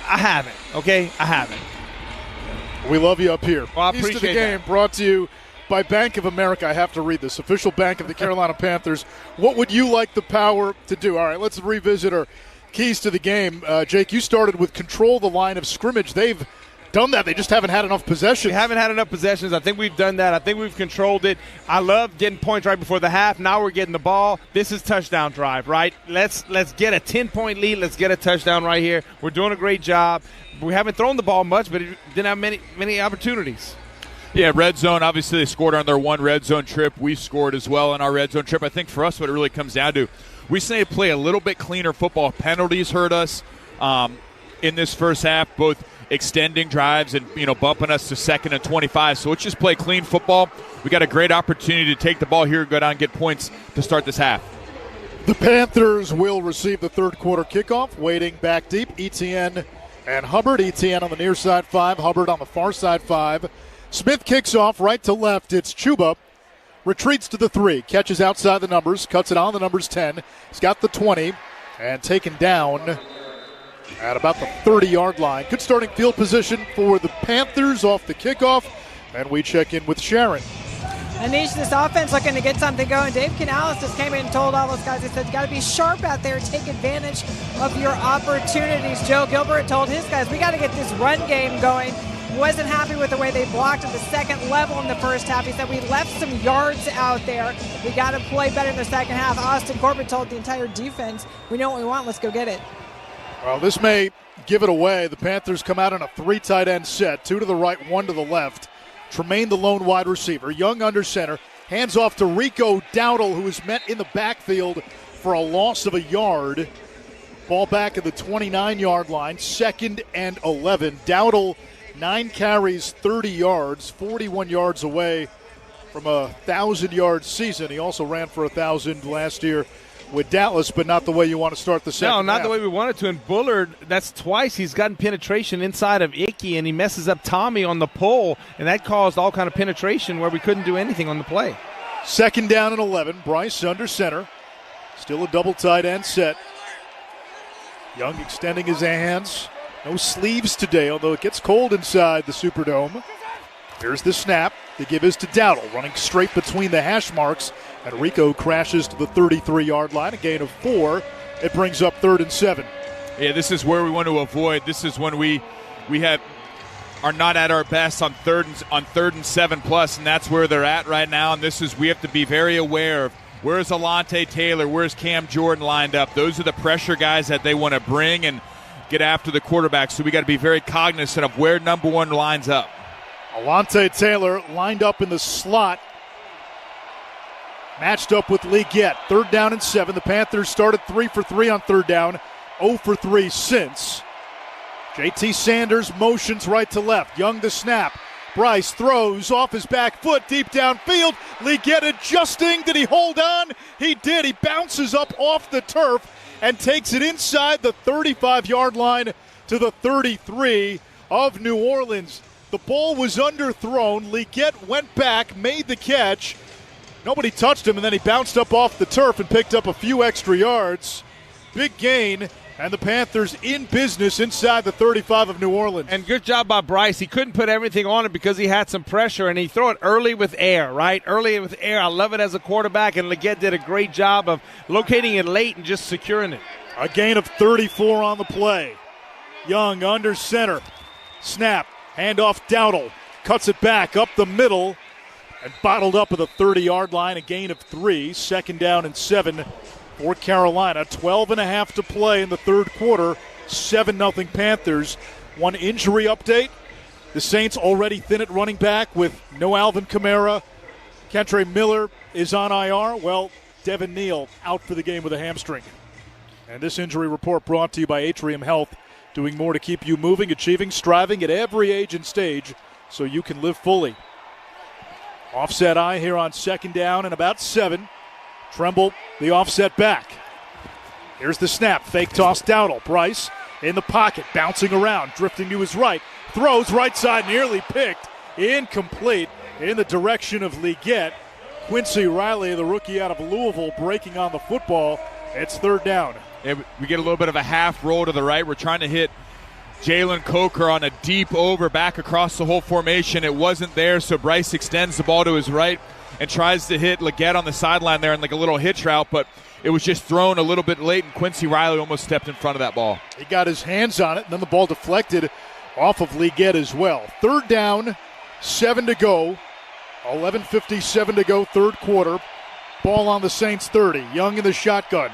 I haven't, okay? I haven't. We love you up here. Well, I Piece to the appreciate game that. brought to you by Bank of America. I have to read this. Official bank of the Carolina Panthers. What would you like the power to do? All right, let's revisit our keys to the game. Jake, you started with control the line of scrimmage. They've done that. They just haven't had enough possessions. We haven't had enough possessions. I think we've done that. I think we've controlled it. I love getting points right before the half. Now we're getting the ball. This is touchdown drive, right? Let's get a 10-point lead. Let's get a touchdown right here. We're doing a great job. We haven't thrown the ball much, but it didn't have many opportunities. Yeah, red zone, obviously they scored on their one red zone trip. We scored as well on our red zone trip. I think for us what it really comes down to, we just need to play a little bit cleaner football. Penalties hurt us in this first half, both extending drives and bumping us to 2nd and 25. So let's just play clean football. We got a great opportunity to take the ball here and go down and get points to start this half. The Panthers will receive the third quarter kickoff, waiting back deep. Etienne and Hubbard. Etienne on the near side 5, Hubbard on the far side 5. Smith kicks off right to left. It's Chuba. Retreats to the 3. Catches outside the numbers. Cuts it on the numbers 10. He's got the 20. And taken down at about the 30-yard line. Good starting field position for the Panthers off the kickoff. And we check in with Sharon. Anish, this offense looking to get something going. Dave Canales just came in and told all those guys, he said, you got to be sharp out there, take advantage of your opportunities. Joe Gilbert told his guys, we got to get this run game going. Wasn't happy with the way they blocked at the second level in the first half. He said, we left some yards out there. We got to play better in the second half. Austin Corbett told the entire defense, we know what we want, let's go get it. Well, this may give it away. The Panthers come out in a 3 tight end set, 2 to the right, 1 to the left. Tremaine, the lone wide receiver. Young under center. Hands off to Rico Dowdle, who is met in the backfield for a loss of a yard. Ball back at the 29-yard line. 2nd and 11. Dowdle, 9 carries, 30 yards, 41 yards away from a 1,000-yard season. He also ran for 1,000 last year with Dallas, but not the way you want to start the second half. No, not the way we wanted to. And Bullard, that's twice he's gotten penetration inside of Icky, and he messes up Tommy on the pull, and that caused all kind of penetration where we couldn't do anything on the play. 2nd down and 11. Bryce under center. Still a double tight end set. Young extending his hands. No sleeves today, although it gets cold inside the Superdome. Here's the snap. The give is to Dowdle, running straight between the hash marks. And Rico crashes to the 33-yard line, a gain of 4. It brings up 3rd and 7. Yeah, this is where we want to avoid. This is when we are not at our best on third and 7+, and that's where they're at right now. And we have to be very aware of where's Alontae Taylor, where's Cam Jordan lined up. Those are the pressure guys that they want to bring and get after the quarterback. So we got to be very cognizant of where number 1 lines up. Alontae Taylor lined up in the slot. Matched up with Lee Gett. 3rd down and 7. The Panthers started 3 for 3 on 3rd down. 0 for 3 since. JT Sanders motions right to left. Young the snap. Bryce throws off his back foot deep downfield. Legette adjusting. Did he hold on? He did. He bounces up off the turf and takes it inside the 35-yard line to the 33 of New Orleans. The ball was underthrown. Legette went back, made the catch. Nobody touched him, and then he bounced up off the turf and picked up a few extra yards. Big gain, and the Panthers in business inside the 35 of New Orleans. And good job by Bryce. He couldn't put everything on it because he had some pressure, and he threw it early with air, right? Early with air. I love it as a quarterback, and Legette did a great job of locating it late and just securing it. A gain of 34 on the play. Young under center. Snap. Handoff Dowdle. Cuts it back up the middle and bottled up at the 30-yard line. A gain of 3. 2nd down and 7 for Carolina. 12.5 to play in the third quarter. 7-0 Panthers. One injury update. The Saints already thin at running back with no Alvin Kamara. Kentre Miller is on IR. Well, Devin Neal out for the game with a hamstring. And this injury report brought to you by Atrium Health. Doing more to keep you moving, achieving, striving at every age and stage so you can live fully. Offset eye here on 2nd down and about 7. Tremble the offset back. Here's the snap. Fake toss Dowdle. Bryce in the pocket, bouncing around, drifting to his right. Throws right side, nearly picked. Incomplete in the direction of Legette. Quincy Riley, the rookie out of Louisville, breaking on the football. It's 3rd down. Yeah, we get a little bit of a half roll to the right. We're trying to hit Jalen Coker on a deep over back across the whole formation. It wasn't there, so Bryce extends the ball to his right and tries to hit Legette on the sideline there in like a little hitch route, but it was just thrown a little bit late, and Quincy Riley almost stepped in front of that ball. He got his hands on it, and then the ball deflected off of Legette as well. 3rd down, 7 to go. 11:57 to go, third quarter. Ball on the Saints 30. Young in the shotgun.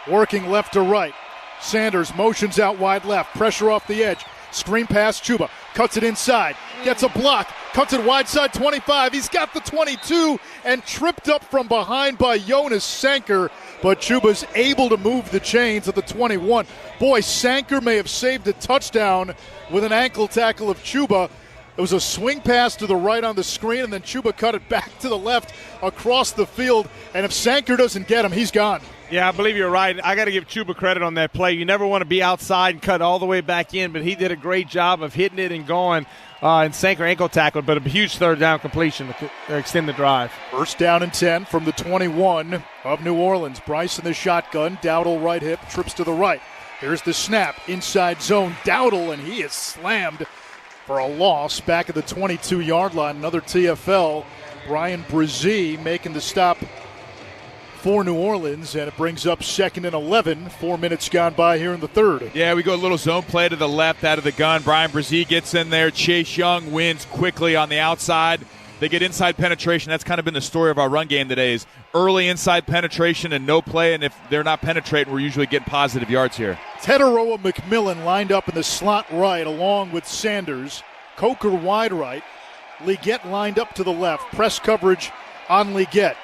Working left to right. Sanders motions out wide left. Pressure off the edge. Screen pass, Chuba. Cuts it inside. Gets a block. Cuts it wide side 25. He's got the 22 and tripped up from behind by Jonas Sanker. But Chuba's able to move the chains at the 21. Boy, Sanker may have saved a touchdown with an ankle tackle of Chuba. It was a swing pass to the right on the screen, and then Chuba cut it back to the left across the field. And if Sanker doesn't get him, he's gone. Yeah, I believe you're right. I got to give Chuba credit on that play. You never want to be outside and cut all the way back in, but he did a great job of hitting it and going. And Sanker ankle tackled, but a huge 3rd down completion to extend the drive. 1st down and 10 from the 21 of New Orleans. Bryce in the shotgun. Dowdle right hip, trips to the right. Here's the snap. Inside zone. Dowdle, and he is slammed for a loss back at the 22-yard line. Another TFL. Brian Brzee making the stop for New Orleans, and it brings up 2nd and 11. 4 minutes gone by here in the third. Yeah, we go a little zone play to the left out of the gun. Brian Brzee gets in there. Chase Young wins quickly on the outside. They get inside penetration. That's kind of been the story of our run game today, is early inside penetration and no play, and if they're not penetrating, we're usually getting positive yards here. Teteroa McMillan lined up in the slot right along with Sanders. Coker wide right. Legette lined up to the left. Press coverage on Legette.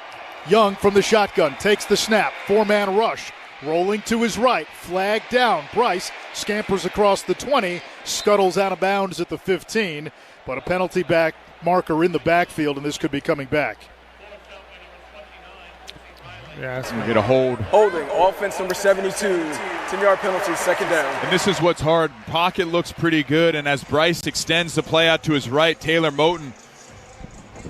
Young from the shotgun takes the snap. 4-man rush. Rolling to his right. Flag down. Bryce scampers across the 20. Scuttles out of bounds at the 15. But a penalty back marker in the backfield, and this could be coming back. Yeah, that's going to get a hold. Holding. Offense number 72. 10-yard penalty. 2nd down. And this is what's hard. Pocket looks pretty good, and as Bryce extends the play out to his right, Taylor Moton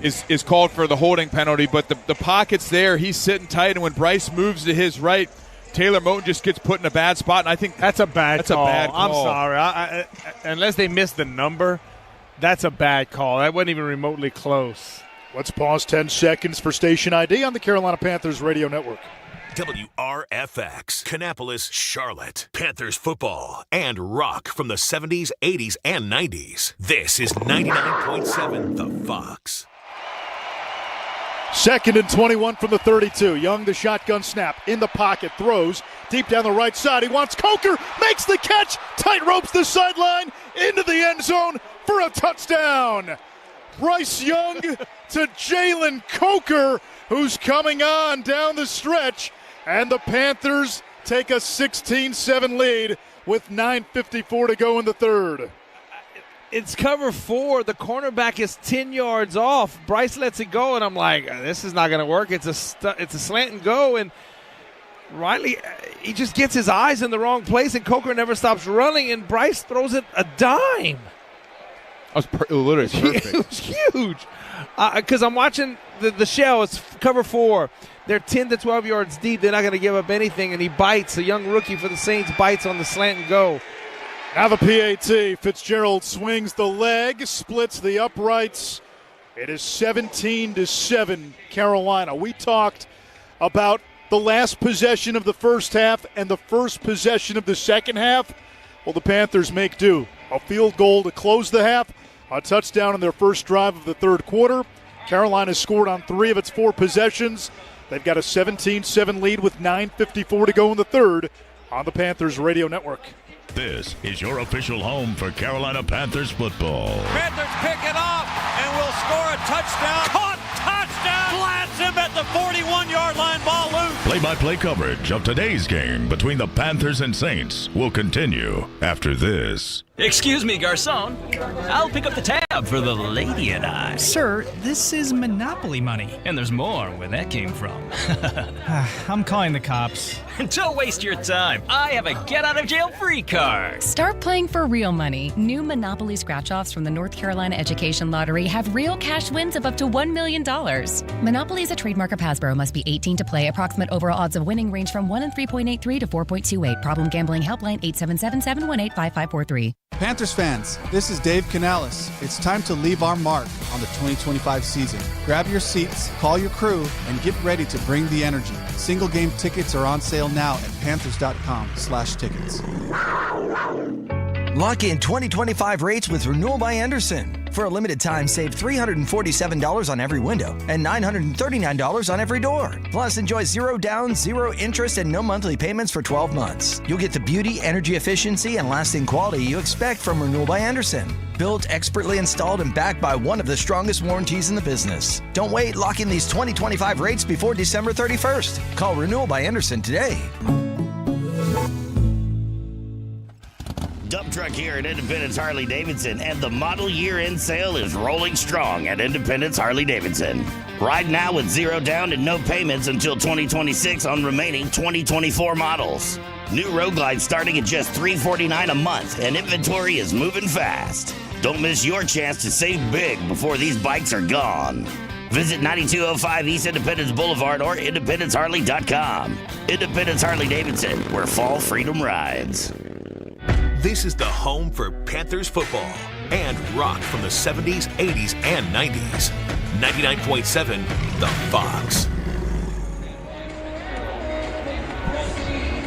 is called for the holding penalty, but the pocket's there. He's sitting tight, and when Bryce moves to his right, Taylor Moton just gets put in a bad spot, and I think that's a bad call. I'm call. sorry. Unless they missed the number, that's a bad call. That wasn't even remotely close. Let's pause 10 seconds for station ID on the Carolina Panthers Radio Network. WRFX, Kannapolis, Charlotte. Panthers football and rock from the 70s, 80s, and 90s. This is 99.7 The Fox. 2nd and 21 from the 32. Young, the shotgun snap. In the pocket, throws. Deep down the right side. He wants Coker. Makes the catch. Tight ropes the sideline. Into the end zone for a touchdown. Bryce Young to Jalen Coker, who's coming on down the stretch. And the Panthers take a 16-7 lead with 9:54 to go in the third. it's cover 4. The cornerback is 10 yards off. Bryce lets it go, and I'm like, this is not going to work. It's a slant and go, and Riley, he just gets his eyes in the wrong place, and Coker never stops running, and Bryce throws it a dime. That was literally perfect. It was huge. Because I'm watching the shell. It's cover 4. They're 10 to 12 yards deep. They're not going to give up anything, and he bites. A young rookie for the Saints bites on the slant and go. Now the PAT. Fitzgerald swings the leg, splits the uprights. It is 17-7 Carolina. We talked about the last possession of the first half and the first possession of the second half. Well, the Panthers make do. A field goal to close the half, a touchdown in their first drive of the third quarter. Carolina scored on 3 of its 4 possessions. They've got a 17-7 lead with 9:54 to go in the third on the Panthers Radio Network. This is your official home for Carolina Panthers football. Panthers pick it off and will score a touchdown. Caught, touchdown, lands him at the 41-yard line, ball loose. Play-by-play coverage of today's game between the Panthers and Saints will continue after this. Excuse me, garçon. I'll pick up the tab for the lady and I. Sir, this is Monopoly money. And there's more where that came from. I'm calling the cops. Don't waste your time. I have a get-out-of-jail-free card. Start playing for real money. New Monopoly scratch-offs from the North Carolina Education Lottery have real cash wins of up to $1 million. Monopoly is a trademark of Hasbro. Must be 18 to play. Approximate overall odds of winning range from 1 in 3.83 to 4.28. Problem gambling helpline 877-718-5543. Panthers fans, this is Dave Canales. It's time to leave our mark on the 2025 season. Grab your seats, call your crew, and get ready to bring the energy. Single game tickets are on sale now at panthers.com/tickets. Lock in 2025 rates with Renewal by Andersen. For a limited time, save $347 on every window and $939 on every door. Plus, enjoy 0 down, 0 interest, and no monthly payments for 12 months. You'll get the beauty, energy efficiency, and lasting quality you expect from Renewal by Andersen. Built, expertly installed, and backed by one of the strongest warranties in the business. Don't wait. Lock in these 2025 rates before December 31st. Call Renewal by Andersen today. Dump truck here at Independence Harley-Davidson, and the model year-end sale is rolling strong at Independence Harley-Davidson. Right now with 0 down and no payments until 2026 on remaining 2024 models. New Road Glide starting at just $349 a month, and inventory is moving fast. Don't miss your chance to save big before these bikes are gone. Visit 9205 East Independence Boulevard or IndependenceHarley.com. Independence Harley-Davidson, where fall freedom rides. This is the home for Panthers football and rock from the 70s, 80s, and 90s. 99.7 The Fox.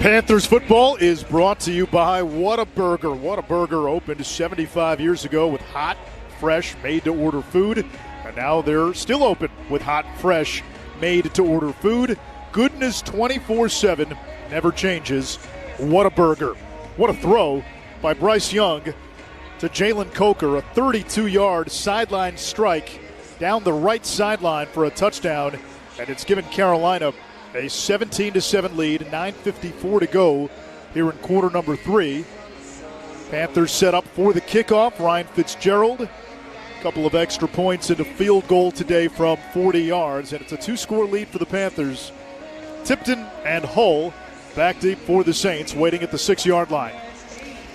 Panthers football is brought to you by Whataburger. Whataburger opened 75 years ago with hot, fresh, made-to-order food. And now they're still open with hot, fresh, made-to-order food. Goodness 24/7, never changes. Whataburger. What a throw by Bryce Young to Jalen Coker, a 32-yard sideline strike down the right sideline for a touchdown, and it's given Carolina a 17-7 lead, 9:54 to go here in quarter number 3. Panthers set up for the kickoff. Ryan Fitzgerald, a couple of extra points and a field goal today from 40 yards, and it's a 2-score lead for the Panthers. Tipton and Hull back deep for the Saints, waiting at the 6-yard line.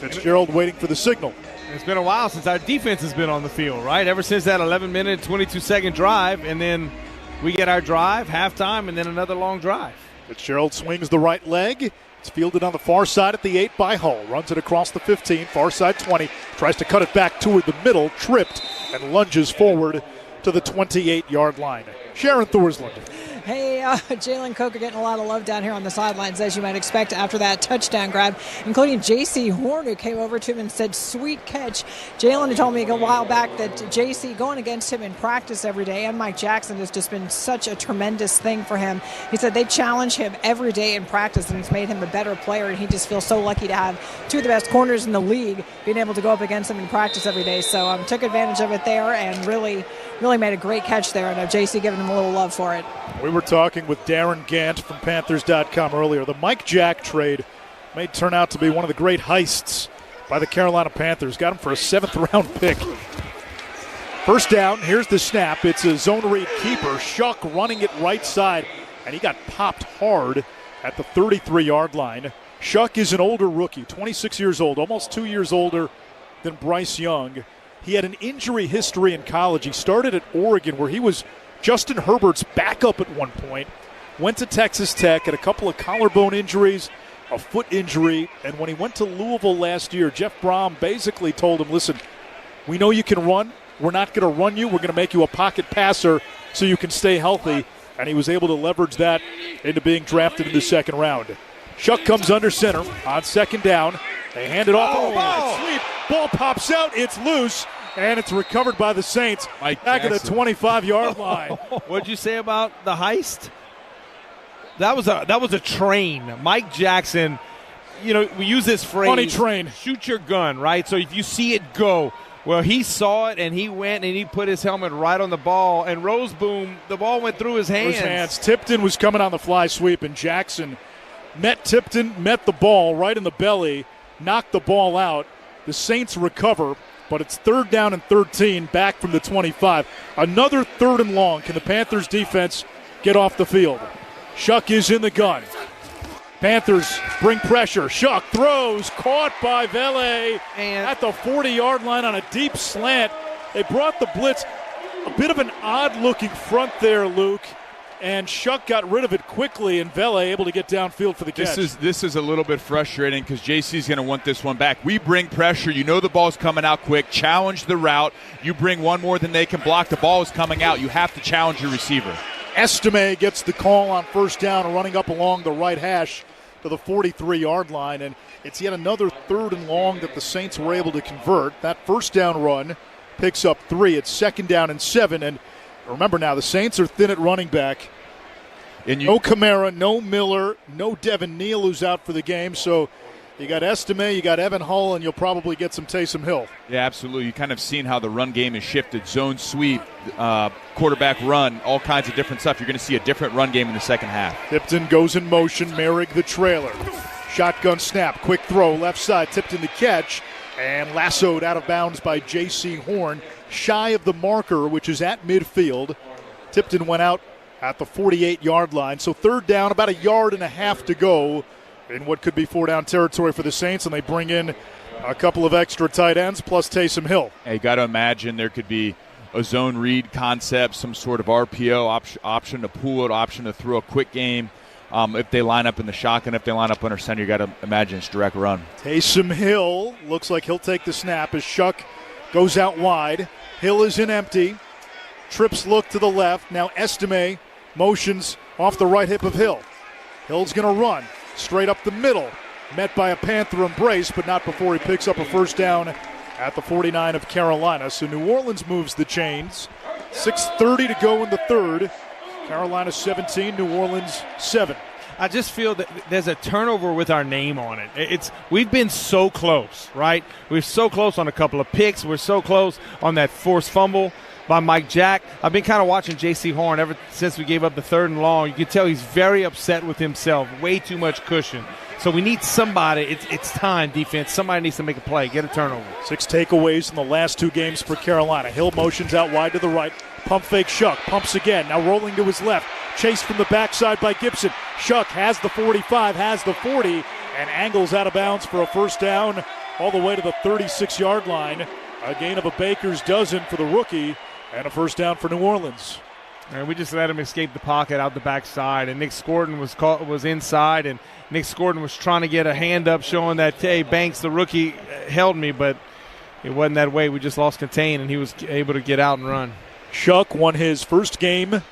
Fitzgerald waiting for the signal. It's been a while since our defense has been on the field, right? Ever since that 11-minute, 22-second drive, and then we get our drive, halftime, and then another long drive. Fitzgerald swings the right leg. It's fielded on the far side at the 8 by Hull. Runs it across the 15, far side 20. Tries to cut it back toward the middle, tripped, and lunges forward to the 28-yard line. Sharon Thorsland. Hey, Jalen Coker getting a lot of love down here on the sidelines, as you might expect after that touchdown grab, including J.C. Horn, who came over to him and said, sweet catch. Jalen had told me a while back that J.C. going against him in practice every day, and Mike Jackson has just been such a tremendous thing for him. He said they challenge him every day in practice, and it's made him a better player, and he just feels so lucky to have 2 of the best corners in the league being able to go up against him in practice every day. So took advantage of it there and really made a great catch there, and J.C. giving him a little love for it. We were talking with Darren Gant from Panthers.com earlier. The Mike Jack trade may turn out to be one of the great heists by the Carolina Panthers. Got him for a 7th-round pick. First down, here's the snap. It's a zone read keeper. Shuck running it right side, and he got popped hard at the 33-yard line. Shuck is an older rookie, 26 years old, almost 2 years older than Bryce Young. He had an injury history in college. He started at Oregon, where he was Justin Herbert's backup at one point. Went to Texas Tech, had a couple of collarbone injuries, a foot injury, and when he went to Louisville last year, Jeff Brom basically told him, listen, we know you can run. We're not going to run you. We're going to make you a pocket passer so you can stay healthy. And he was able to leverage that into being drafted in the 2nd round. Shuck comes under center on 2nd down. They hand it off. Sweep. Ball pops out. It's loose. And it's recovered by the Saints back at the 25-yard line. What'd you say about the heist? That was a train. Mike Jackson, we use this phrase. Money train. Shoot your gun, right? So if you see it go. Well, he saw it, and he went, and he put his helmet right on the ball. And Roseboom, the ball went through his hands. Tipton was coming on the fly sweep, and Jackson met Tipton, met the ball right in the belly, knocked the ball out. The Saints recover, but it's 3rd down and 13 back from the 25. Another 3rd and long. Can the Panthers defense get off the field? Shuck is in the gun. Panthers bring pressure. Shuck throws, caught by Vele at the 40-yard line on a deep slant. They brought the blitz. A bit of an odd-looking front there, Luke, and Shuck got rid of it quickly, and Vele able to get downfield for the catch. This is a little bit frustrating because JC's going to want this one back. We bring pressure. You know the ball's coming out quick. Challenge the route. You bring one more than they can block. The ball is coming out. You have to challenge your receiver. Estime gets the call on 1st down, running up along the right hash to the 43-yard line, and it's yet another 3rd and long that the Saints were able to convert. That 1st down run picks up 3. It's 2nd down and 7, and remember now, the Saints are thin at running back. No Kamara, no Miller, no Devin Neal, who's out for the game, so you got Estime, you got Evan Hull, and you'll probably get some Taysom Hill. Yeah, absolutely. You kind of seen how the run game has shifted. Zone sweep, quarterback run, all kinds of different stuff. You're going to see a different run game in the 2nd half. Tipton goes in motion, Merrick the trailer. Shotgun snap, quick throw, left side, Tipton the catch, and lassoed out of bounds by J.C. Horn, shy of the marker, which is at midfield. Tipton went out at the 48-yard line, so 3rd down, about 1.5 yards to go in what could be 4-down territory for the Saints, and they bring in a couple of extra tight ends plus Taysom Hill. Hey, you got to imagine there could be a zone read concept, some sort of RPO option to pull it, option to throw a quick game. If they line up in the shotgun, if they line up under center, you got to imagine it's direct run. Taysom Hill looks like he'll take the snap as Shuck goes out wide. Hill is in empty. Trips look to the left. Now Estime motions off the right hip of Hill. Hill's going to run straight up the middle. Met by a Panther embrace, but not before he picks up a 1st down at the 49 of Carolina. So New Orleans moves the chains. 6:30 to go in the 3rd. Carolina 17, New Orleans 7. I just feel that there's a turnover with our name on it. We've been so close, right? We're so close on a couple of picks. We're so close on that forced fumble by Mike Jack. I've been kind of watching J.C. Horn ever since we gave up the 3rd and long. You can tell he's very upset with himself. Way too much cushion. So we need somebody. It's time, defense. Somebody needs to make a play, get a turnover. 6 takeaways in the last 2 games for Carolina. Hill motions out wide to the right. Pump fake Shuck. Pumps again. Now rolling to his left. Chased from the backside by Gibson. Shuck has the 45, has the 40, and angles out of bounds for a 1st down all the way to the 36-yard line. A gain of a baker's dozen for the rookie, and a 1st down for New Orleans. And we just let him escape the pocket out the backside, and Nick Scorden was inside, and Nick Scorden was trying to get a hand up showing that, hey, Banks, the rookie, held me, but it wasn't that way. We just lost contain, and he was able to get out and run. Shuck won his 1st game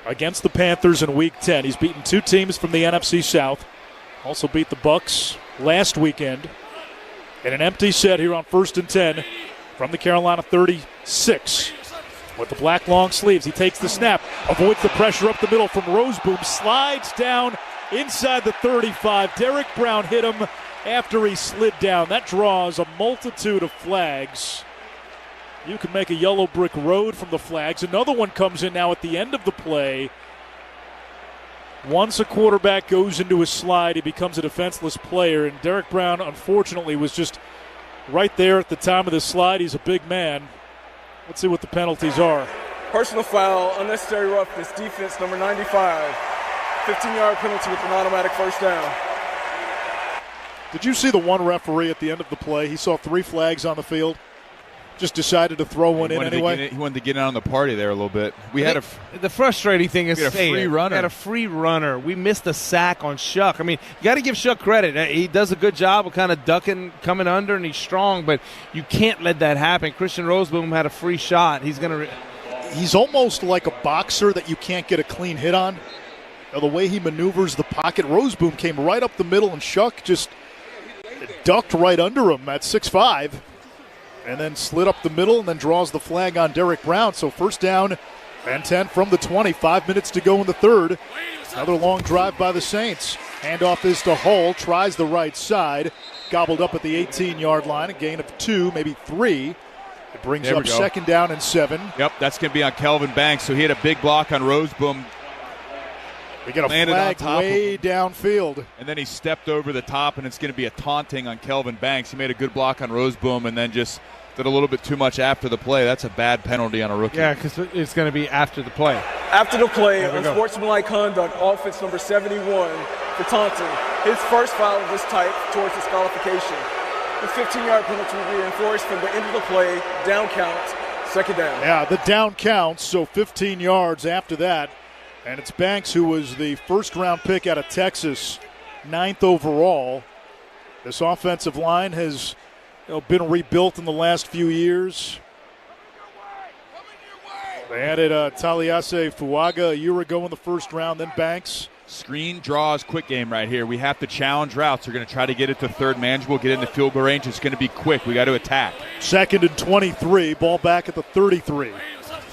against the Panthers in Week 10. He's beaten 2 teams from the NFC South. Also beat the Bucs last weekend. In an empty set here on 1st and 10 from the Carolina 36. With the black long sleeves, he takes the snap, avoids the pressure up the middle from Roseboom, slides down inside the 35. Derek Brown hit him after he slid down. That draws a multitude of flags. You can make a yellow brick road from the flags. Another one comes in now at the end of the play. Once a quarterback goes into a slide, he becomes a defenseless player, and Derek Brown, unfortunately, was just right there at the time of the slide. He's a big man. Let's see what the penalties are. Personal foul, unnecessary roughness, defense number 95. 15-yard penalty with an automatic first down. Did you see the one referee at the end of the play? He saw 3 flags on the field. Just decided to throw one in anyway. He wanted to get in on the party there a little bit. The frustrating thing is a free runner. We had a free runner. We missed a sack on Shuck. I mean, you got to give Shuck credit. He does a good job of kind of ducking, coming under, and he's strong. But you can't let that happen. Christian Roseboom had a free shot. He's almost like a boxer that you can't get a clean hit on. Now, the way he maneuvers the pocket, Roseboom came right up the middle, and Shuck just ducked right under him at 6'5", and then slid up the middle and then draws the flag on Derek Brown. So first down and 10 from the 20. 5 minutes to go in the third. Another long drive by the Saints. Handoff is to Hull. Tries the right side. Gobbled up at the 18-yard line. A gain of 2, maybe 3. It brings up second down and 7. Yep, that's going to be on Kelvin Banks. So he had a big block on Roseboom. They get a flag way downfield. And then he stepped over the top, and it's going to be a taunting on Kelvin Banks. He made a good block on Roseboom and then just did a little bit too much after the play. That's a bad penalty on a rookie. Yeah, because it's going to be after the play. After the play, unsportsmanlike conduct, offense number 71 for taunting. His first foul of this type towards disqualification. The 15-yard penalty will be enforced from the end of the play, down count, second down. Yeah, the down counts, so 15 yards after that. And it's Banks, who was the first-round pick out of Texas, 9th overall. This offensive line has been rebuilt in the last few years. They added Taliase Fuaga a year ago in the first round, then Banks. Screen draws, quick game right here. We have to challenge routes. They're going to try to get it to third manageable, get in the field goal range. It's going to be quick. We got to attack. Second and 23, ball back at the 33.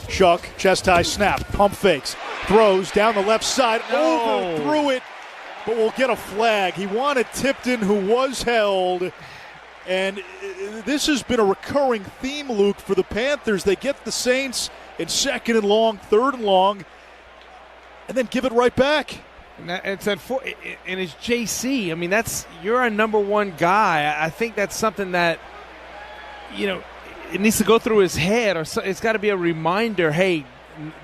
Shuck, chest high snap, pump fakes, throws down the left side, overthrew it, but will get a flag. He wanted Tipton, who was held. And this has been a recurring theme, Luke, for the Panthers. They get the Saints in second and long, third and long, and then give it right back. And it's JC. I mean, you're our number one guy. I think that's something that, it needs to go through his head, or it's got to be a reminder, hey,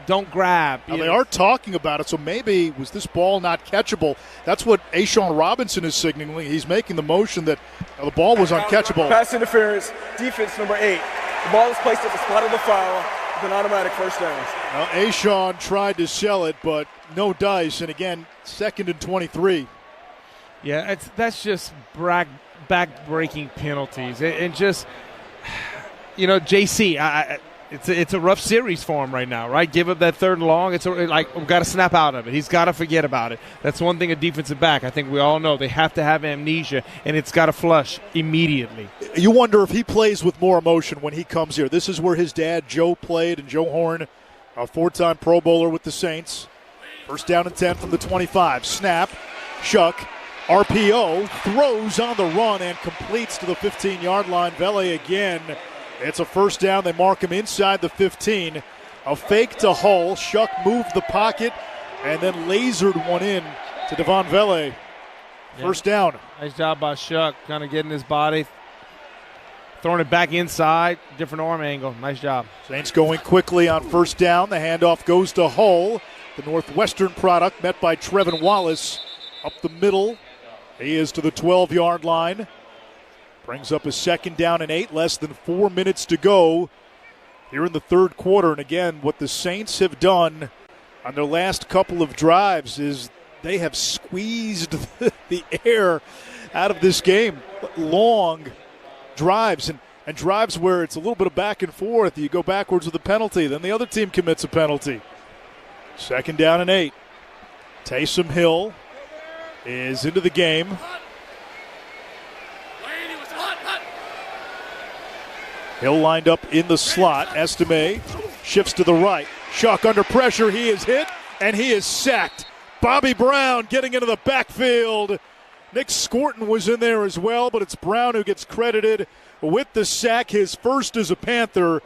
don't grab. Now, they are talking about it, so maybe was this ball not catchable? That's what Ashawn Robinson is signaling. He's making the motion that the ball was uncatchable. Pass interference, defense number 8. The ball is placed at the spot of the foul with an automatic first down. Well, Ashawn tried to sell it, but no dice, and again, second and 23. Yeah, that's just back-breaking penalties. And just, JC, it's a rough series for him right now, right? Give up that third and long. We've got to snap out of it. He's got to forget about it. That's one thing a defensive back, I think we all know. They have to have amnesia, and it's got to flush immediately. You wonder if he plays with more emotion when he comes here. This is where his dad, Joe, played, and Joe Horn, a 4-time Pro Bowler with the Saints. First down and 10 from the 25. Snap, Shuck, RPO, throws on the run and completes to the 15-yard line. Vele again. It's a first down. They mark him inside the 15. A fake to Hull. Shuck moved the pocket and then lasered one in to Devon Vele. First down. Nice job by Shuck, kind of getting his body, throwing it back inside, different arm angle. Nice job. Saints going quickly on first down. The handoff goes to Hull. The Northwestern product met by Trevin Wallace up the middle. He is to the 12-yard line. Brings up a second down and 8, less than 4 minutes to go here in the third quarter. And again, what the Saints have done on their last couple of drives is they have squeezed the air out of this game. Long drives and drives where it's a little bit of back and forth. You go backwards with a penalty, then the other team commits a penalty. Second down and 8. Taysom Hill is into the game. Hill lined up in the slot. Estime shifts to the right. Shuck under pressure. He is hit, and he is sacked. Bobby Brown getting into the backfield. Nick Scorton was in there as well, but it's Brown who gets credited with the sack, his first as a Panther.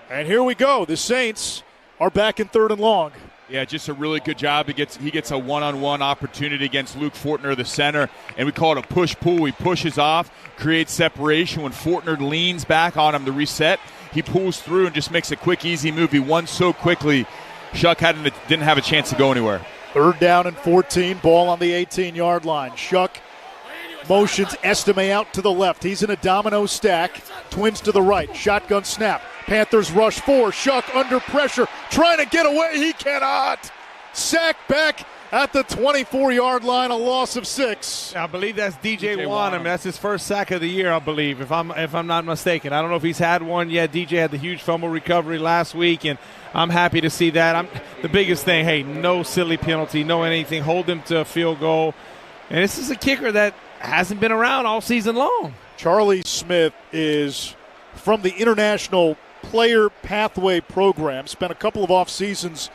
And here we go. The Saints are back in third and long. Yeah, just a really good job. He gets a one-on-one opportunity against Luke Fortner, the center, and we call it a push-pull. He pushes off, creates separation. When Fortner leans back on him to reset, he pulls through and just makes a quick, easy move. He won so quickly, Shuck didn't have a chance to go anywhere. 3rd down and 14, ball on the 18-yard line. Shuck motions Estime out to the left. He's in a domino stack. Twins to the right. Shotgun snap. Panthers rush 4. Shuck under pressure. Trying to get away. He cannot. Sack back at the 24-yard line. A loss of 6. I believe that's DJ Wanham. That's his first sack of the year, I believe, if I'm not mistaken. I don't know if he's had one yet. DJ had the huge fumble recovery last week, and I'm happy to see that. The biggest thing, hey, no silly penalty, no anything. Hold him to a field goal. And this is a kicker that hasn't been around all season long. Charlie Smith is from the International Player Pathway Program. Spent a couple of off seasons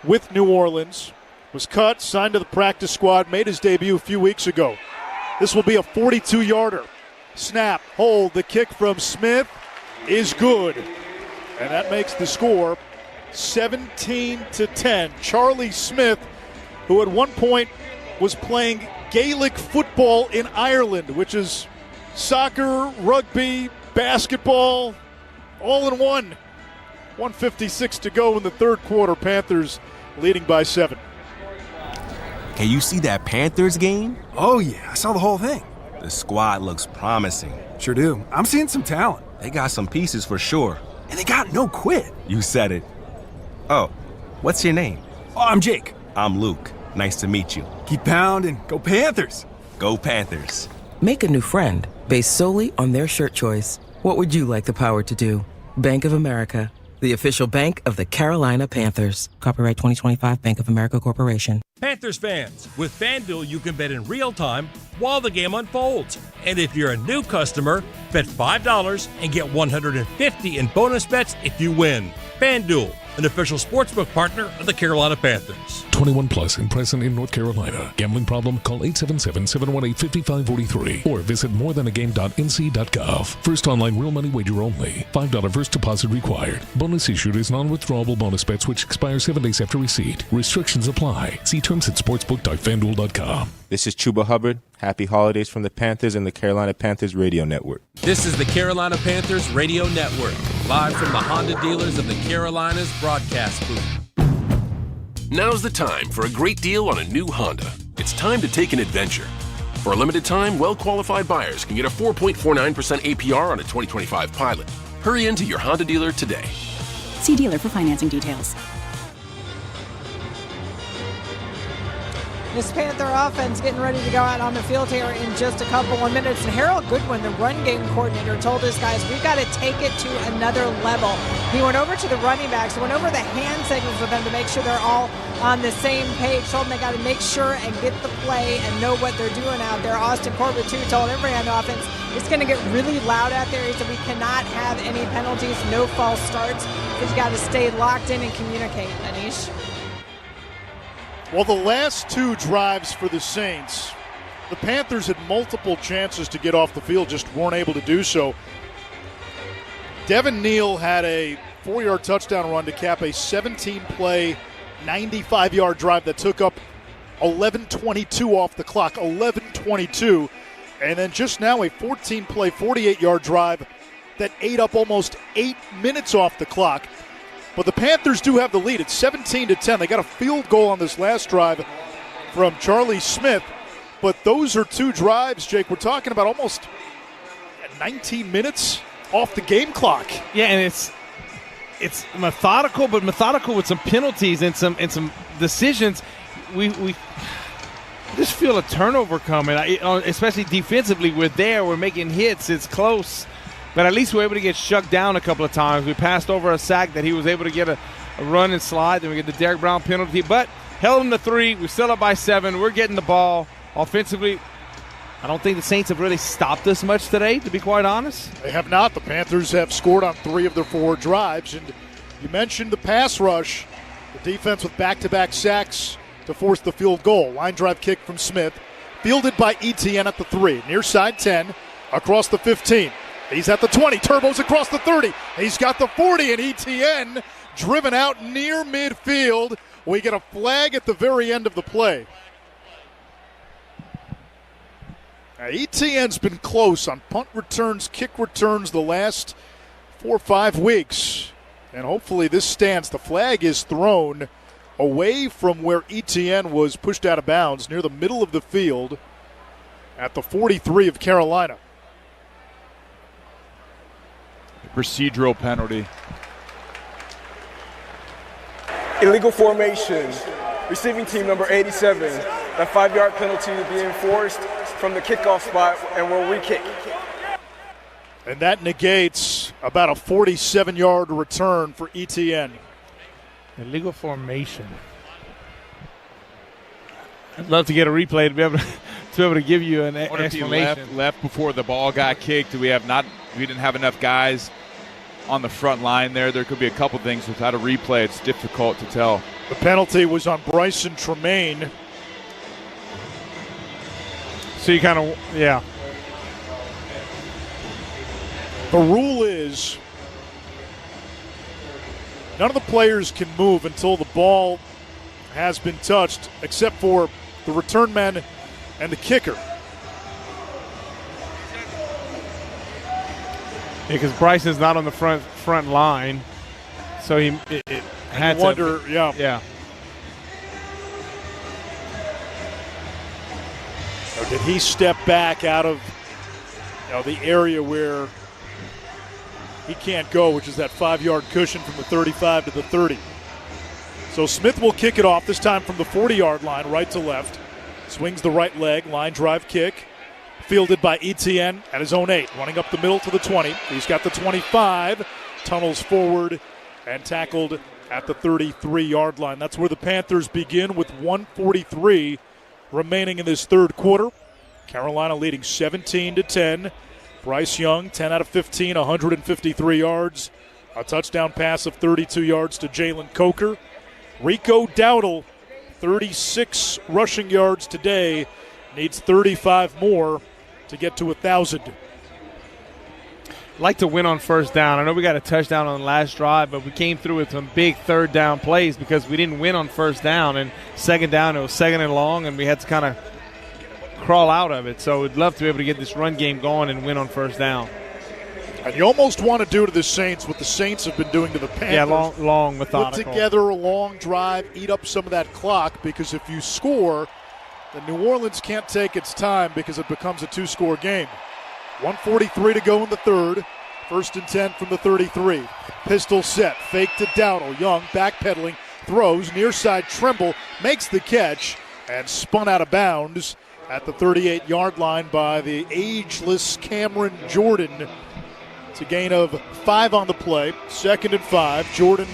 with New Orleans. Was cut, signed to the practice squad, made his debut a few weeks ago. This will be a 42-yarder. Snap, hold, the kick from Smith is good. And that makes the score 17-10. Charlie Smith, who at one point was playing Gaelic football in Ireland, which is soccer, rugby, basketball, all in one. 1:56 to go in the third quarter. Panthers leading by 7. Can you see that Panthers game? Oh, yeah. I saw the whole thing. The squad looks promising. Sure do. I'm seeing some talent. They got some pieces for sure. And they got no quit. You said it. Oh, what's your name? Oh, I'm Jake. I'm Luke. Nice to meet you. Keep pounding. Go Panthers. Go Panthers. Make a new friend based solely on their shirt choice. What would you like the power to do? Bank of America, the official bank of the Carolina Panthers. Copyright 2025 Bank of America Corporation. Panthers fans, with FanDuel, you can bet in real time while the game unfolds. And if you're a new customer, bet $5 and get $150 in bonus bets if you win. FanDuel, an official sportsbook partner of the Carolina Panthers. 21 plus and present in North Carolina. Gambling problem? Call 877-718-5543 or visit morethanagame.nc.gov. First online real money wager only. $5 first deposit required. Bonus issued is non-withdrawable bonus bets which expire 7 days after receipt. Restrictions apply. See terms at sportsbook.fanduel.com. This is Chuba Hubbard. Happy holidays from the Panthers and the Carolina Panthers Radio Network. This is the Carolina Panthers Radio Network, live from the Honda dealers of the Carolinas broadcast booth. Now's the time for a great deal on a new Honda. It's time to take an adventure. For a limited time, well-qualified buyers can get a 4.49% APR on a 2025 Pilot. Hurry into your Honda dealer today. See dealer for financing details. This Panther offense getting ready to go out on the field here in just a couple of minutes. And Harold Goodwin, the run game coordinator, told his guys, we've got to take it to another level. He went over to the running backs, went over the hand signals with them to make sure they're all on the same page. Told them they got to make sure and get the play and know what they're doing out there. Austin Corbett, too, told everybody on the offense, it's going to get really loud out there. He said we cannot have any penalties, no false starts. We've got to stay locked in and communicate, Anish. Well, the last 2 drives for the Saints, the Panthers had multiple chances to get off the field, just weren't able to do so. Devin Neal had a 4-yard touchdown run to cap a 17-play, 95-yard drive that took up 11:22 off the clock, 11:22. And then just now a 14-play, 48-yard drive that ate up almost 8 minutes off the clock. But the Panthers do have the lead. It's 17-10. They got a field goal on this last drive from Charlie Smith. But those are 2 drives, Jake. We're talking about almost 19 minutes off the game clock. Yeah, and it's methodical, but methodical with some penalties and some decisions. We just feel a turnover coming, especially defensively. We're making hits. It's close. But at least we're able to get Shuck down a couple of times. We passed over a sack that he was able to get a run and slide. Then we get the Derek Brown penalty. But held him to 3. We're still up by 7. We're getting the ball. Offensively, I don't think the Saints have really stopped us much today, to be quite honest. They have not. The Panthers have scored on 3 of their 4 drives. And you mentioned the pass rush. The defense with back-to-back sacks to force the field goal. Line drive kick from Smith. Fielded by Etienne at the 3. Near side 10. Across the 15. He's at the 20, turbos across the 30. He's got the 40, and Etienne driven out near midfield We get a flag at the very end of the play. Now, ETN's been close on punt returns, kick returns the last 4 or 5 weeks. And hopefully this stands. The flag is thrown away from where ETN was pushed out of bounds near the middle of the field at the 43 of Carolina. Procedural penalty. Illegal formation. Receiving team number 87. That 5-yard penalty to be enforced from the kickoff spot and where we kick. And that negates about a 47-yard return for ETN. Illegal formation. I'd love to get a replay to be able to give you an explanation. Left before the ball got kicked. We didn't have enough guys on the front line there. There could be a couple things. Without a replay, it's difficult to tell. The penalty was on Bryson Tremaine. So you kind of, yeah. The rule is none of the players can move until the ball has been touched, except for the return man and the kicker. Because Bryson's not on the front line, so he had to wonder, yeah. Or did he step back out of the area where he can't go, which is that 5-yard cushion from the 35 to the 30. So Smith will kick it off, this time from the 40-yard line, right to left. Swings the right leg, line drive kick. Fielded by ETN at his own 8, running up the middle to the 20. He's got the 25, tunnels forward, and tackled at the 33-yard line. That's where the Panthers begin with 1:43 remaining in this third quarter. Carolina leading 17-10. Bryce Young, 10 out of 15, 153 yards. A touchdown pass of 32 yards to Jalen Coker. Rico Dowdle, 36 rushing yards today. Needs 35 more to get to 1,000. Like to win on first down. I know we got a touchdown on the last drive, but we came through with some big third down plays because we didn't win on first down. And second down, it was second and long, and we had to kind of crawl out of it. So we'd love to be able to get this run game going and win on first down. And you almost want to do to the Saints what the Saints have been doing to the Panthers. Yeah, long, methodical. Put together a long drive, eat up some of that clock, because if you score, then New Orleans can't take its time because it becomes a 2-score game. 1:43 to go in the third. 1st and 10 from the 33. Pistol set, fake to Dowdle. Young backpedaling, throws, near side Trimble, makes the catch, and spun out of bounds at the 38-yard line by the ageless Cameron Jordan. It's a gain of 5 on the play. 2nd and 5. Jordan,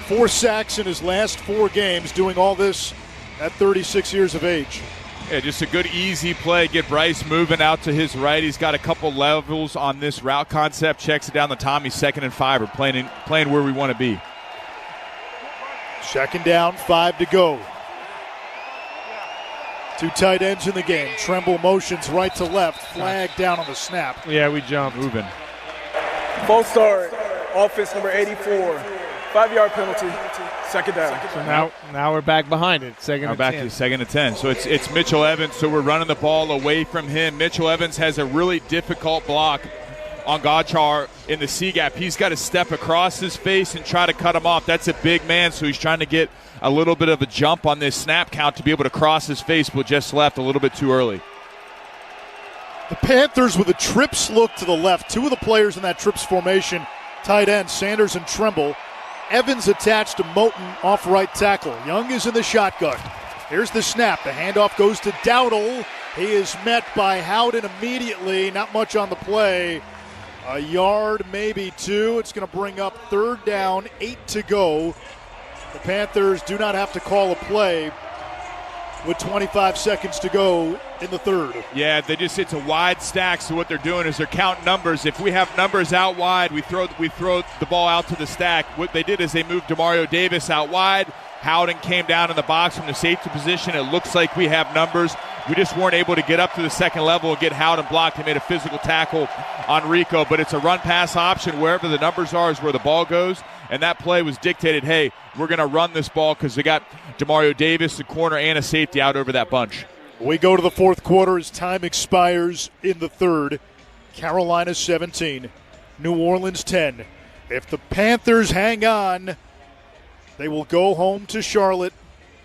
4 sacks in his last 4 games, doing all this at 36 years of age. Yeah, just a good, easy play. Get Bryce moving out to his right. He's got a couple levels on this route concept. Checks it down the time. He's 2nd and 5. We're playing where we want to be. 2nd down, 5 to go. 2 tight ends in the game. Tremble motions right to left. Flag down on the snap. Yeah, we jumped. Moving. False start. Offense number 84. 5-yard penalty. 2nd down. So now we're back behind it. Second and 10. Back to 2nd and 10. So it's Mitchell Evans. So we're running the ball away from him. Mitchell Evans has a really difficult block on Godchar in the C gap. He's got to step across his face and try to cut him off. That's a big man, so he's trying to get a little bit of a jump on this snap count to be able to cross his face, but just left a little bit too early. The Panthers with a trips look to the left. 2 of the players in that trips formation, tight ends, Sanders and Trimble. Evans attached to Moten off right tackle. Young is in the shotgun. Here's the snap. The handoff goes to Dowdle. He is met by Howden immediately. Not much on the play. A yard, maybe 2. It's going to bring up 3rd down, 8 to go. The Panthers do not have to call a play with 25 seconds to go in the third. Yeah, it's a wide stack, so what they're doing is they're counting numbers. If we have numbers out wide, we throw the ball out to the stack. What they did is they moved Demario Davis out wide. Howden came down in the box from the safety position. It looks like we have numbers. We just weren't able to get up to the second level and get Howden blocked. He made a physical tackle on Rico, but it's a run-pass option. Wherever the numbers are is where the ball goes, and that play was dictated, hey, we're going to run this ball because they got Demario Davis, a corner, and a safety out over that bunch. We go to the fourth quarter as time expires in the third. Carolina 17, New Orleans 10. If the Panthers hang on, they will go home to Charlotte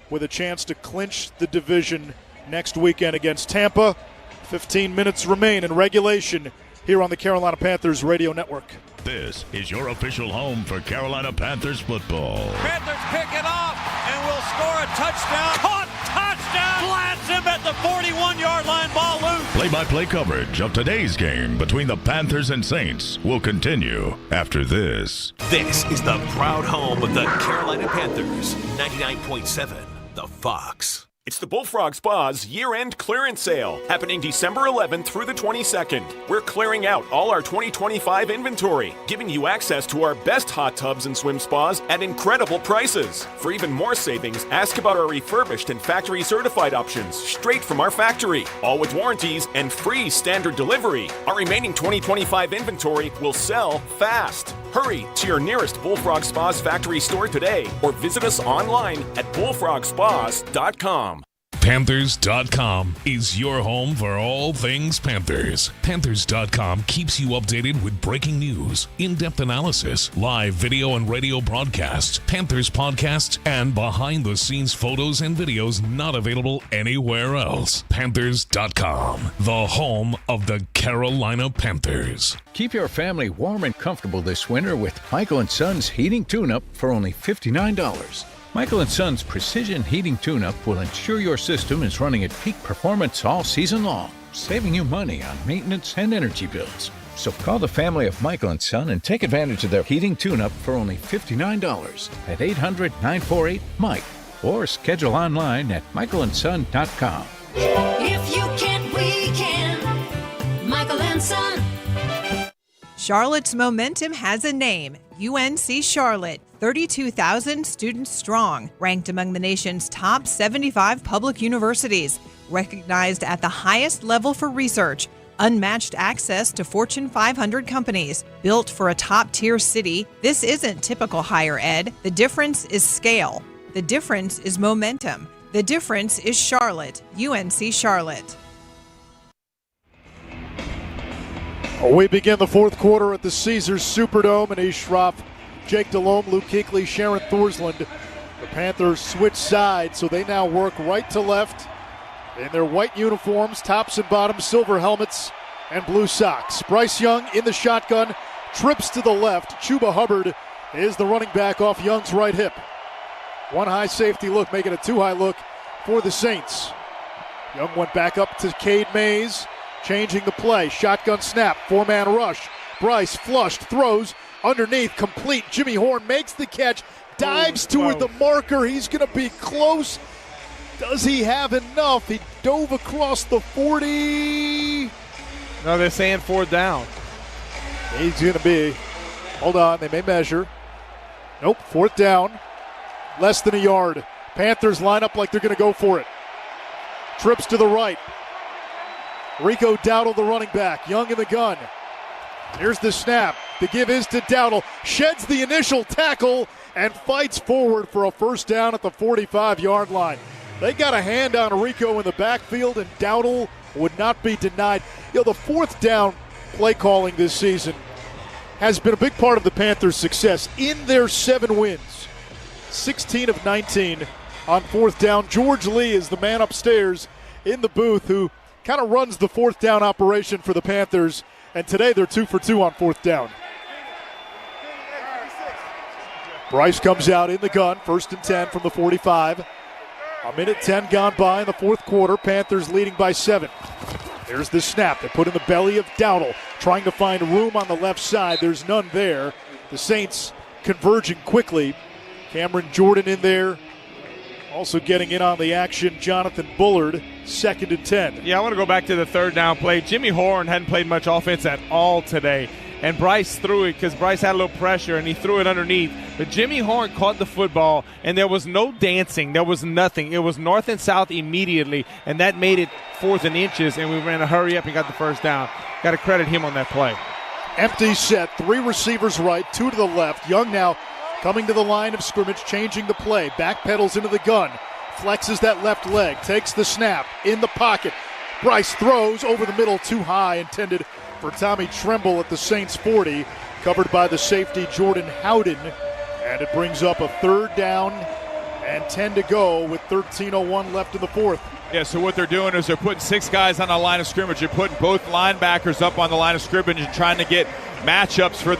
with a chance to clinch the division next weekend against Tampa. 15 minutes remain in regulation here on the Carolina Panthers Radio Network. This is your official home for Carolina Panthers football. Panthers pick it off and will score a touchdown. Caught, touchdown! Lands him at the 41-yard line, ball loose. Play-by-play coverage of today's game between the Panthers and Saints will continue after this. This is the proud home of the Carolina Panthers, 99.7 The Fox. It's the Bullfrog Spa's year-end clearance sale, happening December 11th through the 22nd. We're clearing out all our 2025 inventory, giving you access to our best hot tubs and swim spas at incredible prices. For even more savings, ask about our refurbished and factory-certified options, straight from our factory, all with warranties and free standard delivery. Our remaining 2025 inventory will sell fast. Hurry to your nearest Bullfrog Spas factory store today, or visit us online at bullfrogspas.com. Panthers.com is your home for all things Panthers. Panthers.com keeps you updated with breaking news, in-depth analysis, live video and radio broadcasts, Panthers podcasts, and behind-the-scenes photos and videos not available anywhere else. Panthers.com, the home of the Carolina Panthers. Keep your family warm and comfortable this winter with Michael & Son's heating tune-up for only $59. Michael & Son's precision heating tune-up will ensure your system is running at peak performance all season long, saving you money on maintenance and energy bills. So call the family of Michael & Son and take advantage of their heating tune-up for only $59 at 800-948-MIKE or schedule online at michaelandson.com. If you can't, we can. Michael & Son. Charlotte's momentum has a name, UNC Charlotte. 32,000 students strong, ranked among the nation's top 75 public universities, recognized at the highest level for research, unmatched access to Fortune 500 companies, built for a top-tier city. This isn't typical higher ed. The difference is scale. The difference is momentum. The difference is Charlotte, UNC Charlotte. We begin the fourth quarter at the Caesars Superdome in East Schroff. Jake Delhomme, Luke Kuechly, Sharon Thorsland. The Panthers switch sides, so they now work right to left in their white uniforms, tops and bottoms, silver helmets, and blue socks. Bryce Young in the shotgun, trips to the left. Chuba Hubbard is the running back off Young's right hip. One high safety look, making a two high look for the Saints. Young went back up to Cade Mays, changing the play. Shotgun snap, four-man rush. Bryce flushed, throws, underneath, complete. Jimmy Horn makes the catch, dives toward the marker. He's going to be close. Does he have enough? He dove across the 40. No, they're saying fourth down. He's going to be. Hold on, they may measure. Nope, fourth down. Less than a yard. Panthers line up like they're going to go for it. Trips to the right. Rico Dowdle, the running back. Young in the gun. Here's the snap. The give is to Dowdle. Sheds the initial tackle and fights forward for a first down at the 45-yard line. They got a hand on Rico in the backfield, and Dowdle would not be denied. You know, the fourth down play calling this season has been a big part of the Panthers' success. In their 7 wins, 16 of 19 on fourth down. George Lee is the man upstairs in the booth who kind of runs the fourth down operation for the Panthers. And today they're 2 for 2 on fourth down. Bryce comes out in the gun, 1st and 10 from the 45. A minute 10 gone by in the fourth quarter. Panthers leading by 7. There's the snap. They put in the belly of Dowdle, trying to find room on the left side. There's none there. The Saints converging quickly. Cameron Jordan in there Also getting in on the action, Jonathan Bullard, 2nd and 10. Yeah, I want to go back to the third down play. Jimmy Horn hadn't played much offense at all today, and Bryce threw it because Bryce had a little pressure, and he threw it underneath. But Jimmy Horn caught the football, and there was no dancing. There was nothing. It was north and south immediately, and that made it 4th and inches, and we ran a hurry up and got the first down. Got to credit him on that play. Empty set, 3 receivers right, 2 to the left. Young now coming to the line of scrimmage, changing the play. Backpedals into the gun. Flexes that left leg. Takes the snap. In the pocket. Bryce throws over the middle too high. Intended for Tommy Tremble at the Saints 40. Covered by the safety Jordan Howden. And it brings up a 3rd down and 10 to go with 13:01 left in the 4th. Yeah, so what they're doing is they're putting 6 guys on the line of scrimmage. They're putting both linebackers up on the line of scrimmage and trying to get matchups for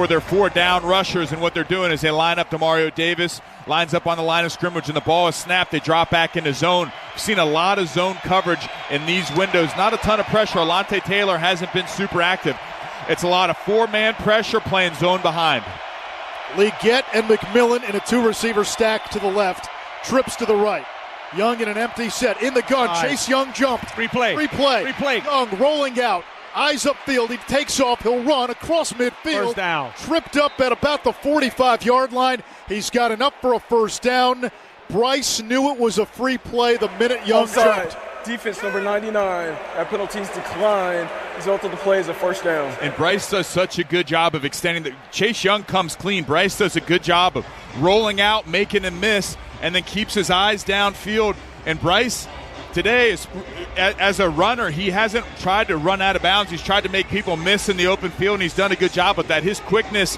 their 4 down rushers. And what they're doing is they line up Demario Davis, lines up on the line of scrimmage, and the ball is snapped. They drop back into zone. We've seen a lot of zone coverage in these windows. Not a ton of pressure. Alante Taylor hasn't been super active. It's a lot of 4-man pressure playing zone behind. Leggett and McMillan in a 2-receiver stack to the left. Trips to the right. Young in an empty set. In the gun. Nice. Chase Young jumped. Replay. Young rolling out. Eyes upfield. He takes off. He'll run across midfield. First down. Tripped up at about the 45-yard line. He's got enough for a first down. Bryce knew it was a free play the minute Young jumped. Defense number 99. That penalties decline. Result of the play is a first down. And Bryce does such a good job of extending the. Chase Young comes clean. Bryce does a good job of rolling out, making him miss, and then keeps his eyes downfield. And Bryce today, is, as a runner, he hasn't tried to run out of bounds. He's tried to make people miss in the open field, and he's done a good job with that. His quickness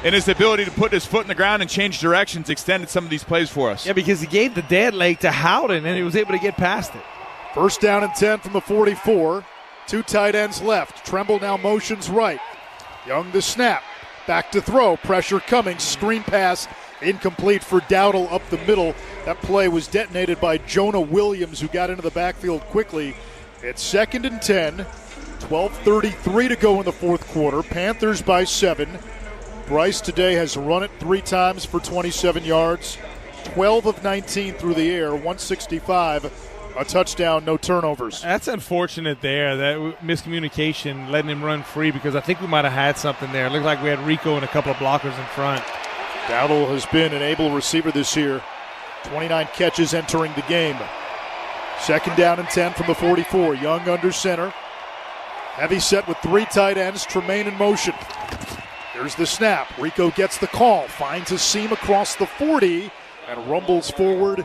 and his ability to put his foot in the ground and change directions extended some of these plays for us. Yeah, because he gave the dead leg to Howden, and he was able to get past it. First down and 10 from the 44. 2 tight ends left. Tremble now motions right. Young the snap. Back to throw. Pressure coming. Screen pass. Incomplete for Dowdle up the middle. That play was detonated by Jonah Williams, who got into the backfield quickly. It's 2nd and 10. 12:33 to go in the 4th quarter. Panthers by 7. Bryce today has run it 3 times for 27 yards. 12 of 19 through the air. 165. A touchdown, no turnovers. That's unfortunate there, that miscommunication, letting him run free, because I think we might have had something there. It looked like we had Rico and a couple of blockers in front. Dowdle has been an able receiver this year. 29 catches entering the game. 2nd down and 10 from the 44. Young under center. Heavy set with 3 tight ends. Tremaine in motion. Here's the snap. Rico gets the call. Finds a seam across the 40 and rumbles forward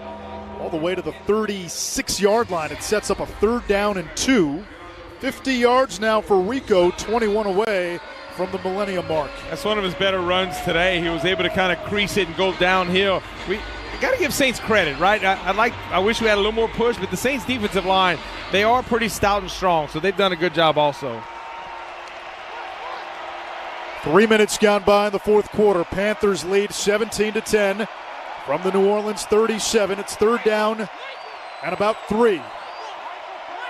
all the way to the 36-yard line. It sets up a 3rd down and 2. 50 yards now for Rico, 21 away from the millennium mark. That's one of his better runs today. He was able to kind of crease it and go downhill. We got to give Saints credit, right? I wish we had a little more push, but the Saints defensive line, they are pretty stout and strong, so they've done a good job also. 3 minutes gone by in the 4th quarter. Panthers lead 17-10 from the New Orleans 37. It's 3rd down and about 3.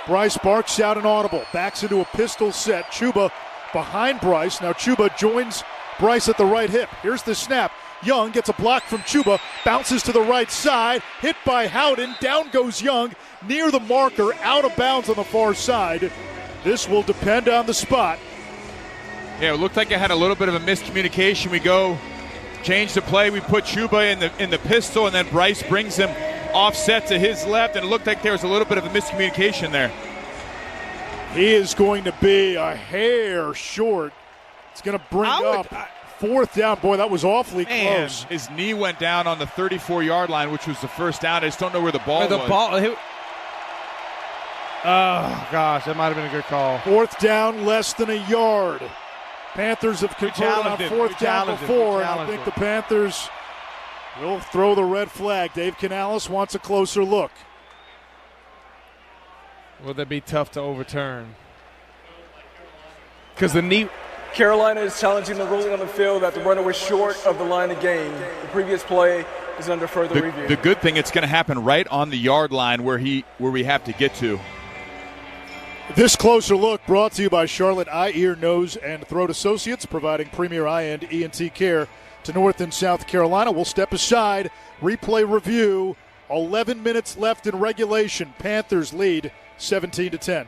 Bryce barks out an audible. Backs into a pistol set. Chuba behind Bryce. Now Chuba joins Bryce at the right hip. Here's the snap. Young gets a block from Chuba. Bounces to the right side. Hit by Howden. Down goes Young. Near the marker. Out of bounds on the far side. This will depend on the spot. Yeah, it looked like it had a little bit of a miscommunication. We go change the play. We put Chuba in the pistol, and then Bryce brings him offset to his left, and it looked like there was a little bit of a miscommunication there. He is going to be a hair short. It's going to bring up 4th down. Boy, that was awfully close. His knee went down on the 34-yard line, which was the first down. I just don't know where the ball was. Oh, gosh, that might have been a good call. 4th down, less than a yard. Panthers have converted on 4th down before, and I think the Panthers will throw the red flag. Dave Canales wants a closer look. Will that be tough to overturn? Because the knee... Carolina is challenging the ruling on the field that the runner was short of the line of game. The previous play is under further review. The good thing, it's going to happen right on the yard line where we have to get to. This closer look brought to you by Charlotte Eye, Ear, Nose, and Throat Associates, providing premier eye and ENT care to North and South Carolina. We'll step aside, replay review 11 minutes left in regulation. Panthers lead 17-10.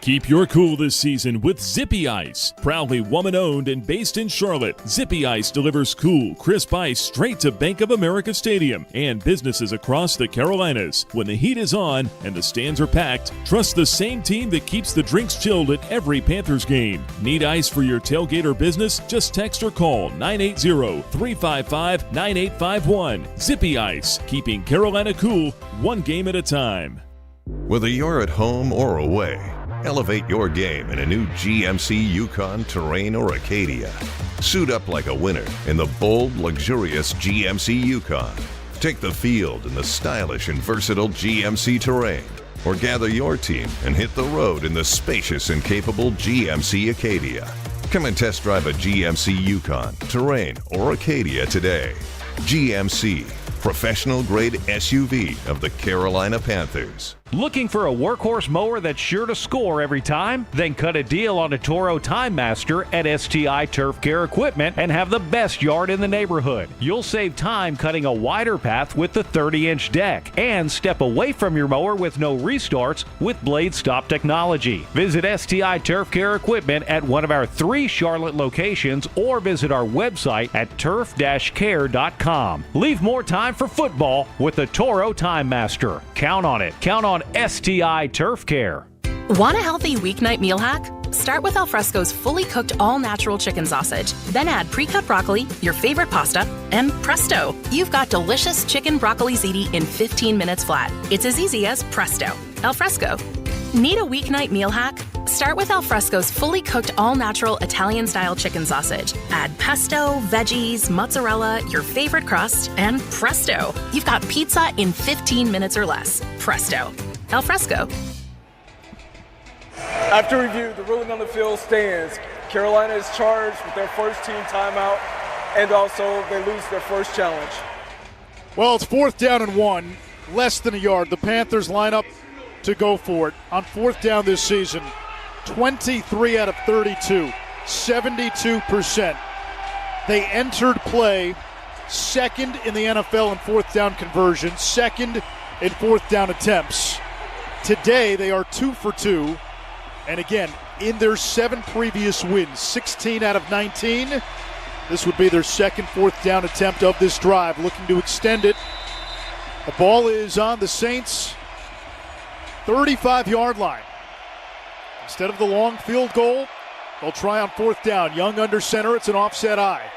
Keep your cool this season with Zippy Ice. Proudly woman-owned and based in Charlotte, Zippy Ice delivers cool, crisp ice straight to Bank of America Stadium and businesses across the Carolinas. When the heat is on and the stands are packed, trust the same team that keeps the drinks chilled at every Panthers game. Need ice for your tailgate or business? Just text or call 980-355-9851. Zippy Ice, keeping Carolina cool one game at a time. Whether you're at home or away, elevate your game in a new GMC Yukon Terrain or Acadia. Suit up like a winner in the bold, luxurious GMC Yukon. Take the field in the stylish and versatile GMC Terrain. Or gather your team and hit the road in the spacious and capable GMC Acadia. Come and test drive a GMC Yukon, Terrain, or Acadia today. GMC, professional-grade SUV of the Carolina Panthers. Looking for a workhorse mower that's sure to score every time? Then cut a deal on a Toro Time Master at STI Turf Care Equipment and have the best yard in the neighborhood. You'll save time cutting a wider path with the 30-inch deck and step away from your mower with no restarts with Blade Stop technology. Visit STI Turf Care Equipment at one of our 3 Charlotte locations or visit our website at turf-care.com. Leave more time for football with the Toro Time Master. Count on it. Count on STI Turf Care. Want a healthy weeknight meal hack? Start with Alfresco's fully cooked all-natural chicken sausage. Then add pre-cut broccoli, your favorite pasta, and presto! You've got delicious chicken broccoli ziti in 15 minutes flat. It's as easy as presto. Alfresco. Need a weeknight meal hack? Start with Alfresco's fully cooked all-natural Italian-style chicken sausage. Add pesto, veggies, mozzarella, your favorite crust, and presto! You've got pizza in 15 minutes or less. Presto. Alfresco. After review, the ruling on the field stands. Carolina is charged with their first team timeout, and also they lose their first challenge. Well, it's 4th down and 1, less than a yard. The Panthers line up to go for it. On 4th down this season, 23 out of 32, 72%. They entered play second in the NFL in 4th down conversion, second in 4th down attempts. Today, they are 2 for 2. And again, in their 7 previous wins, 16 out of 19, this would be their second 4th down attempt of this drive, looking to extend it. The ball is on the Saints' 35-yard line. Instead of the long field goal, they'll try on 4th down. Young under center, it's an offset eye.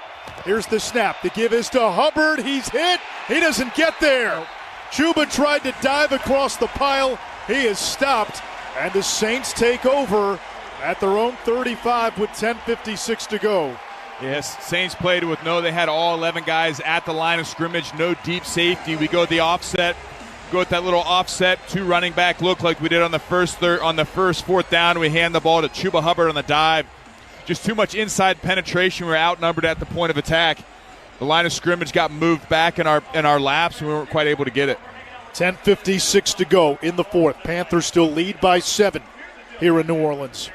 Here's the snap. The give is to Hubbard. He's hit. He doesn't get there. Chuba tried to dive across the pile. He is stopped. And the Saints take over at their own 35 with 10:56 to go. Yes, Saints played with they had all 11 guys at the line of scrimmage, no deep safety. We go with the offset, go with that little offset 2 running back look like we did on the first 4th down. We hand the ball to Chuba Hubbard on the dive. Just too much inside penetration. We were outnumbered at the point of attack. The line of scrimmage got moved back in our laps, and we weren't quite able to get it. 10:56 to go in the 4th. Panthers still lead by 7 here in New Orleans.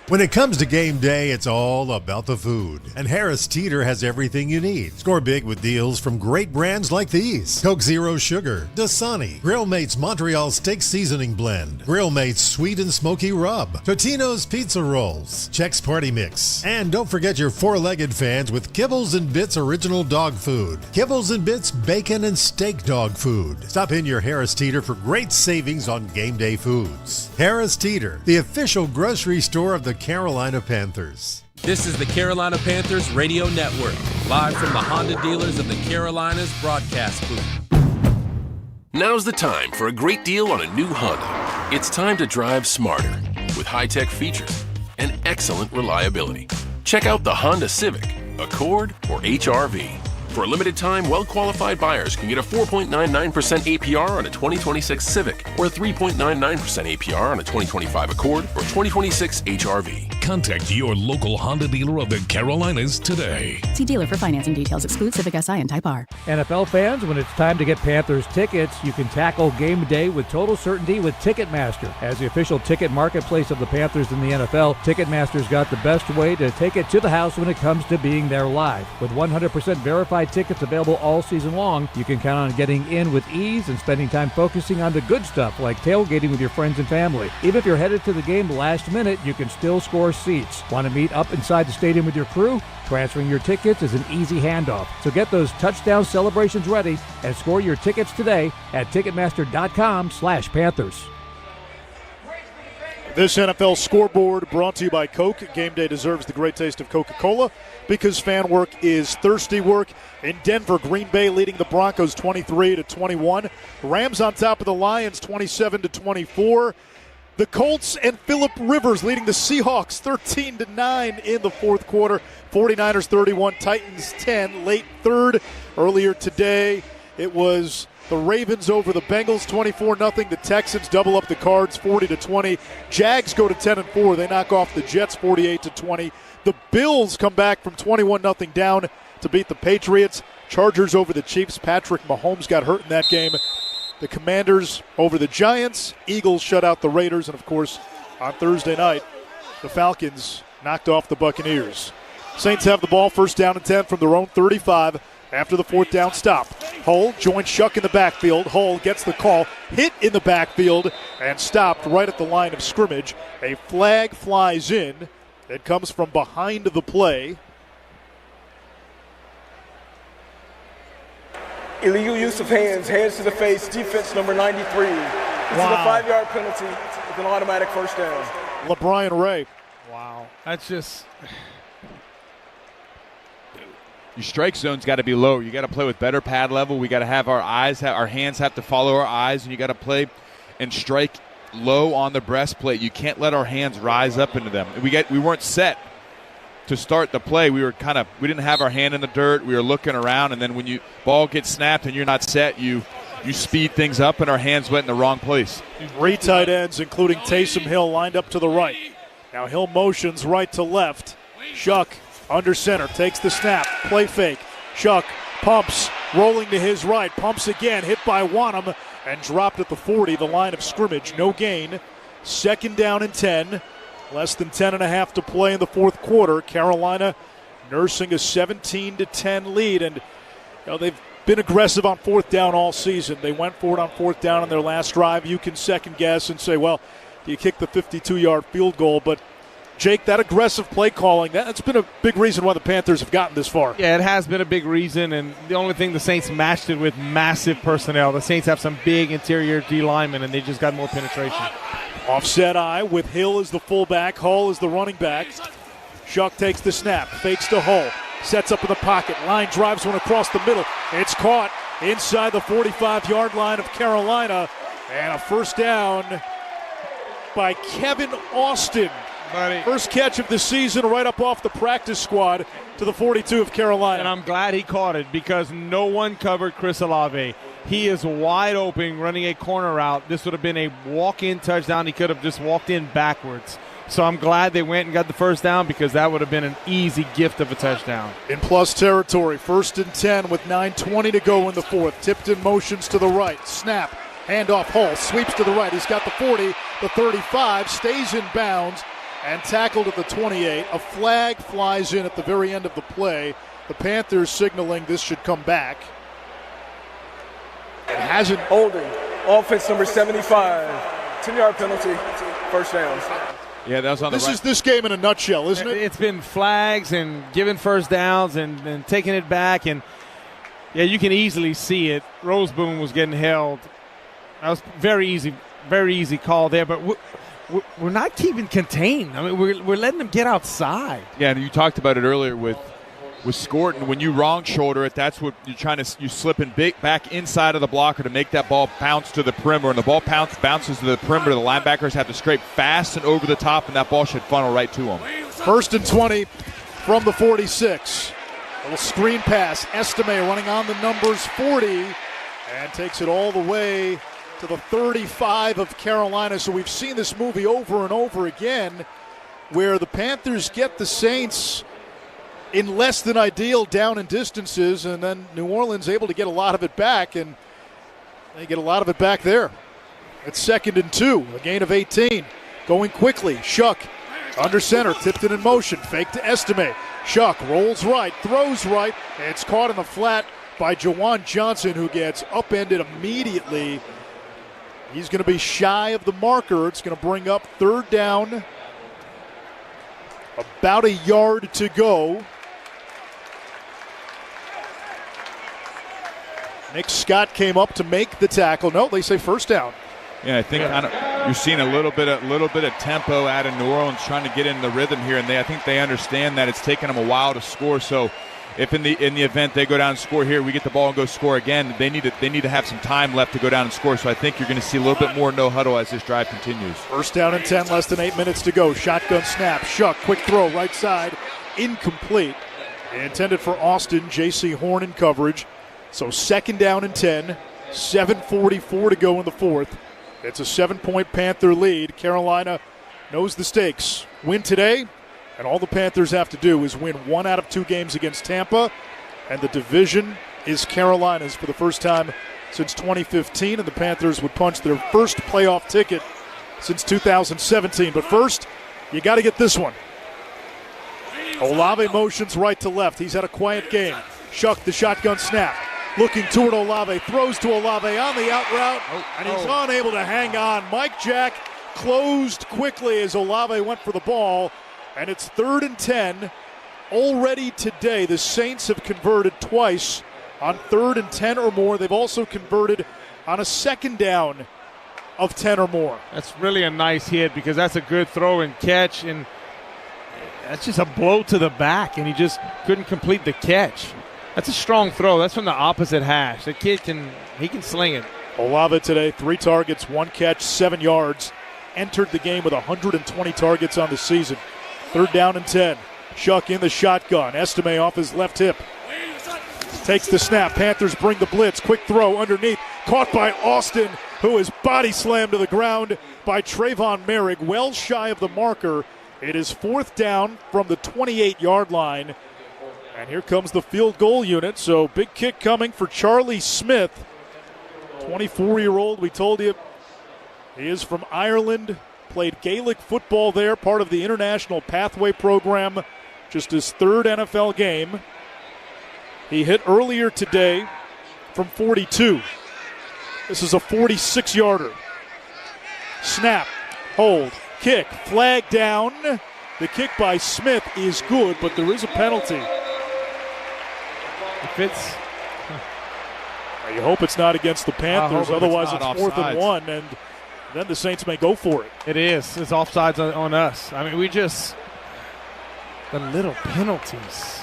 When it comes to game day, it's all about the food. And Harris Teeter has everything you need. Score big with deals from great brands like these: Coke Zero Sugar, Dasani, Grill Mates Montreal Steak Seasoning Blend, Grill Mates Sweet and Smoky Rub, Totino's Pizza Rolls, Chex Party Mix. And don't forget your four-legged fans with Kibbles and Bits Original Dog Food, Kibbles and Bits Bacon and Steak Dog Food. Stop in your Harris Teeter for great savings on game day foods. Harris Teeter, the official grocery store of the Carolina Panthers. This is the Carolina Panthers Radio Network, live from the Honda dealers of the Carolinas broadcast booth. Now's the time for a great deal on a new Honda. It's time to drive smarter with high-tech features and excellent reliability. Check out the Honda Civic, Accord, or HR-V. For a limited time, well-qualified buyers can get a 4.99% APR on a 2026 Civic or a 3.99% APR on a 2025 Accord or 2026 HR-V. Contact your local Honda dealer of the Carolinas today. See dealer for financing details. Exclude Civic Si and Type R. NFL fans, when it's time to get Panthers tickets, you can tackle game day with total certainty with Ticketmaster. As the official ticket marketplace of the Panthers in the NFL, Ticketmaster's got the best way to take it to the house when it comes to being there live. With 100% verified tickets available all season long, you can count on getting in with ease and spending time focusing on the good stuff like tailgating with your friends and family. Even if you're headed to the game last minute, you can still score seats. Want to meet up inside the stadium with your crew? Transferring your tickets is an easy handoff. So get those touchdown celebrations ready and score your tickets today at Ticketmaster.com/Panthers. This NFL scoreboard brought to you by Coke. Game day deserves the great taste of Coca-Cola because fan work is thirsty work. In Denver, Green Bay leading the Broncos 23-21. Rams on top of the Lions 27-24. The Colts and Phillip Rivers leading the Seahawks 13-9 in the fourth quarter. 49ers 31, Titans 10, late third. Earlier today, it was the Ravens over the Bengals 24-0. The Texans double up the Cards 40-20. Jags go to 10-4. They knock off the Jets 48-20. The Bills come back from 21-0 down to beat the Patriots. Chargers over the Chiefs. Patrick Mahomes got hurt in that game. The Commanders over the Giants. Eagles shut out the Raiders. And, of course, on Thursday night, the Falcons knocked off the Buccaneers. Saints have the ball, first down and 10 from their own 35 after the fourth down stop. Hull joins Shuck in the backfield. Hull gets the call, hit in the backfield, and stopped right at the line of scrimmage. A flag flies in. It comes from behind the play. Illegal use of hands to the face, defense number 93. This is a 5-yard penalty with an automatic first down. LeBron Ray. Wow. That's just... Your strike zone's got to be low. You got to play with better pad level. We got to have our hands have to follow our eyes, and you got to play and strike low on the breastplate. You can't let our hands rise up into them. We weren't set to start the play. We didn't have our hand in the dirt. We were looking around, and then when you ball gets snapped and you're not set, you speed things up, and our hands went in the wrong place. 3 tight ends, including Taysom Hill, lined up to the right. Now Hill motions right to left. Shuck under center, takes the snap, play fake. Shuck pumps, rolling to his right, pumps again, hit by Wanham, and dropped at the 40, the line of scrimmage. No gain. Second down and 10. Less than 10.5 to play in the fourth quarter. Carolina nursing a 17-10 lead, and they've been aggressive on fourth down all season. They went for it on fourth down on their last drive. You can second guess and say, well, do you kick the 52-yard field goal? But Jake, that aggressive play calling, that's been a big reason why the Panthers have gotten this far. Yeah, it has been a big reason, and the only thing the Saints matched it with massive personnel. The Saints have some big interior D linemen, and they just got more penetration. Offset eye with Hill as the fullback, Hull as the running back. Shuck takes the snap, fakes to Hull, sets up in the pocket, line drives one across the middle. It's caught inside the 45-yard line of Carolina, and a first down by Kevin Austin. First catch of the season right up off the practice squad to the 42 of Carolina. And I'm glad he caught it because no one covered Chris Olave. He is wide open running a corner route. This would have been a walk-in touchdown. He could have just walked in backwards. So I'm glad they went and got the first down because that would have been an easy gift of a touchdown. In plus territory, first and 10 with 9:20 to go in the fourth. Tipton motions to the right. Snap. Handoff. Hull sweeps to the right. He's got the 40, the 35, stays in bounds, and tackled at the 28. A flag flies in at the very end of the play. The Panthers signaling this should come back. It hasn't. Holding. Offense number 75. 10-yard penalty. First down. Yeah, that was on the right. This is this game in a nutshell, isn't it? It's been flags and giving first downs and taking it back. And, yeah, you can easily see it. Roseboom was getting held. That was very easy call there. But we're not keeping contained. I mean, we're letting them get outside. Yeah, and you talked about it earlier with Scorton. When you wrong shoulder it, that's what you're trying to. You slip in back inside of the blocker to make that ball bounce to the perimeter, and the ball bounces to the perimeter. The linebackers have to scrape fast and over the top, and that ball should funnel right to them. First and 20 from the 46. A little screen pass. Estime running on the numbers 40 and takes it all the way to the 35 of Carolina. So we've seen this movie over and over again. where the Panthers get the Saints in less than ideal down and distances, and then New Orleans able to get a lot of it back, and they get a lot of it back there. It's 2nd and 2, a gain of 18. Going quickly, Shuck under center, tipped it in motion, fake to Estime. Shuck rolls right, throws right, and it's caught in the flat by Jawan Johnson, who gets upended immediately. He's going to be shy of the marker. It's going to bring up 3rd down. About a yard to go. Nick Scott came up to make the tackle. No, they say 1st down. Yeah, I think you're seeing a little bit of tempo out of New Orleans trying to get in the rhythm here, and I think they understand that it's taken them a while to score. So if in the event they go down and score here, we get the ball and go score again, they need to have some time left to go down and score. So I think you're going to see a little bit more no huddle as this drive continues. 1st down and 10, less than 8 minutes to go. Shotgun snap, Shuck, quick throw, right side, incomplete. Intended for Austin, J.C. Horn in coverage. So 2nd down and 10, 7:44 to go in the 4th. It's a 7-point Panther lead. Carolina knows the stakes. Win today, and all the Panthers have to do is win 1 out of 2 games against Tampa, and the division is Carolina's for the first time since 2015, and the Panthers would punch their first playoff ticket since 2017. But first, you got to get this one. Olave motions right to left. He's had a quiet game. Shuck the shotgun snap. Looking toward Olave, throws to Olave on the out route, and he's unable to hang on. Mike Jack closed quickly as Olave went for the ball, and it's 3rd and 10. Already today, the Saints have converted twice on 3rd and 10 or more. They've also converted on a 2nd down of 10 or more. That's really a nice hit because that's a good throw and catch, and that's just a blow to the back, and he just couldn't complete the catch. That's a strong throw. That's from the opposite hash. The kid can sling it. Olave today, 3 targets, 1 catch, 7 yards. Entered the game with 120 targets on the season. 3rd down and 10. Shuck in the shotgun. Estime off his left hip. Takes the snap. Panthers bring the blitz. Quick throw underneath. Caught by Austin, who is body slammed to the ground by Trayvon Merrick. Well shy of the marker. It is 4th down from the 28-yard line. And here comes the field goal unit. So big kick coming for Charlie Smith. 24-year-old, we told you. He is from Ireland. Played Gaelic football there, part of the International Pathway Program. Just his 3rd NFL game. He hit earlier today from 42. This is a 46-yarder. Snap, hold, kick, flag down. The kick by Smith is good, but there is a penalty. If it's, you hope it's not against the Panthers, otherwise it's 4th and 1, and then the Saints may go for it. It is. It's offsides on us. I mean, the little penalties.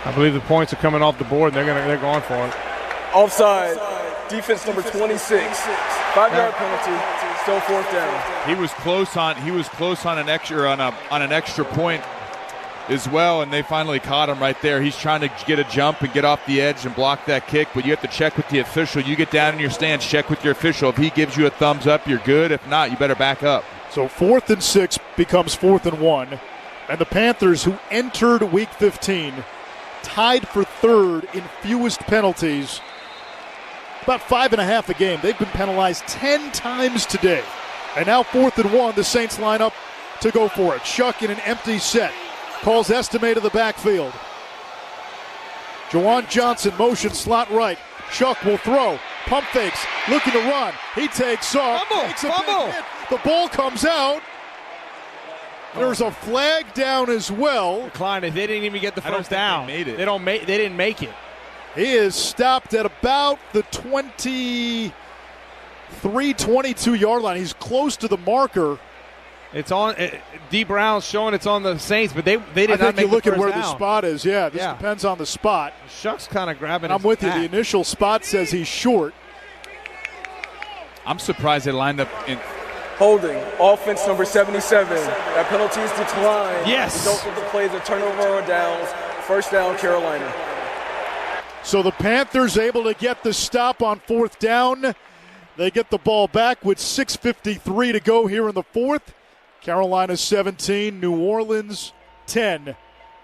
I believe the points are coming off the board, and they're going for it. Offside. Defense number 26. 5-yard penalty. Still 4th down. He was close on an extra point as well, and they finally caught him right there. He's trying to get a jump and get off the edge and block that kick, but you have to check with the official. You get down in your stands, check with your official. If he gives you a thumbs up, you're good. If not, you better back up. So 4th and 6 becomes 4th and 1, and the Panthers, who entered Week 15, tied for 3rd in fewest penalties. About 5.5 a game. They've been penalized 10 times today. And now 4th and 1, the Saints line up to go for it. Shuck in an empty set. Calls Estime to the backfield. Jawan Johnson motion slot right. Shuck will throw. Pump fakes. Looking to run. He takes off. Takes a big hit. The ball comes out. There's a flag down as well. Klein, they didn't even get the first down. They didn't make it. He is stopped at about the 22-yard line. He's close to the marker. It's on. D. Brown's showing it's on the Saints, but they did not make the first down. I think you look at where the spot is. Yeah, this depends on the spot. Shuck's kind of grabbing. I'm with you. The initial spot says he's short. I'm surprised they lined up in. Holding. Offense number 77. That penalty is declined. Yes. Result of the play, the turnover on downs. 1st down, Carolina. So the Panthers able to get the stop on 4th down. They get the ball back with 6:53 to go here in the fourth. Carolina 17, New Orleans 10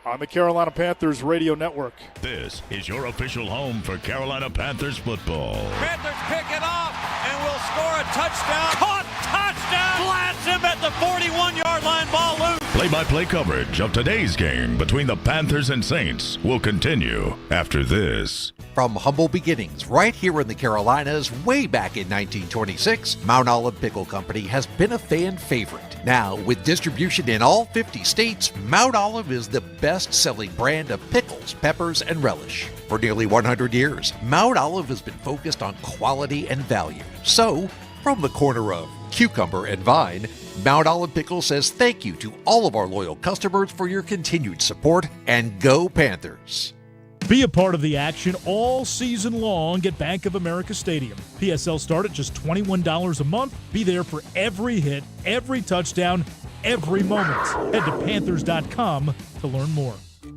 on the Carolina Panthers radio network. This is your official home for Carolina Panthers football. Panthers pick it off and will score a touchdown. Caught, touchdown, blasts him at the 41-yard line, ball loose. Play-by-play coverage of today's game between the Panthers and Saints will continue after this. From humble beginnings right here in the Carolinas way back in 1926, Mount Olive Pickle Company has been a fan favorite. Now, with distribution in all 50 states, Mount Olive is the best-selling brand of pickles, peppers, and relish. For nearly 100 years, Mount Olive has been focused on quality and value. So, from the corner of Cucumber and Vine, Mount Olive Pickle says thank you to all of our loyal customers for your continued support, and go Panthers! Be a part of the action all season long at Bank of America Stadium. PSL start at just $21 a month. Be there for every hit, every touchdown, every moment. Head to Panthers.com to learn more.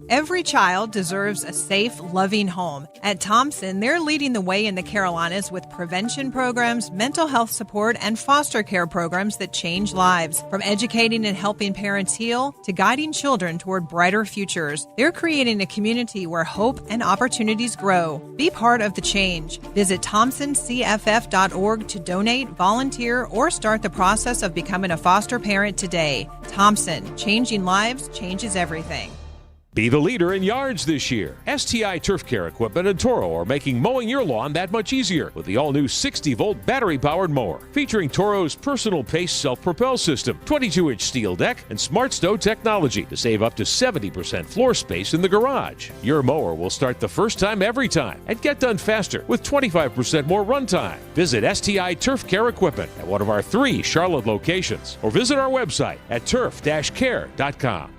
Every child deserves a safe, loving home. At Thompson, they're leading the way in the Carolinas with prevention programs, mental health support, and foster care programs that change lives. From educating and helping parents heal to guiding children toward brighter futures, they're creating a community where hope and opportunities grow. Be part of the change. Visit thompsoncff.org to donate, volunteer, or start the process of becoming a foster parent today. Thompson, changing lives, changes everything. Be the leader in yards this year. STI Turf Care Equipment and Toro are making mowing your lawn that much easier with the all-new 60-volt battery-powered mower featuring Toro's personal pace self-propel system, 22-inch steel deck, and Smart Stow technology to save up to 70% floor space in the garage. Your mower will start the first time every time and get done faster with 25% more runtime. Visit STI Turf Care Equipment at one of our 3 Charlotte locations or visit our website at turf-care.com.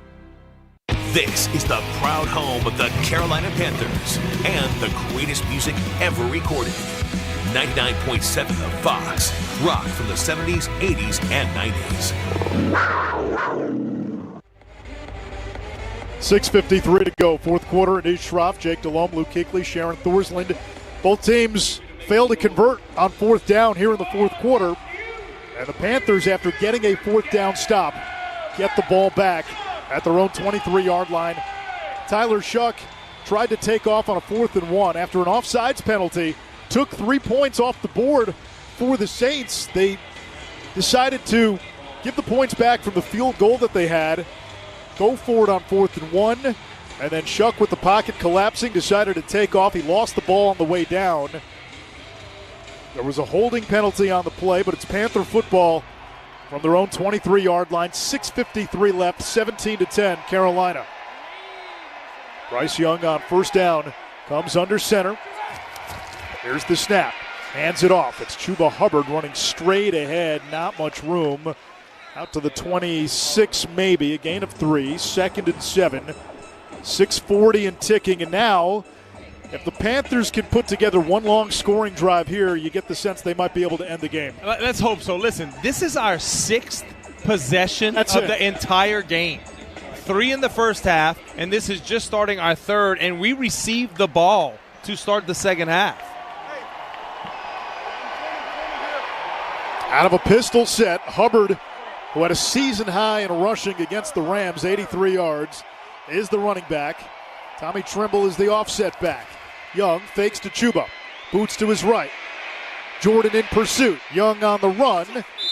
This is the proud home of the Carolina Panthers and the greatest music ever recorded. 99.7 The Fox. Rock from the 70s, 80s, and 90s. 6:53 to go. Fourth quarter. Anish Shroff, Jake Delhomme, Luke Kuechly, Sharon Thorsland. Both teams fail to convert on fourth down here in the fourth quarter. And the Panthers, after getting a fourth down stop, get the ball back at their own 23-yard line. Tyler Shuck tried to take off on a 4th and 1 after an offsides penalty. Took 3 points off the board for the Saints. They decided to give the points back from the field goal that they had. Go for it on 4th and 1. And then Shuck, with the pocket collapsing, decided to take off. He lost the ball on the way down. There was a holding penalty on the play, but it's Panther football from their own 23-yard line. 6:53 left, 17-10, Carolina. Bryce Young on first down, comes under center. Here's the snap, hands it off. It's Chuba Hubbard running straight ahead, not much room. Out to the 26 maybe, a gain of 3, 2nd and 7. 6:40 and ticking, and now if the Panthers can put together one long scoring drive here, you get the sense they might be able to end the game. Let's hope so. Listen, this is our 6th possession of the entire game. 3 in the first half, and this is just starting our 3rd, and we received the ball to start the second half. Out of a pistol set, Hubbard, who had a season high in rushing against the Rams, 83 yards, is the running back. Tommy Trimble is the offset back. Young fakes to Chuba. Boots to his right. Jordan in pursuit. Young on the run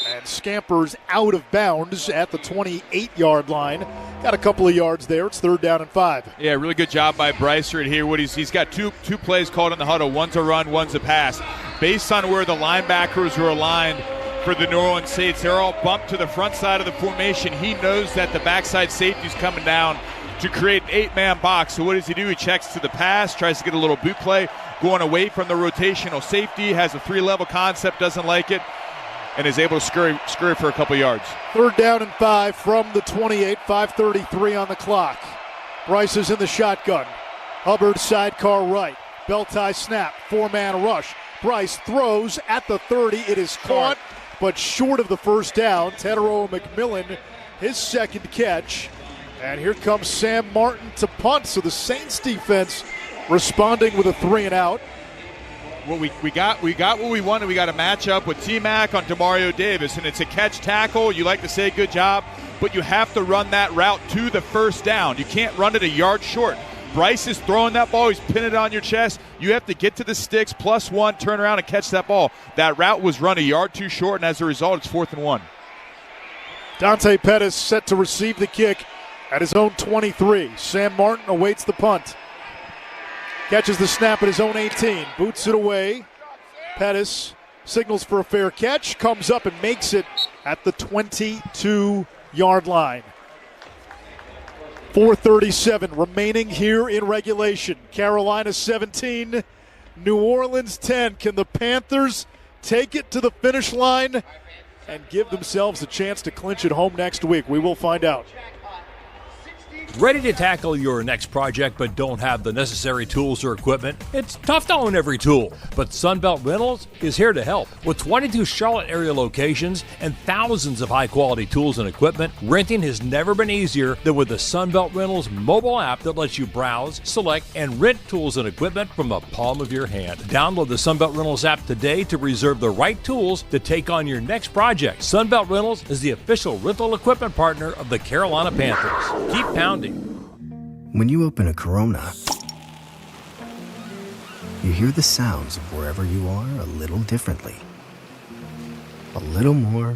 and scampers out of bounds at the 28-yard line. Got a couple of yards there. It's 3rd down and 5. Yeah, really good job by Bryce right here. He's got two plays called in the huddle. One's a run, one's a pass. Based on where the linebackers were aligned for the New Orleans Saints, they're all bumped to the front side of the formation. He knows that the backside safety's coming down to create an 8-man box. So what does he do? He checks to the pass, tries to get a little boot play, going away from the rotational safety, has a 3-level concept, doesn't like it, and is able to scurry for a couple yards. 3rd down and 5 from the 28, 5:33 on the clock. Bryce is in the shotgun. Hubbard sidecar right. Belt tie snap, 4-man rush. Bryce throws at the 30. It is caught, but short of the first down. Tedero McMillan, his 2nd catch. And here comes Sam Martin to punt. So the Saints defense responding with a 3 and out. we got what we wanted. We got a matchup with T-Mac on Demario Davis, and it's a catch tackle. You like to say good job, but you have to run that route to the first down. You can't run it a yard short. Bryce is throwing that ball. He's pinning it on your chest. You have to get to the sticks, +1, turn around and catch that ball. That route was run a yard too short, and as a result, it's 4th and 1. Dante Pettis set to receive the kick at his own 23. Sam Martin awaits the punt. Catches the snap at his own 18. Boots it away. Pettis signals for a fair catch. Comes up and makes it at the 22-yard line. 4:37 remaining here in regulation. Carolina 17, New Orleans 10. Can the Panthers take it to the finish line and give themselves a chance to clinch it home next week? We will find out. Ready to tackle your next project but don't have the necessary tools or equipment? It's tough to own every tool, but Sunbelt Rentals is here to help. With 22 Charlotte area locations and thousands of high-quality tools and equipment, renting has never been easier than with the Sunbelt Rentals mobile app that lets you browse, select, and rent tools and equipment from the palm of your hand. Download the Sunbelt Rentals app today to reserve the right tools to take on your next project. Sunbelt Rentals is the official rental equipment partner of the Carolina Panthers. Keep pounding. When you open a Corona, you hear the sounds of wherever you are a little differently. A little more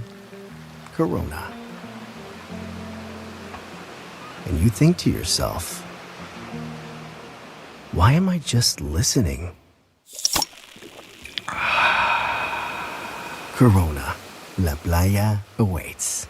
Corona. And you think to yourself, why am I just listening? Corona, La Playa awaits.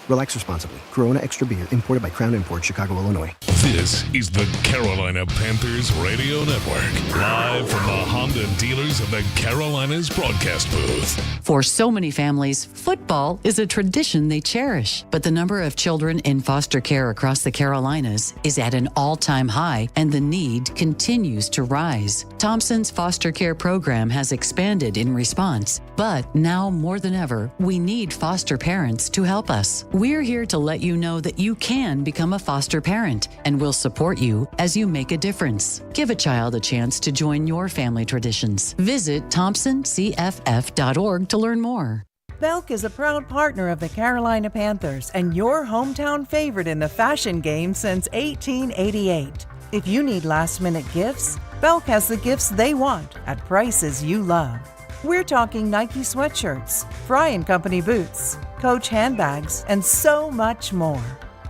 Relax responsibly. Corona Extra Beer, imported by Crown Imports, Chicago, Illinois. This is the Carolina Panthers Radio Network, live from the Honda dealers of the Carolinas broadcast booth. For so many families, football is a tradition they cherish. But the number of children in foster care across the Carolinas is at an all-time high, and the need continues to rise. Thompson's foster care program has expanded in response, but now more than ever, we need foster parents to help us. We're here to let you know that you can become a foster parent, and we'll support you as you make a difference. Give a child a chance to join your family traditions. Visit thompsoncff.org to learn more. Belk is a proud partner of the Carolina Panthers and your hometown favorite in the fashion game since 1888. If you need last-minute gifts, Belk has the gifts they want at prices you love. We're talking Nike sweatshirts, Fry & Company boots, Coach handbags, and so much more.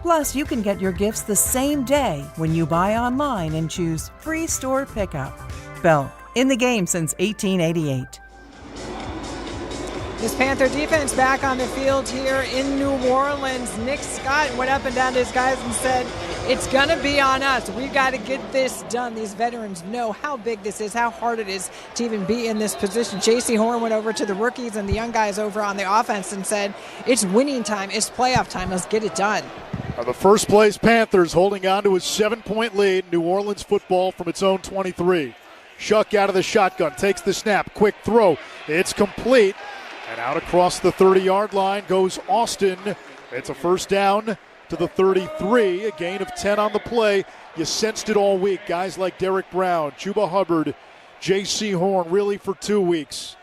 Plus, you can get your gifts the same day when you buy online and choose free store pickup. Belk, in the game since 1888. This Panther defense back on the field here in New Orleans. Nick Scott went up and down to his guys and said, it's going to be on us. We've got to get this done. These veterans know how big this is, how hard it is to even be in this position. J.C. Horn went over to the rookies and the young guys over on the offense and said, it's winning time. It's playoff time. Let's get it done. The first place Panthers holding on to a 7-point lead. New Orleans football from its own 23. Shuck out of the shotgun, takes the snap, quick throw. It's complete. And out across the 30-yard line goes Austin. It's a first down to the 33, a gain of 10 on the play. You sensed it all week. Guys like Derek Brown, Chuba Hubbard, J.C. Horn, really for 2 weeks.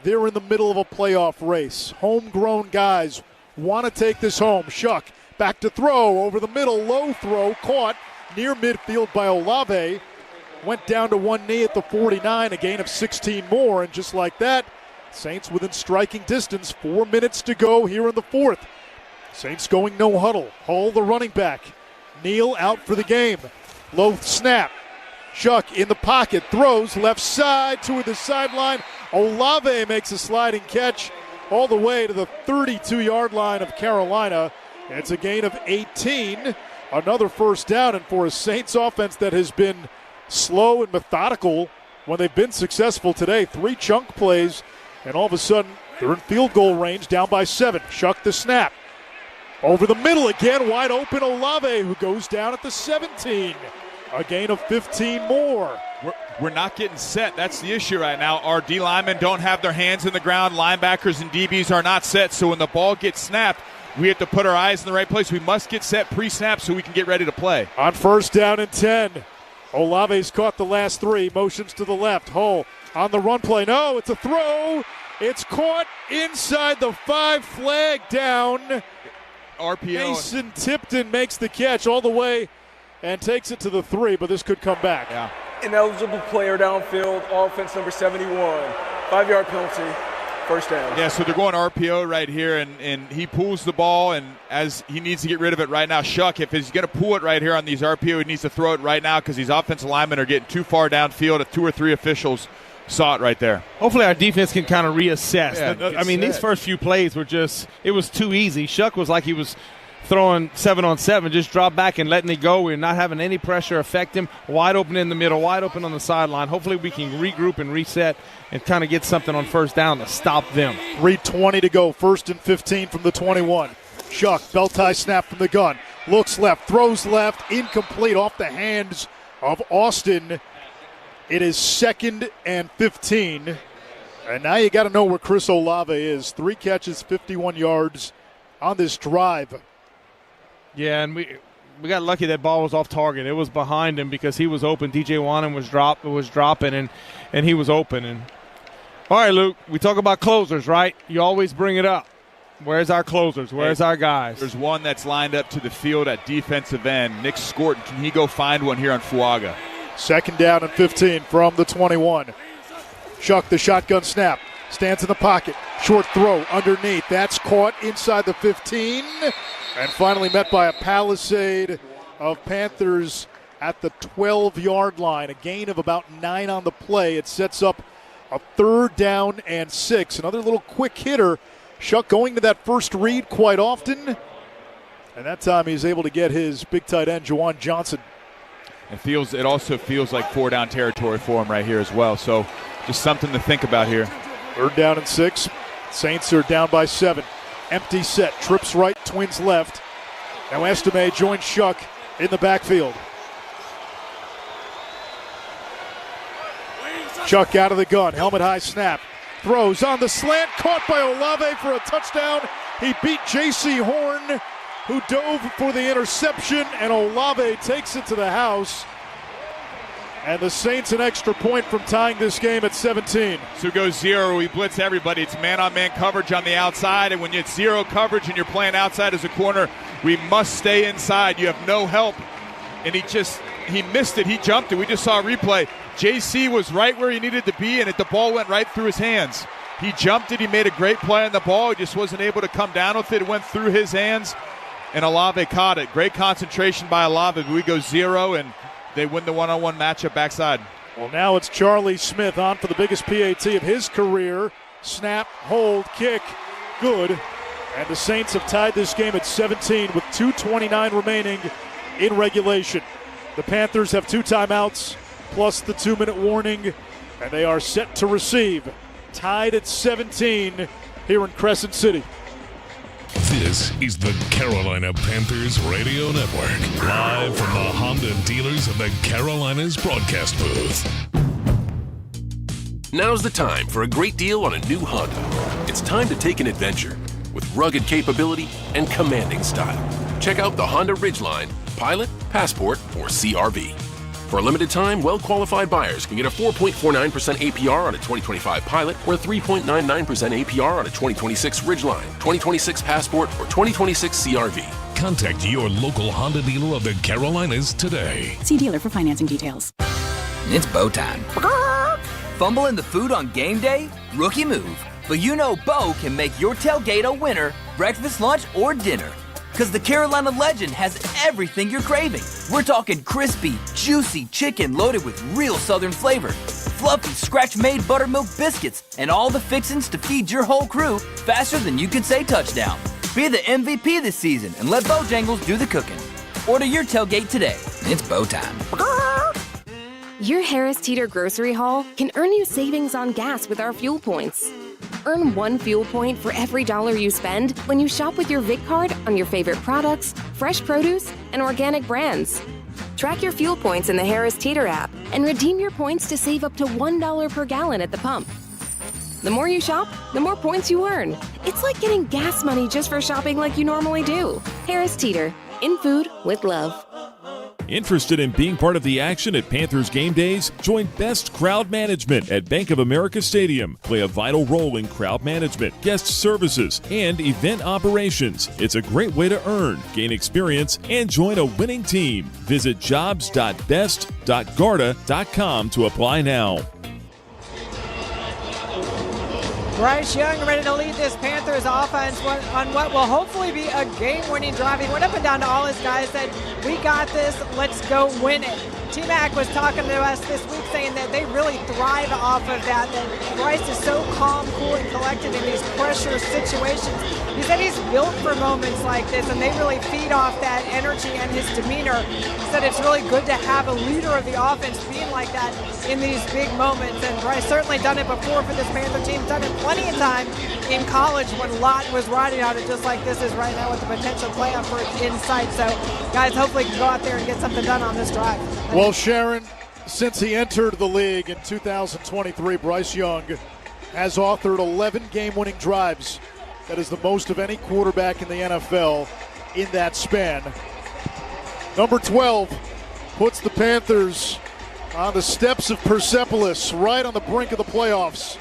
They're in the middle of a playoff race. Homegrown guys want to take this home. Shuck back to throw over the middle, low throw, caught near midfield by Olave. Went down to one knee at the 49, a gain of 16 more, and just like that, Saints within striking distance. 4 minutes to go here in the fourth. Saints going no huddle. Hull, the running back. Neal out for the game. Low snap. Shuck in the pocket. Throws left side to the sideline. Olave makes a sliding catch all the way to the 32-yard line of Carolina. It's a gain of 18. Another first down, and for a Saints offense that has been slow and methodical when they've been successful today, 3 chunk plays, and all of a sudden they're in field goal range, down by 7. Shuck the snap. Over the middle again, wide open Olave, who goes down at the 17. A gain of 15 more. We're not getting set. That's the issue right now. Our D linemen don't have their hands in the ground. Linebackers and DBs are not set. So when the ball gets snapped, we have to put our eyes in the right place. We must get set pre-snap so we can get ready to play. On first down and 10, Olave's caught the last 3. Motions to the left. Hull on the run play. No, it's a throw. It's caught inside the 5, flag down. RPO. Mason Tipton makes the catch all the way and takes it to the 3, but this could come back. Yeah. Ineligible player downfield, offense number 71. 5-yard penalty, first down. Yeah, so they're going RPO right here, and he pulls the ball, and as he needs to get rid of it right now. Shuck, if he's going to pull it right here on these RPO, he needs to throw it right now because these offensive linemen are getting too far downfield. If 2 or 3 officials saw it right there. Hopefully our defense can kind of reassess. Yeah, I mean, these first few plays were just – it was too easy. Shuck was like he was throwing 7-on-7, just drop back and letting it go. We're not having any pressure affect him. Wide open in the middle, wide open on the sideline. Hopefully we can regroup and reset and kind of get something on first down to stop them. 3:20 to go, 1st and 15 from the 21. Shuck, belt tie snap from the gun. Looks left, throws left, incomplete off the hands of Austin. It is 2nd and 15. And now you got to know where Chris Olave is. 3 catches, 51 yards on this drive. Yeah, and we got lucky that ball was off target. It was behind him because he was open. DJ Wannon was dropping, and he was open. And all right, Luke, we talk about closers, right? You always bring it up. Where's our closers? Where's our guys? There's one that's lined up to the field at defensive end. Nick Scorton, can he go find one here on Fuaga? 2nd down and 15 from the 21. Shuck, the shotgun snap. Stands in the pocket. Short throw underneath. That's caught inside the 15. And finally met by a palisade of Panthers at the 12-yard line. A gain of about 9 on the play. It sets up a 3rd down and 6. Another little quick hitter. Shuck going to that first read quite often. And that time he's able to get his big tight end, Juwan Johnson. It also feels like 4-down territory for him right here as well. So just something to think about here. 3rd down and 6. Saints are down by 7. Empty set. Trips right, twins left. Now Estime joins Shuck in the backfield. Shuck out of the gun. Helmet high snap. Throws on the slant. Caught by Olave for a touchdown. He beat J.C. Horn, who dove for the interception, and Olave takes it to the house. And the Saints an extra point from tying this game at 17. So it goes 0. We blitz everybody. It's man-on-man coverage on the outside, and when you get 0 coverage and you're playing outside as a corner, we must stay inside. You have no help. And he missed it. He jumped it. We just saw a replay. JC was right where he needed to be, and the ball went right through his hands. He jumped it. He made a great play on the ball. He just wasn't able to come down with it. It went through his hands, and Olave caught it. Great concentration by Olave. We go 0, and they win the one-on-one matchup backside. Well, now it's Charlie Smith on for the biggest PAT of his career. Snap, hold, kick, good. And the Saints have tied this game at 17 with 2:29 remaining in regulation. The Panthers have 2 timeouts plus the 2-minute warning, and they are set to receive. Tied at 17 here in Crescent City. This is the Carolina Panthers Radio Network, live from the Honda dealers of the Carolinas broadcast booth. Now's the time for a great deal on a new Honda. It's time to take an adventure with rugged capability and commanding style. Check out the Honda Ridgeline, Pilot, Passport, or CRV. For a limited time, well-qualified buyers can get a 4.49% APR on a 2025 Pilot or a 3.99% APR on a 2026 Ridgeline, 2026 Passport, or 2026 CRV. Contact your local Honda dealer of the Carolinas today. See dealer for financing details. It's Bo time. Fumbling the food on game day? Rookie move. But you know Bo can make your tailgate a winner, breakfast, lunch, or dinner. Because the Carolina Legend has everything you're craving. We're talking crispy, juicy chicken loaded with real Southern flavor, fluffy scratch-made buttermilk biscuits, and all the fixins to feed your whole crew faster than you can say touchdown. Be the MVP this season and let Bojangles do the cooking. Order your tailgate today. It's Bo time. Your Harris Teeter grocery haul can earn you savings on gas with our fuel points. Earn 1 fuel point for every $1 you spend when you shop with your Vic card on your favorite products, fresh produce, and organic brands. Track your fuel points in the Harris Teeter app and redeem your points to save up to $1 per gallon at the pump. The more you shop, the more points you earn. It's like getting gas money just for shopping like you normally do. Harris Teeter, in food with love. Interested in being part of the action at Panthers game days? Join Best Crowd Management at Bank of America Stadium. Play a vital role in crowd management, guest services, and event operations. It's a great way to earn, gain experience, and join a winning team. Visit jobs.best.garda.com to apply now. Bryce Young ready to lead this Panthers offense on what will hopefully be a game-winning drive. He went up and down to all his guys, said, "We got this, let's go win it." T-Mac was talking to us this week saying that they really thrive off of that Bryce is so calm, cool, and collected in these pressure situations. He said he's built for moments like this, and they really feed off that energy and his demeanor. He said it's really good to have a leader of the offense being like that in these big moments, and Bryce certainly done it before for this Panther team, done it plenty of time in college when Lott was riding on it just like this is right now with the potential playoff for in sight. So guys, hopefully can go out there and get something done on this drive. Well, Sharon, since he entered the league in 2023, Bryce Young has authored 11 game-winning drives. That is the most of any quarterback in the NFL in that span. Number 12 puts the Panthers on the steps of Persepolis, right on the brink of the playoffs.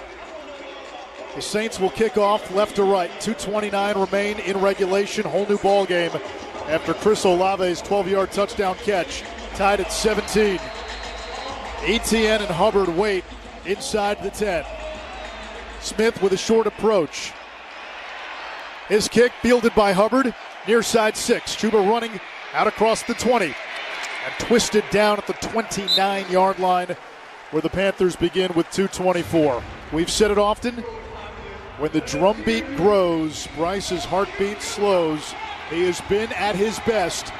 The Saints will kick off left to right. 2:29 remain in regulation. Whole new ball game after Chris Olave's 12-yard touchdown catch. Tied at 17. Etienne and Hubbard wait inside the 10. Smith with a short approach. His kick fielded by Hubbard, near side 6. Chuba running out across the 20 and twisted down at the 29-yard line where the Panthers begin with 2:24. We've said it often, when the drumbeat grows, Bryce's heartbeat slows. He has been at his best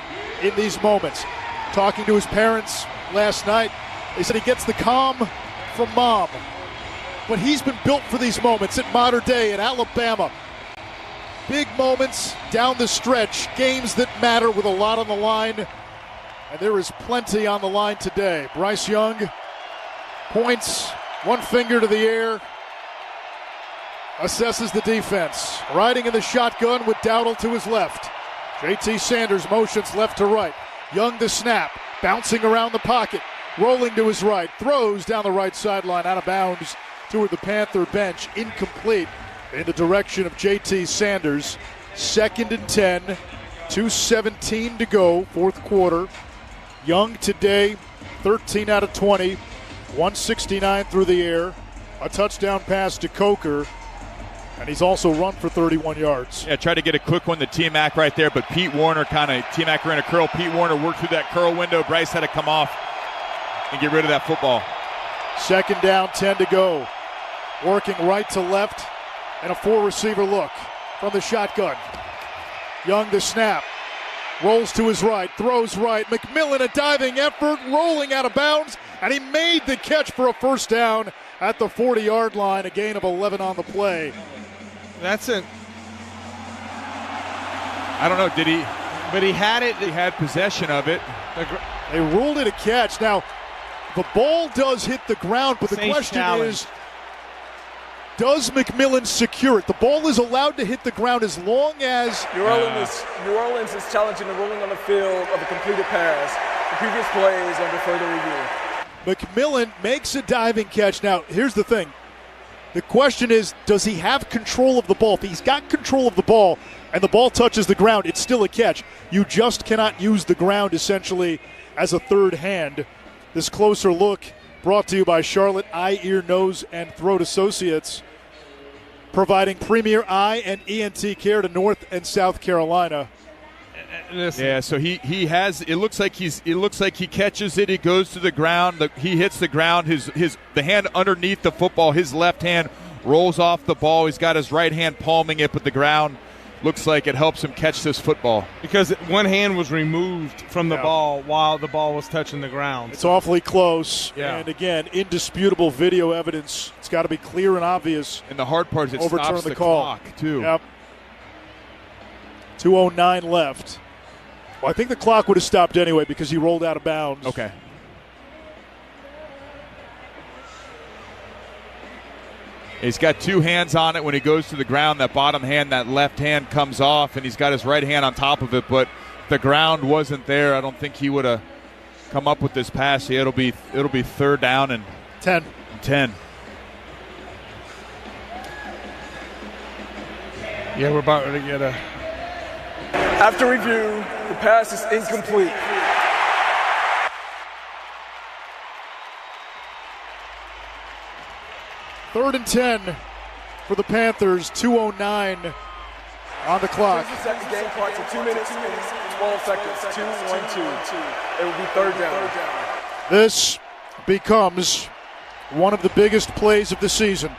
in these moments. Talking to his parents last night, they said he gets the calm from mom. But he's been built for these moments at Mater Dei, at Alabama. Big moments down the stretch, games that matter with a lot on the line. And there is plenty on the line today. Bryce Young points one finger to the air, assesses the defense. Riding in the shotgun with Dowdle to his left. JT Sanders motions left to right. Young the snap, bouncing around the pocket, rolling to his right, throws down the right sideline, out of bounds toward the Panther bench, incomplete in the direction of JT Sanders. 2nd and 10, 2:17 to go, fourth quarter. Young today, 13 out of 20, 169 through the air, a touchdown pass to Coker. And he's also run for 31 yards. Yeah, tried to get a quick one to T-Mac right there, but Pete Warner T-Mac ran a curl. Pete Warner worked through that curl window. Bryce had to come off and get rid of that football. 2nd down, 10 to go. Working right to left and a 4-receiver look from the shotgun. Young the snap. Rolls to his right, throws right. McMillan a diving effort, rolling out of bounds, and he made the catch for a first down at the 40-yard line, a gain of 11 on the play. That's it. I don't know, did he? But he had it. He had possession of it. They ruled it a catch. Now, the ball does hit the ground, but the question is, does McMillan secure it? The ball is allowed to hit the ground as long as... New Orleans is challenging the ruling on the field of a completed pass. The previous play is under further review. McMillan makes a diving catch. Now, here's the thing. The question is, does he have control of the ball? If he's got control of the ball and the ball touches the ground, it's still a catch. You just cannot use the ground, essentially, as a third hand. This closer look brought to you by Charlotte Eye, Ear, Nose, and Throat Associates, providing premier eye and ENT care to North and South Carolina. Yeah, so he has. It looks like he catches it. He goes to the ground. He hits the ground. The hand underneath the football. His left hand rolls off the ball. He's got his right hand palming it, but the ground looks like it helps him catch this football because one hand was removed from the ball while the ball was touching the ground. It's awfully close. Yeah. And again, indisputable video evidence. It's got to be clear and obvious. And the hard part is it overturn stops the call. Clock too. Yep. 2:09 left. Well, I think the clock would have stopped anyway because he rolled out of bounds. Okay. He's got two hands on it when he goes to the ground. That bottom hand, that left hand comes off, and he's got his right hand on top of it, but the ground wasn't there. I don't think he would have come up with this pass. It'll be 3rd down and 10. Yeah, we're about to get a... After review, the pass is incomplete. Third and 10 for the Panthers. 2:09 on the clock. Set the game clock to 2 minutes, 12 seconds. 2-1-2. It will be 3rd down. This becomes one of the biggest plays of the season.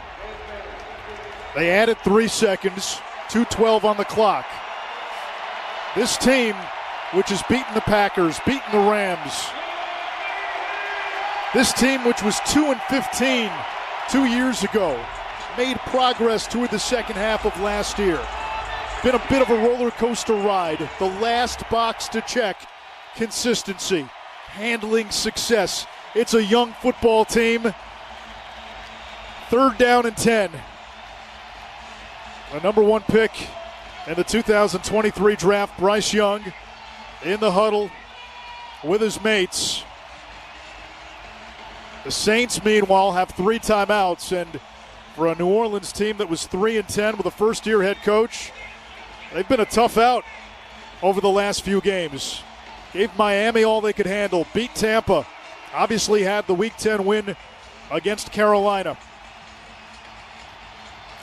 They added 3 seconds. 2:12 on the clock. This team, which has beaten the Packers, beaten the Rams. This team, which was 2-15 2 years ago, made progress toward the second half of last year. Been a bit of a roller coaster ride. The last box to check: consistency, handling success. It's a young football team. 3rd down and 10. The number 1 pick in the 2023 draft, Bryce Young, in the huddle with his mates. The Saints, meanwhile, have 3 timeouts, and for a New Orleans team that was 3-10 with a first-year head coach, they've been a tough out over the last few games. Gave Miami all they could handle, beat Tampa, obviously had the Week 10 win against Carolina.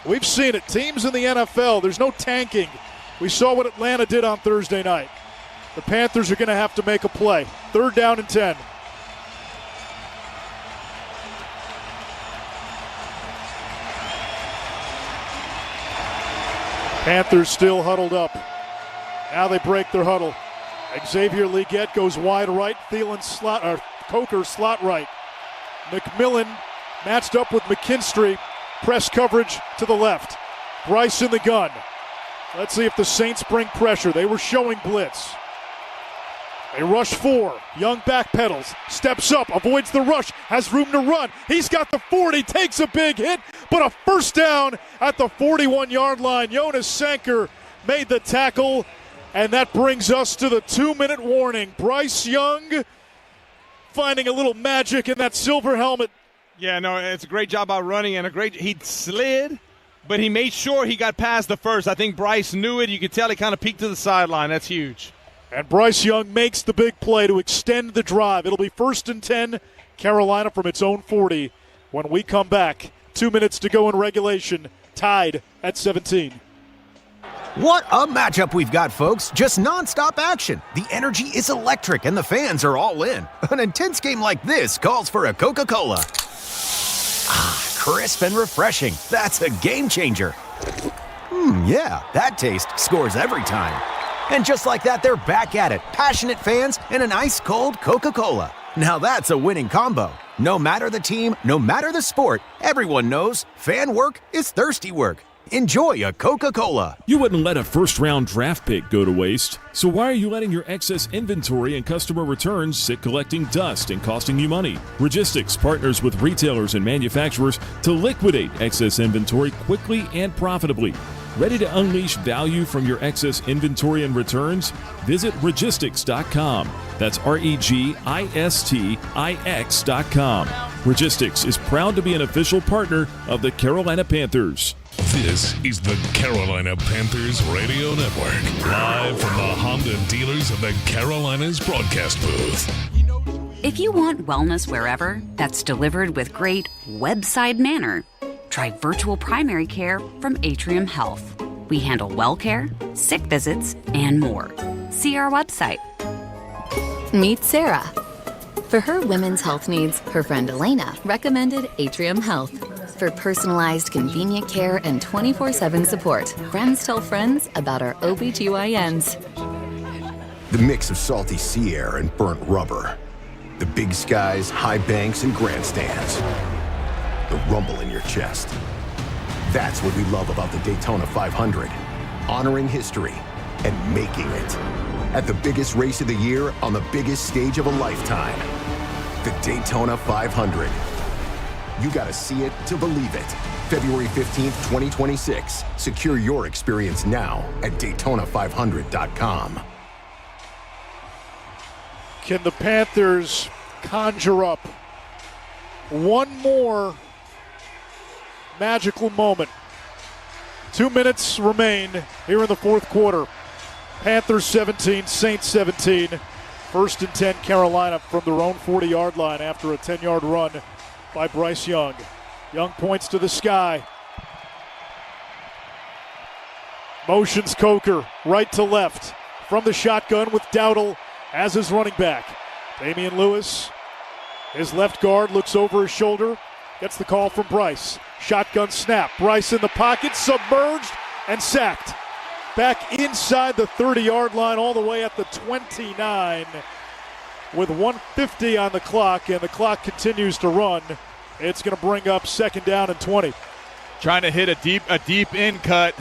We've seen it. Teams in the NFL, there's no tanking. We saw what Atlanta did on Thursday night. The Panthers are going to have to make a play. 3rd down and 10. Panthers still huddled up. Now they break their huddle. Xavier Legette goes wide right. Coker slot right. McMillan matched up with McKinstry. Press coverage to the left. Bryce in the gun. Let's see if the Saints bring pressure. They were showing blitz. They rush 4. Young backpedals. Steps up. Avoids the rush. Has room to run. He's got the 40. Takes a big hit. But a first down at the 41-yard line. Jonas Sanker made the tackle. And that brings us to the 2-minute warning. Bryce Young finding a little magic in that silver helmet. Yeah, no, it's a great job by running and he slid, but he made sure he got past the first. I think Bryce knew it. You could tell he kind of peeked to the sideline. That's huge. And Bryce Young makes the big play to extend the drive. It'll be 1st and 10, Carolina from its own 40 when we come back. 2 minutes to go in regulation, tied at 17. What a matchup we've got, folks. Just nonstop action. The energy is electric and the fans are all in. An intense game like this calls for a Coca-Cola. Ah, crisp and refreshing. That's a game changer. Yeah, that taste scores every time. And just like that, they're back at it. Passionate fans and an ice-cold Coca-Cola. Now that's a winning combo. No matter the team, no matter the sport, everyone knows fan work is thirsty work. Enjoy a Coca-Cola. You wouldn't let a first-round draft pick go to waste. So why are you letting your excess inventory and customer returns sit collecting dust and costing you money? Registics partners with retailers and manufacturers to liquidate excess inventory quickly and profitably. Ready to unleash value from your excess inventory and returns? Visit Registics.com. That's REGISTIX.com. Registics is proud to be an official partner of the Carolina Panthers. This is the Carolina Panthers Radio Network, live from the Honda dealers of the Carolinas broadcast booth. If you want wellness wherever, that's delivered with great webside manner, try virtual primary care from Atrium Health. We handle well care, sick visits, and more. See our website. Meet Sarah. For her women's health needs, her friend Elena recommended Atrium Health. For personalized, convenient care and 24/7 support, friends tell friends about our OBGYNs. The mix of salty sea air and burnt rubber. The big skies, high banks, and grandstands. The rumble in your chest. That's what we love about the Daytona 500. Honoring history and making it. At the biggest race of the year on the biggest stage of a lifetime. The Daytona 500. You gotta see it to believe it. February 15th, 2026. Secure your experience now at Daytona500.com. Can the Panthers conjure up one more magical moment? 2 minutes remain here in the fourth quarter. Panthers 17, Saints 17. First and 10, Carolina from their own 40-yard line after a 10-yard run by Bryce Young. Young points to the sky. Motions Coker right to left from the shotgun with Dowdle as his running back. Damian Lewis, his left guard, looks over his shoulder, gets the call from Bryce. Shotgun snap. Bryce in the pocket, submerged and sacked. Back inside the 30-yard line, all the way at the 29 with 1:50 on the clock, and the clock continues to run. It's going to bring up second down and 20. Trying to hit a deep in cut.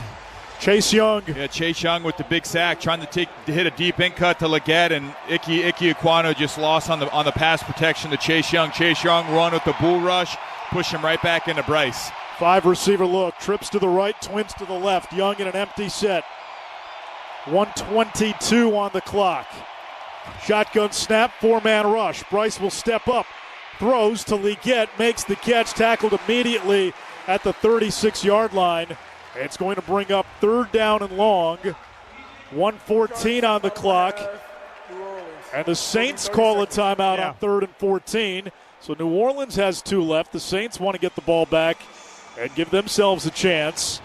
Chase Young. Yeah, Chase Young with the big sack, trying to hit a deep in cut to Leggett, and Ike Ekwonu just lost on the pass protection to Chase Young. Chase Young run with the bull rush, push him right back into Bryce. 5-receiver look, trips to the right, twins to the left. Young in an empty set. 1:22 on the clock. Shotgun snap, 4-man rush. Bryce will step up, throws to Leggett, makes the catch, tackled immediately at the 36-yard line. It's going to bring up third down and long. 1:14 on the clock. And the Saints call a timeout on 3rd and 14. So New Orleans has 2 left. The Saints want to get the ball back and give themselves a chance.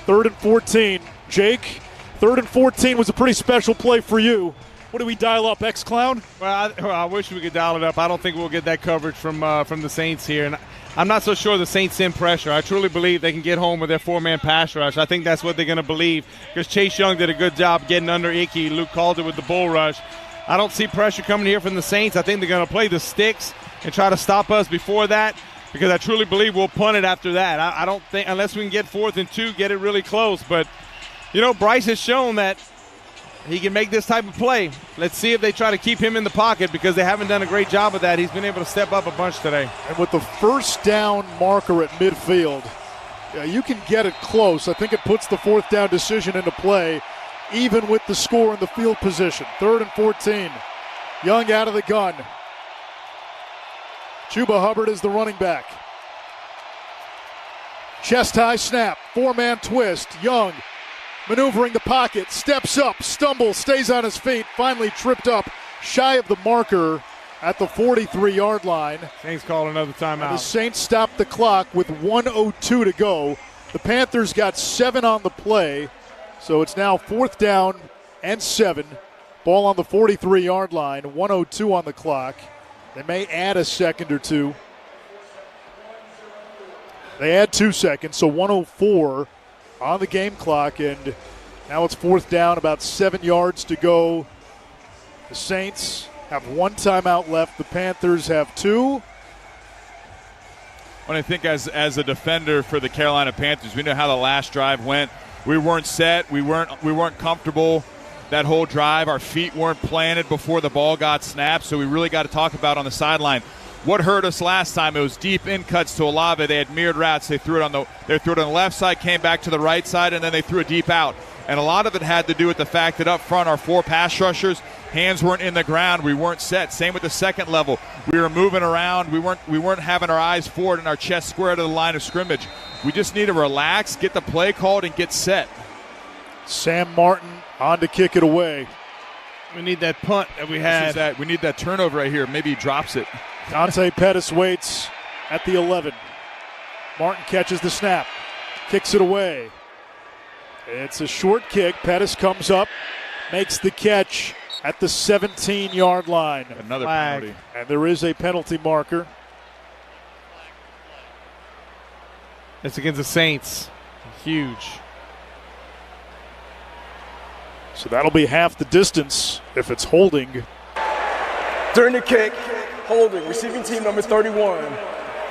3rd and 14. Jake, 3rd and 14 was a pretty special play for you. What do we dial up, X-Clown? Well, I wish we could dial it up. I don't think we'll get that coverage from the Saints here. And I'm not so sure the Saints send pressure. I truly believe they can get home with their 4-man pass rush. I think that's what they're going to believe because Chase Young did a good job getting under Icky. Luke Calder with the bull rush. I don't see pressure coming here from the Saints. I think they're going to play the sticks and try to stop us before that because I truly believe we'll punt it after that. I don't think, unless we can get 4th and 2, get it really close. But, Bryce has shown that he can make this type of play. Let's see if they try to keep him in the pocket because they haven't done a great job of that. He's been able to step up a bunch today. And with the first down marker at midfield, you can get it close. I think it puts the 4th down decision into play, even with the score in the field position. 3rd and 14. Young out of the gun. Chuba Hubbard is the running back. Chest high snap, 4-man twist. Young maneuvering the pocket, steps up, stumbles, stays on his feet, finally tripped up shy of the marker at the 43-yard line. Saints call another timeout. And the Saints stop the clock with 1:02 to go. The Panthers got 7 on the play, so it's now 4th down and 7. Ball on the 43-yard line, 1:02 on the clock. They may add a second or two. They add 2 seconds, so 1:04 on the game clock, and now it's 4th down, about 7 yards to go. The Saints have 1 timeout left. The Panthers have 2. When I think as a defender for the Carolina Panthers, we know how the last drive went. We weren't set. We weren't comfortable that whole drive. Our feet weren't planted before the ball got snapped, so we really got to talk about on the sideline. What hurt us last time? It was deep in cuts to Olave. They had mirrored routes. They threw it on the left side, came back to the right side, and then they threw a deep out. And a lot of it had to do with the fact that up front, our 4 pass rushers, hands weren't in the ground. We weren't set. Same with the second level. We were moving around. We weren't having our eyes forward and our chest square to the line of scrimmage. We just need to relax, get the play called, and get set. Sam Martin on to kick it away. We need that punt that we had. We need that turnover right here. Maybe he drops it. Dante Pettis waits at the 11. Martin catches the snap, kicks it away. It's a short kick. Pettis comes up, makes the catch at the 17-yard line. Another penalty. And there is a penalty marker. It's against the Saints. Huge. So that'll be half the distance if it's holding. During the kick, holding, receiving team number 31.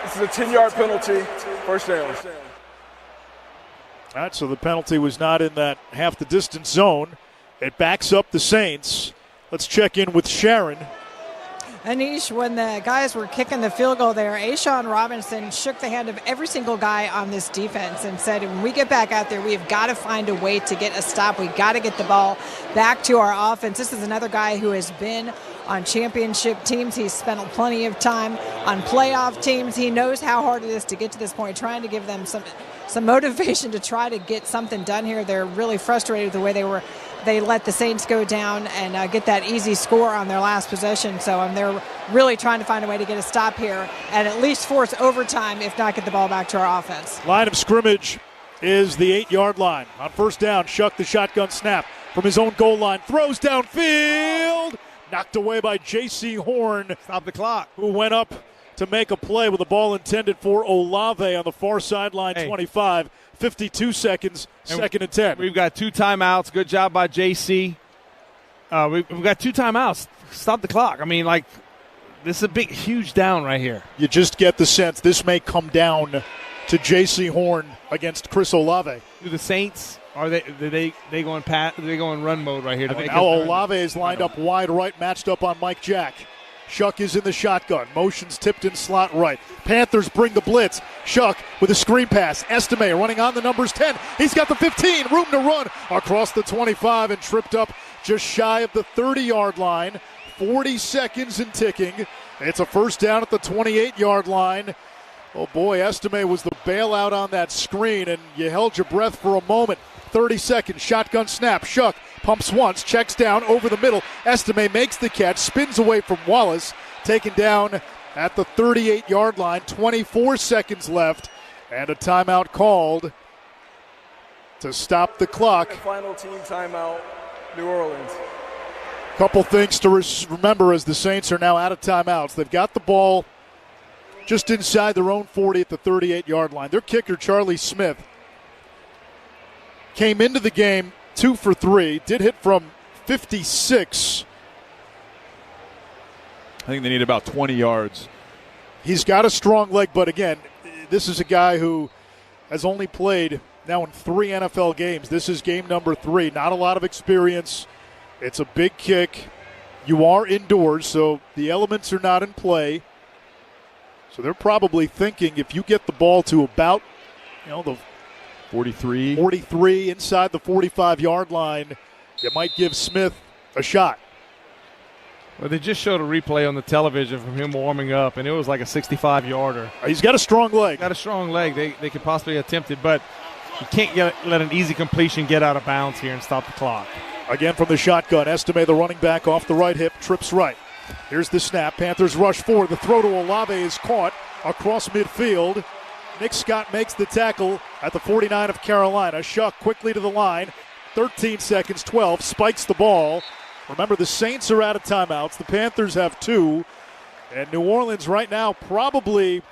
This is a 10-yard penalty, first down. All right, so the penalty was not in that half the distance zone. It backs up the Saints. Let's check in with Sharon. Anish, when the guys were kicking the field goal there, Ashawn Robinson shook the hand of every single guy on this defense and said, when we get back out there, we've got to find a way to get a stop. We've got to get the ball back to our offense. This is another guy who has been on championship teams. He's spent plenty of time on playoff teams. He knows how hard it is to get to this point, trying to give them some motivation to try to get something done here. They're really frustrated with the way they let the Saints go down and get that easy score on their last possession. So they're really trying to find a way to get a stop here and at least force overtime, if not get the ball back to our offense. Line of scrimmage is the 8-yard line. On first down, Shuck the shotgun snap from his own goal line. Throws downfield. Knocked away by J.C. Horn. Stop the clock. Who went up to make a play with the ball intended for Olave on the far sideline, 25. 52 seconds, second and 10. We've got 2 timeouts. Good job by J.C. We've got 2 timeouts. Stop the clock. I mean, this is a big, huge down right here. You just get the sense this may come down to J.C. Horn against Chris Olave. Do the Saints, are they going run mode right here? Now Olave is lined up wide right, matched up on Mike Jack. Shuck is in the shotgun. Motion's tipped in slot right. Panthers bring the blitz. Shuck with a screen pass. Estime running on the numbers 10. He's got the 15. Room to run across the 25 and tripped up just shy of the 30-yard line. 40 seconds and ticking. It's a first down at the 28-yard line. Oh, boy, Estime was the bailout on that screen, and you held your breath for a moment. 30 seconds, shotgun snap. Shuck pumps once, checks down over the middle. Estime makes the catch, spins away from Wallace, taken down at the 38-yard line. 24 seconds left, and a timeout called to stop the clock. The final team timeout, New Orleans. Couple things to remember as the Saints are now out of timeouts. They've got the ball just inside their own 40 at the 38-yard line. Their kicker, Charlie Smith, came into the game 2 for 3, did hit from 56. I think they need about 20 yards. He's got a strong leg, but again, this is a guy who has only played now in 3 NFL games. This is game number 3. Not a lot of experience. It's a big kick. You are indoors, so the elements are not in play. So they're probably thinking if you get the ball to about, the 43 inside the 45-yard line, it might give Smith a shot. Well, they just showed a replay on the television from him warming up, and it was like a 65-yarder. He's got a strong leg. They could possibly attempt it, but you can't let an easy completion get out of bounds here and stop the clock. Again from the shotgun, Estime, the running back, off the right hip, trips right. Here's the snap. Panthers rush forward. The throw to Olave is caught across midfield. Nick Scott makes the tackle at the 49 of Carolina. Shuck quickly to the line. 13 seconds, 12. Spikes the ball. Remember, the Saints are out of timeouts. The Panthers have 2. And New Orleans right now probably,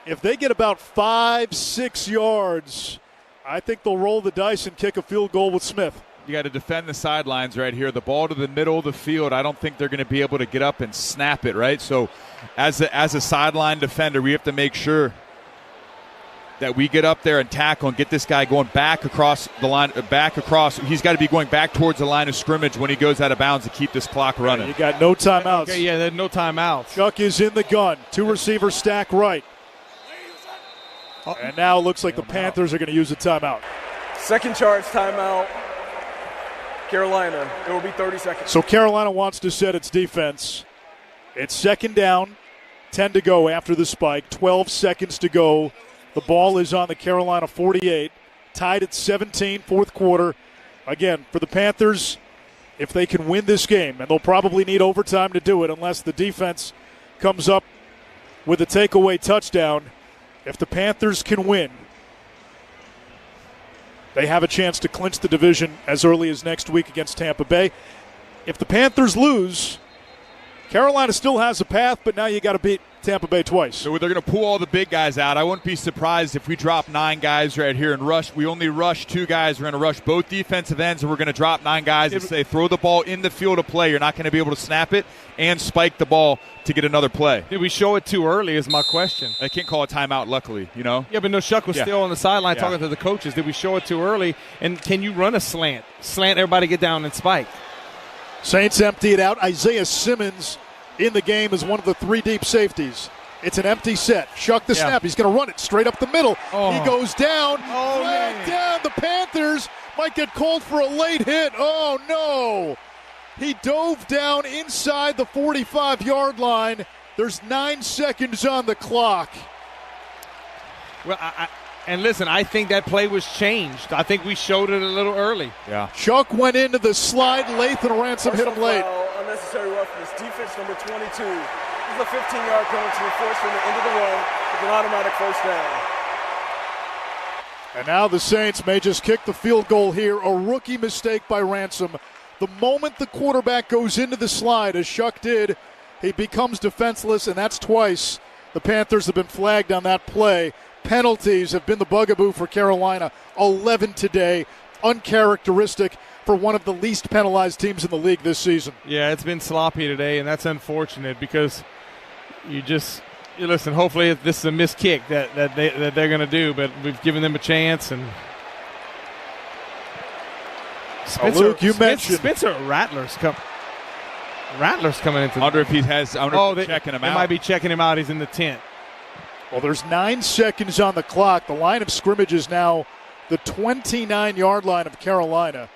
if they get about 5-6 yards, I think they'll roll the dice and kick a field goal with Smith. You got to defend the sidelines right here. The ball to the middle of the field, I don't think they're going to be able to get up and snap it, right? So as a sideline defender, we have to make sure that we get up there and tackle and get this guy going back across the line, He's got to be going back towards the line of scrimmage when he goes out of bounds to keep this clock running. You got no timeouts. Okay, yeah, there's no timeouts. Chuck is in the gun. 2 receivers stack right. And now it looks like the Panthers are going to use a timeout. Second charge timeout. Carolina. It will be 30 seconds. So Carolina wants to set its defense. It's second down, 10 to go after the spike, 12 seconds to go. The ball is on the Carolina 48, tied at 17, fourth quarter. Again, for the Panthers, if they can win this game, and they'll probably need overtime to do it unless the defense comes up with a takeaway touchdown. If the Panthers can win, they have a chance to clinch the division as early as next week against Tampa Bay. If the Panthers lose, Carolina still has a path, but now you got to beat Tampa Bay twice. So they're going to pull all the big guys out. I wouldn't be surprised if we drop 9 guys right here and rush. We only rush 2 guys. We're going to rush both defensive ends, and we're going to drop 9 guys and say throw the ball in the field of play. You're not going to be able to snap it and spike the ball to get another play. Did we show it too early is my question. I can't call a timeout, luckily, Yeah, but no, Shuck was still on the sideline talking to the coaches. Did we show it too early? And can you run a slant? Slant everybody get down and spike. Saints empty it out. Isaiah Simmons in the game as one of the 3 deep safeties. It's an empty set. Shuck the snap. He's going to run it straight up the middle. He goes down. Flag down. The Panthers might get called for a late hit. Oh, no. He dove down inside the 45-yard line. There's 9 seconds on the clock. Well, and listen, I think that play was changed. I think we showed it a little early. Yeah. Chuck went into the slide. Lathan Ransom hit him late. Unnecessary roughness. Defense number 22. This is a 15-yard penalty enforced from the end of the run with an automatic first down. And now the Saints may just kick the field goal here. A rookie mistake by Ransom. The moment the quarterback goes into the slide, as Shuck did, he becomes defenseless, and that's twice. The Panthers have been flagged on that play. Penalties have been the bugaboo for Carolina. 11 today. Uncharacteristic for one of the least penalized teams in the league this season. Yeah, it's been sloppy today, and that's unfortunate because you listen, hopefully this is a missed kick that they're going to do, but we've given them a chance. And Luke, you mentioned Spencer Rattler's coming into. I wonder if he has. I wonder if checking him out. They might be checking him out. He's in the tent. Well, there's 9 seconds on the clock. The line of scrimmage is now the 29-yard line of Carolina.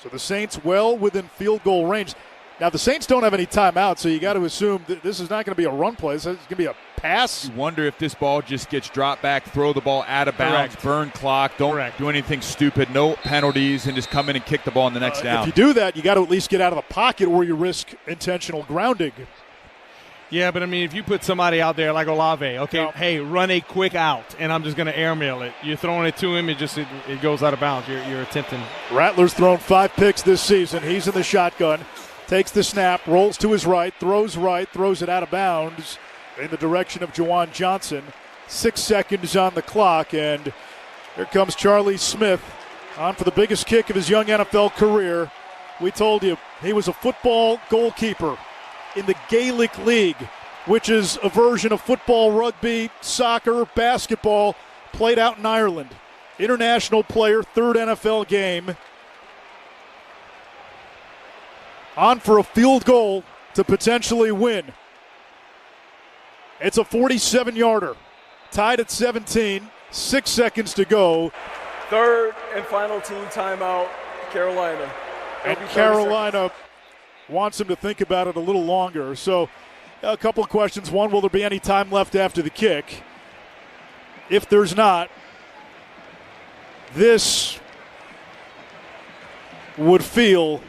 So the Saints well within field goal range. Now, the Saints don't have any timeouts, so you got to assume that this is not going to be a run play. This is going to be a pass. You wonder if this ball just gets dropped back, throw the ball out of bounds, burn clock, don't do anything stupid, no penalties, and just come in and kick the ball in the next down. If you do that, you got to at least get out of the pocket or you risk intentional grounding. Yeah, but I mean, if you put somebody out there like Olave, okay, hey, run a quick out, and I'm just going to airmail it. You're throwing it to him, it goes out of bounds. You're attempting. Rattler's thrown 5 picks this season. He's in the shotgun, takes the snap, rolls to his right, throws it out of bounds in the direction of Juwan Johnson. 6 seconds on the clock, and here comes Charlie Smith on for the biggest kick of his young NFL career. We told you he was a football goalkeeper in the Gaelic League, which is a version of football, rugby, soccer, basketball, played out in Ireland. International player, 3rd NFL game. On for a field goal to potentially win. It's a 47-yarder. Tied at 17, 6 seconds to go. 3rd and final team timeout, Carolina. And Carolina wants him to think about it a little longer. So a couple of questions. One, will there be any time left after the kick? If there's not, this would feel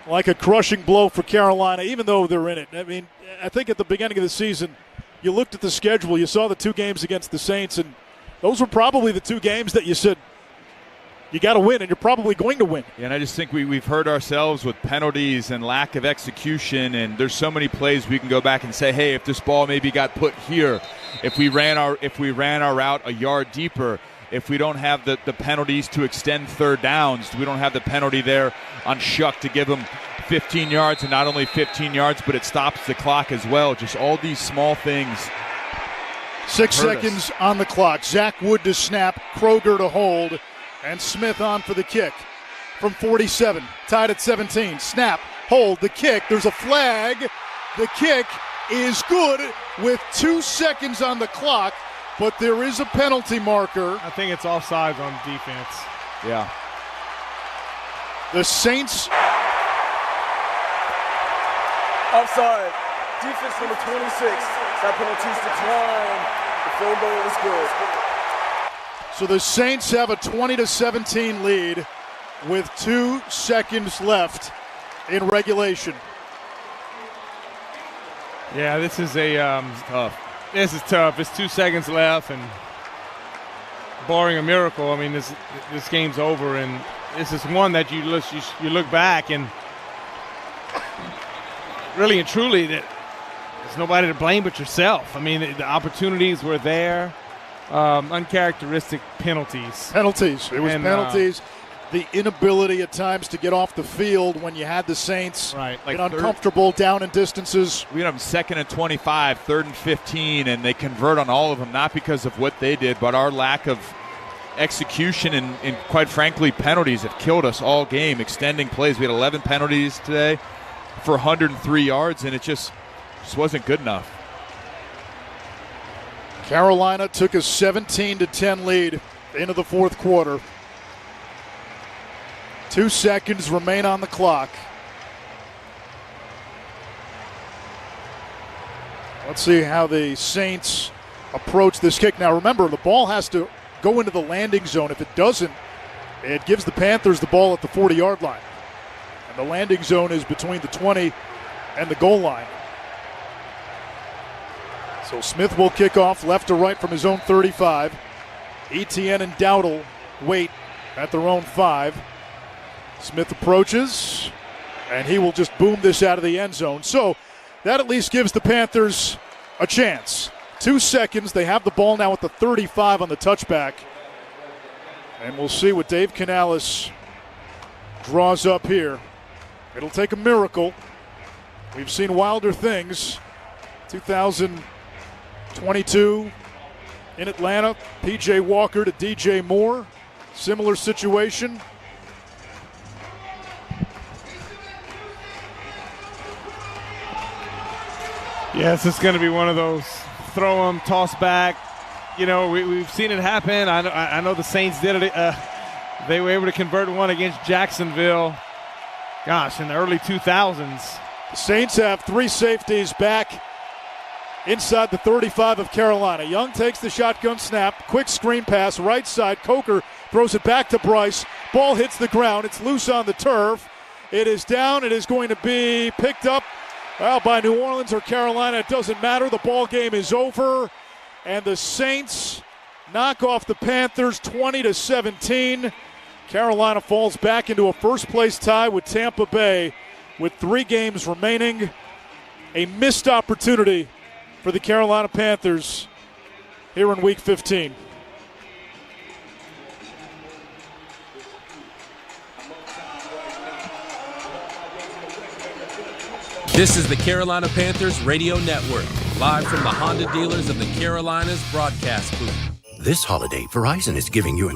like a crushing blow for Carolina, even though they're in it. I mean, I think at the beginning of the season, you looked at the schedule, you saw the 2 games against the Saints, and those were probably the 2 games that you said, you got to win, and you're probably going to win. Yeah, and I just think we've hurt ourselves with penalties and lack of execution, and there's so many plays we can go back and say, hey, if this ball maybe got put here, if we ran our route a yard deeper, if we don't have the penalties to extend 3rd downs, we don't have the penalty there on Shuck to give him 15 yards, and not only 15 yards, but it stops the clock as well. Just all these small things. 6 seconds on the clock. Zach Wood to snap, Kroger to hold. And Smith on for the kick from 47, tied at 17. Snap, hold, the kick. There's a flag. The kick is good with 2 seconds on the clock, but there is a penalty marker. I think it's offsides on defense. Yeah. The Saints. Offside. Defense number 26. That penalty's declined. The field goal is good. So the Saints have a 20-17 lead with 2 seconds left in regulation. Yeah, this is tough. This is tough. It's 2 seconds left, and barring a miracle, I mean, this game's over. And this is one that you look back and really and truly, there's nobody to blame but yourself. I mean, the opportunities were there. Uncharacteristic penalties. It was penalties. The inability at times to get off the field when you had the Saints like uncomfortable down in distances. We had them 2nd and 25, 3rd and 15, and they convert on all of them, not because of what they did, but our lack of execution and quite frankly, penalties have killed us all game, extending plays. We had 11 penalties today. for 103 yards, and it just wasn't good enough. Carolina took a 17-10 lead into the fourth quarter. 2 seconds remain on the clock. Let's see how the Saints approach this kick. Now remember, the ball has to go into the landing zone. If it doesn't, it gives the Panthers the ball at the 40-yard line. And the landing zone is between the 20 and the goal line. So Smith will kick off left to right from his own 35. Etienne and Dowdle wait at their own 5. Smith approaches, and he will just boom this out of the end zone. So that at least gives the Panthers a chance. 2 seconds. They have the ball now at the 35 on the touchback. And we'll see what Dave Canales draws up here. It'll take a miracle. We've seen wilder things. 2022 in Atlanta, P.J. Walker to D.J. Moore. Similar situation. Yes, it's going to be one of those throw them, toss back. You know, we've seen it happen. I know the Saints did it. They were able to convert one against Jacksonville, gosh, in the early 2000s. The Saints have 3 safeties back inside the 35 of Carolina. Young takes the shotgun snap, quick screen pass, right side. Coker throws it back to Bryce. Ball hits the ground. It's loose on the turf. It is down. It is going to be picked up by New Orleans or Carolina. It doesn't matter. The ball game is over. And the Saints knock off the Panthers 20-17. Carolina falls back into a first-place tie with Tampa Bay with 3 games remaining. A missed opportunity for the Carolina Panthers here in Week 15. This is the Carolina Panthers Radio Network, live from the Honda dealers of the Carolinas broadcast booth. This holiday, Verizon is giving you an